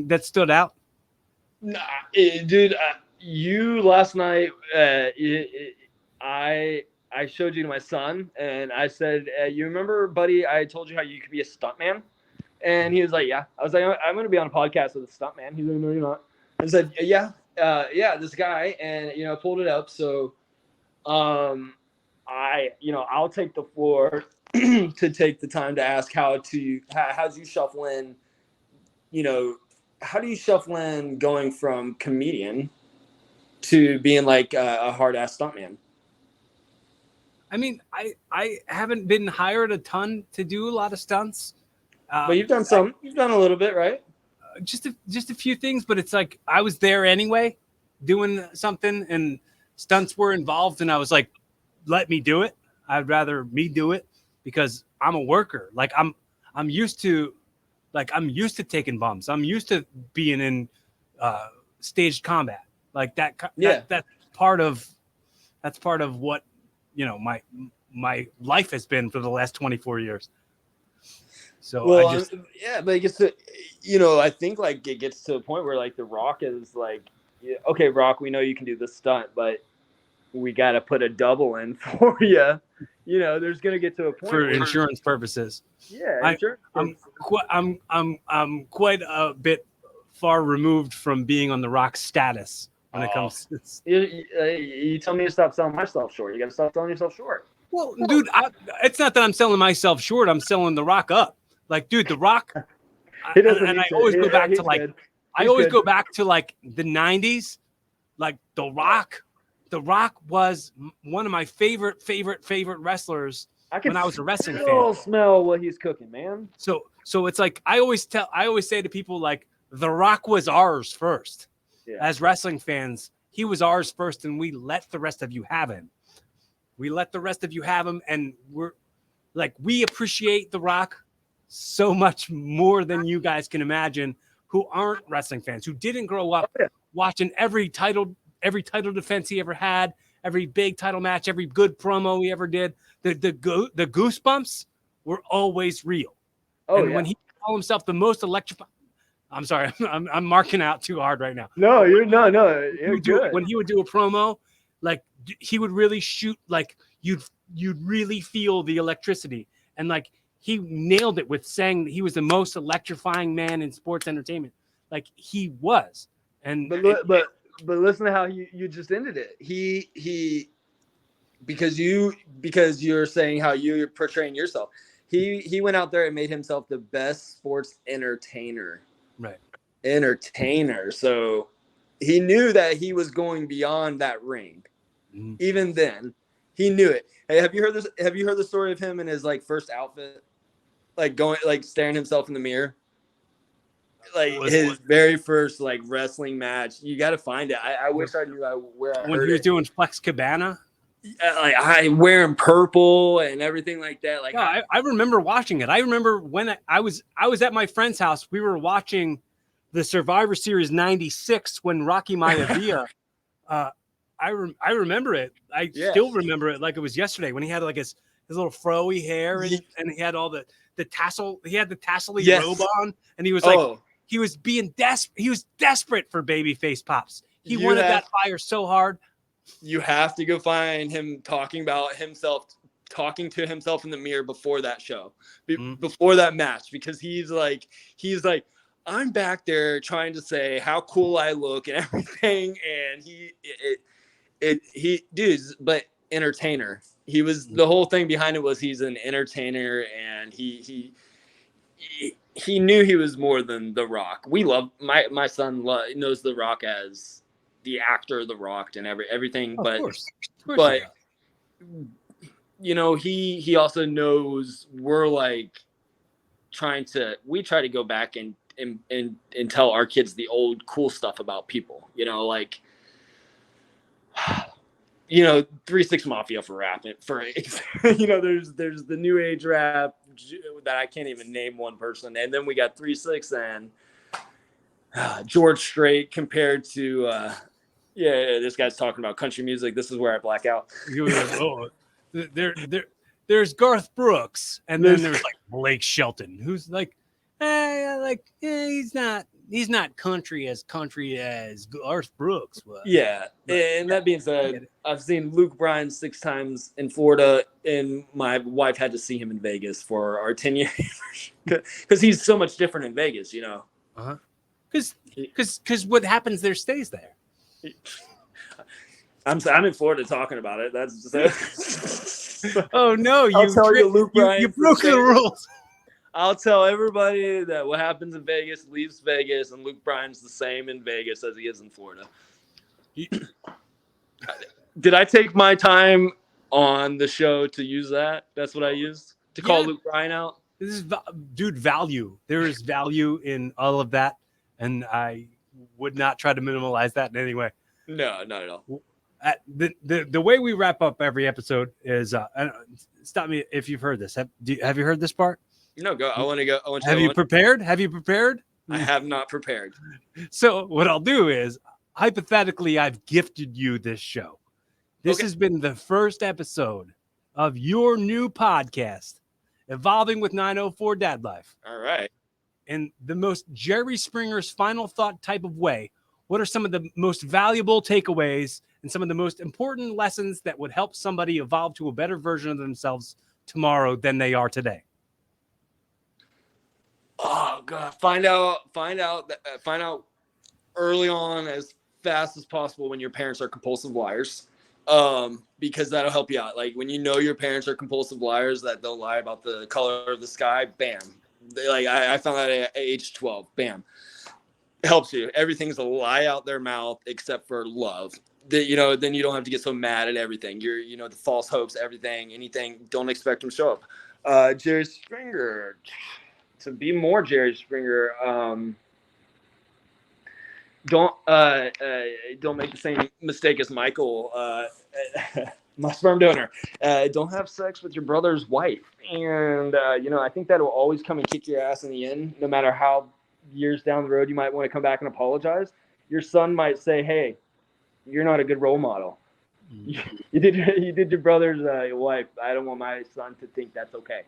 that stood out? Nah, dude, you last night. I showed you to my son, and I said, "You remember, buddy? I told you how you could be a stuntman." And he was like, "Yeah." I was like, "I'm going to be on a podcast with a stuntman." He's like, "No, you're not." I said, "Yeah, this guy," and I pulled it up. So, I'll take the floor to take the time to ask how do you shuffle in, how do you shuffle in going from comedian to being like a hard ass stuntman? I mean, I haven't been hired a ton to do a lot of stunts. But you've done some. You've done a little bit, right? Just a few things, but it's like I was there anyway, doing something, and stunts were involved, and I was like, "Let me do it." I'd rather me do it because I'm a worker. Like I'm used to taking bumps. I'm used to being in staged combat. Like that. Yeah. That's part of what my life has been for the last 24 years. So well, but it gets to, I think like it gets to a point where like The Rock is like, okay, Rock, we know you can do this stunt, but we got to put a double in for you. There's going to get to a point for insurance purposes. Yeah. I'm quite a bit far removed from being on The Rock's status when it comes to this. You tell me to stop selling myself short. You got to stop selling yourself short. Well, dude, it's not that I'm selling myself short. I'm selling The Rock up. Like, dude, The Rock. I always go back to like, go back to like the 90s. Like The Rock was one of my favorite wrestlers when I was a wrestling fan. Smell what he's cooking, man. So it's like I always say to people like The Rock was ours first. Yeah. As wrestling fans, he was ours first, and we let the rest of you have him. And we appreciate The Rock so much more than you guys can imagine, who aren't wrestling fans, who didn't grow up watching every title defense he ever had, every big title match, every good promo he ever did. The goosebumps were always real. When he called himself the most electrifying, I'm sorry, I'm marking out too hard right now. No, you're good. When he would do a promo, like he would really shoot, like you'd really feel the electricity, and like he nailed it with saying that he was the most electrifying man in sports entertainment. Like he was. And but listen to how you just ended it. He because you're saying how you're portraying yourself. He went out there and made himself the best sports entertainer. Right. Entertainer. So he knew that he was going beyond that ring. Mm-hmm. Even then, he knew it. Hey, have you heard this? Have you heard the story of him in his like first outfit? Like staring himself in the mirror. Like his very first like wrestling match. You got to find it. I wish I knew where I when heard he was it. Doing Flex Cabana. Like I wearing purple and everything like that. Like I remember watching it. I remember when I was at my friend's house. We were watching the Survivor Series '96 when Rocky Maivia. I remember it. I still remember it like it was yesterday when he had like his little froey hair and he had all the tassel. He had the tassel-y robe on, and he was like he was being desperate. He was desperate for babyface pops. He wanted that fire so hard. You have to go find him talking to himself in the mirror before that show, before that match, because he's like, I'm back there trying to say how cool I look and everything, and but entertainer. He was the whole thing behind it was he's an entertainer, and he knew he was more than The Rock. We love my son knows The Rock as the actor The Rock and everything, but you know, he also knows we're like we try to go back and tell our kids the old cool stuff about people, you know, like, you know, 3-6 Mafia for rap, you know, there's the new age rap that I can't even name one person, and then we got 3-6 and George Strait compared to this guy's talking about country music. This is where I black out. Oh, there's Garth Brooks, and then there's like Blake Shelton, who's like, he's not country as Garth Brooks was. Yeah, and that being said, I've seen Luke Bryan 6 times in Florida, and my wife had to see him in Vegas for our 10-year because he's so much different in Vegas, you know. Because what happens there stays there. I'm in Florida talking about it. That's just oh no! You broke the rules. I'll tell everybody that what happens in Vegas leaves Vegas, and Luke Bryan's the same in Vegas as he is in Florida. Did I take my time on the show to use that? That's what I used to call Luke Bryan out. This is value. There is value in all of that, and I would not try to minimize that in any way. No, not at all. The way we wrap up every episode is stop me if you've heard this. Have you heard this part? No, go. I want to go. Have you prepared? Have you prepared? I have not prepared. So what I'll do is, hypothetically, I've gifted you this show. This has been the first episode of your new podcast, Evolving with 904 Dad Life. All right. In the most Jerry Springer's final thought type of way, what are some of the most valuable takeaways and some of the most important lessons that would help somebody evolve to a better version of themselves tomorrow than they are today? Oh God! Find out early on, as fast as possible, when your parents are compulsive liars, because that'll help you out. Like when you know your parents are compulsive liars, that they'll lie about the color of the sky. Bam! I found that at age 12. Bam! It helps you. Everything's a lie out their mouth except for love. Then you don't have to get so mad at everything. The false hopes, anything. Don't expect them to show up. Jerry Springer. To be more Jerry Springer, don't make the same mistake as Michael, my sperm donor. Don't have sex with your brother's wife, and I think that will always come and kick your ass in the end. No matter how years down the road you might want to come back and apologize, your son might say, "Hey, you're not a good role model. You did your brother's wife. I don't want my son to think that's okay."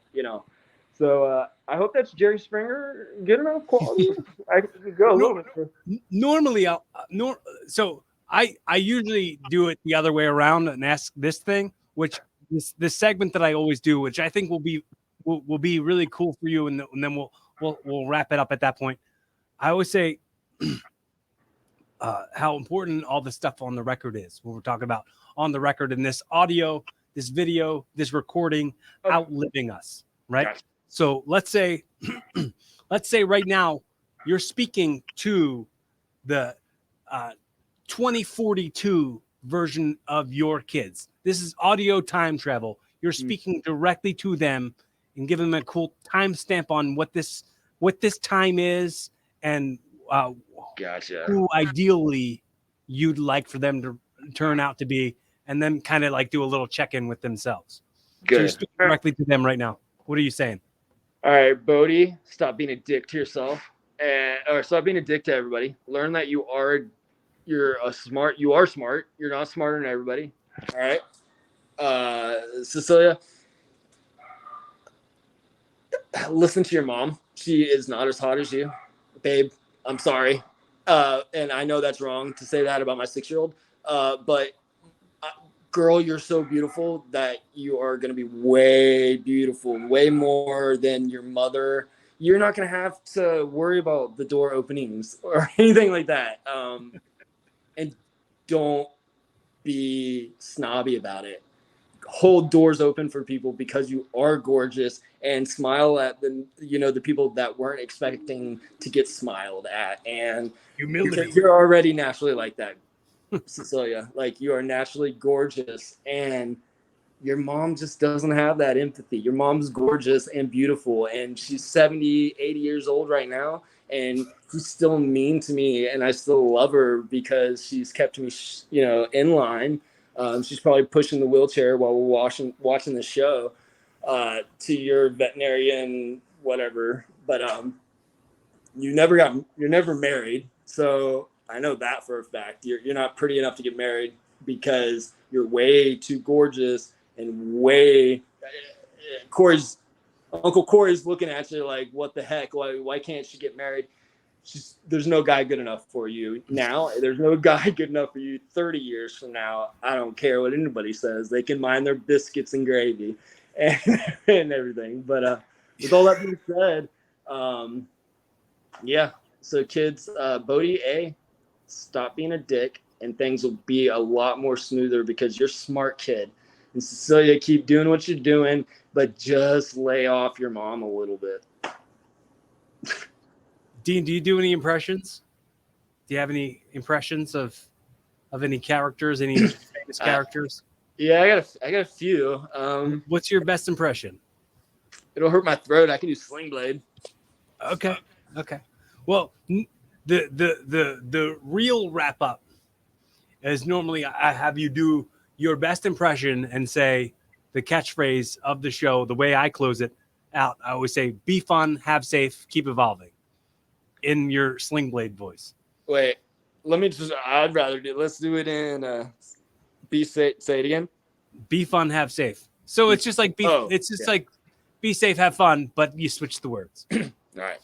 So I hope that's Jerry Springer good enough quality. I could go a little bit. Normally, I usually do it the other way around and ask this thing, which this segment that I always do, which I think will be really cool for you, and then we'll wrap it up at that point. I always say how important all the stuff on the record is. What we're talking about on the record, and this audio, this video, this recording outliving us, right? Gotcha. So let's say right now you're speaking to the 2042 version of your kids. This is audio time travel. You're speaking directly to them and giving them a cool timestamp on what this time is and who ideally you'd like for them to turn out to be, and then kind of like do a little check-in with themselves. Good. So you're speaking directly to them right now. What are you saying? All right, Bodie, stop being a dick to yourself, or stop being a dick to everybody. Learn that you are smart. You're not smarter than everybody. All right, Cecilia, listen to your mom. She is not as hot as you, babe. I'm sorry, and I know that's wrong to say that about my 6-year-old, but. Girl, you're so beautiful that you are going to be way beautiful, way more than your mother. You're not going to have to worry about the door openings or anything like that. And don't be snobby about it. Hold doors open for people because you are gorgeous, and smile at the people that weren't expecting to get smiled at. And humility. You're already naturally like that. Cecilia, like you are naturally gorgeous, and your mom just doesn't have that empathy. Your mom's gorgeous and beautiful, and she's 70, 80 years old right now, and she's still mean to me, and I still love her because she's kept me, in line. She's probably pushing the wheelchair while we're watching the show, to your veterinarian, whatever. But you're never married, so I know that for a fact. You're not pretty enough to get married because you're way too gorgeous and Uncle Corey's looking at you like, what the heck? Why can't she get married? There's no guy good enough for you now. There's no guy good enough for you 30 years from now. I don't care what anybody says. They can mind their biscuits and gravy and everything. But with all that being said, yeah. So kids, Bodie, stop being a dick, and things will be a lot more smoother because you're a smart kid. And Cecilia, keep doing what you're doing, but just lay off your mom a little bit. Dean, do you do any impressions? Do you have any impressions of any characters, any famous characters? Yeah, I got a few. What's your best impression? It'll hurt my throat. I can do Sling Blade. Okay. Well, the real wrap up is normally I have you do your best impression and say the catchphrase of the show. The way I close it out, I always say, "Be fun, have safe, keep evolving," in your Sling Blade voice. Wait, I'd rather let's do it in be safe. Say it again. Be fun, have safe. So it's just like like be safe, have fun, but you switch the words. All right.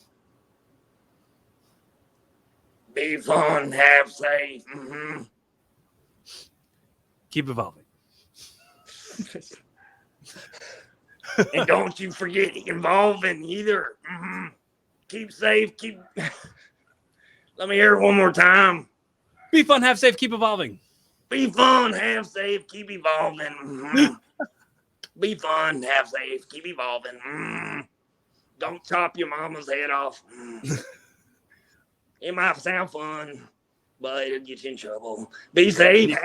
Be fun, have safe. Mm-hmm. Keep evolving. And don't you forget evolving either. Mm-hmm. Keep safe. Let me hear it one more time. Be fun, have safe, keep evolving. Be fun, have safe, keep evolving. Mm-hmm. Be fun, have safe, keep evolving. Mm-hmm. Don't chop your mama's head off. Mm-hmm. It might sound fun, but it'll get you in trouble. Be safe.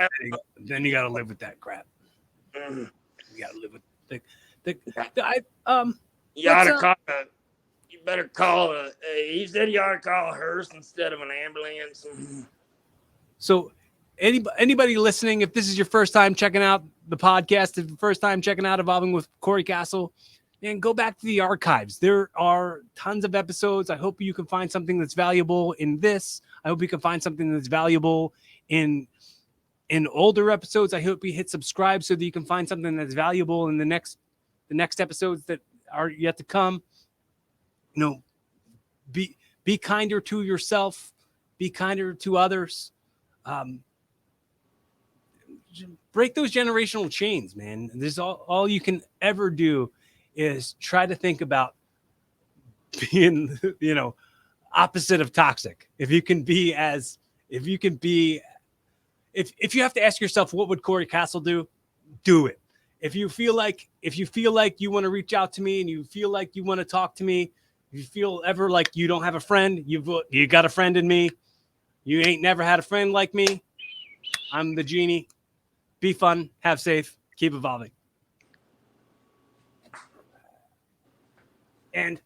Then you got to live with that crap. Mm-hmm. You got to live with You better call he said you ought to call a hearse instead of an ambulance. So anybody listening, if this is your first time checking out the podcast, if the first time checking out Evolving with Corey Castle, and go back to the archives. There are tons of episodes. I hope you can find something that's valuable in this. I hope you can find something that's valuable in older episodes. I hope you hit subscribe so that you can find something that's valuable in the next episodes that are yet to come. Be kinder to yourself, be kinder to others. Break those generational chains, man. This all you can ever do is try to think about being, opposite of toxic. If you have to ask yourself, what would Corey Castle do it. If you feel like you want to reach out to me and you feel like you want to talk to me, if you feel ever like you don't have a friend, you got a friend in me. You ain't never had a friend like me. I'm the genie. Be fun, have safe, keep evolving. And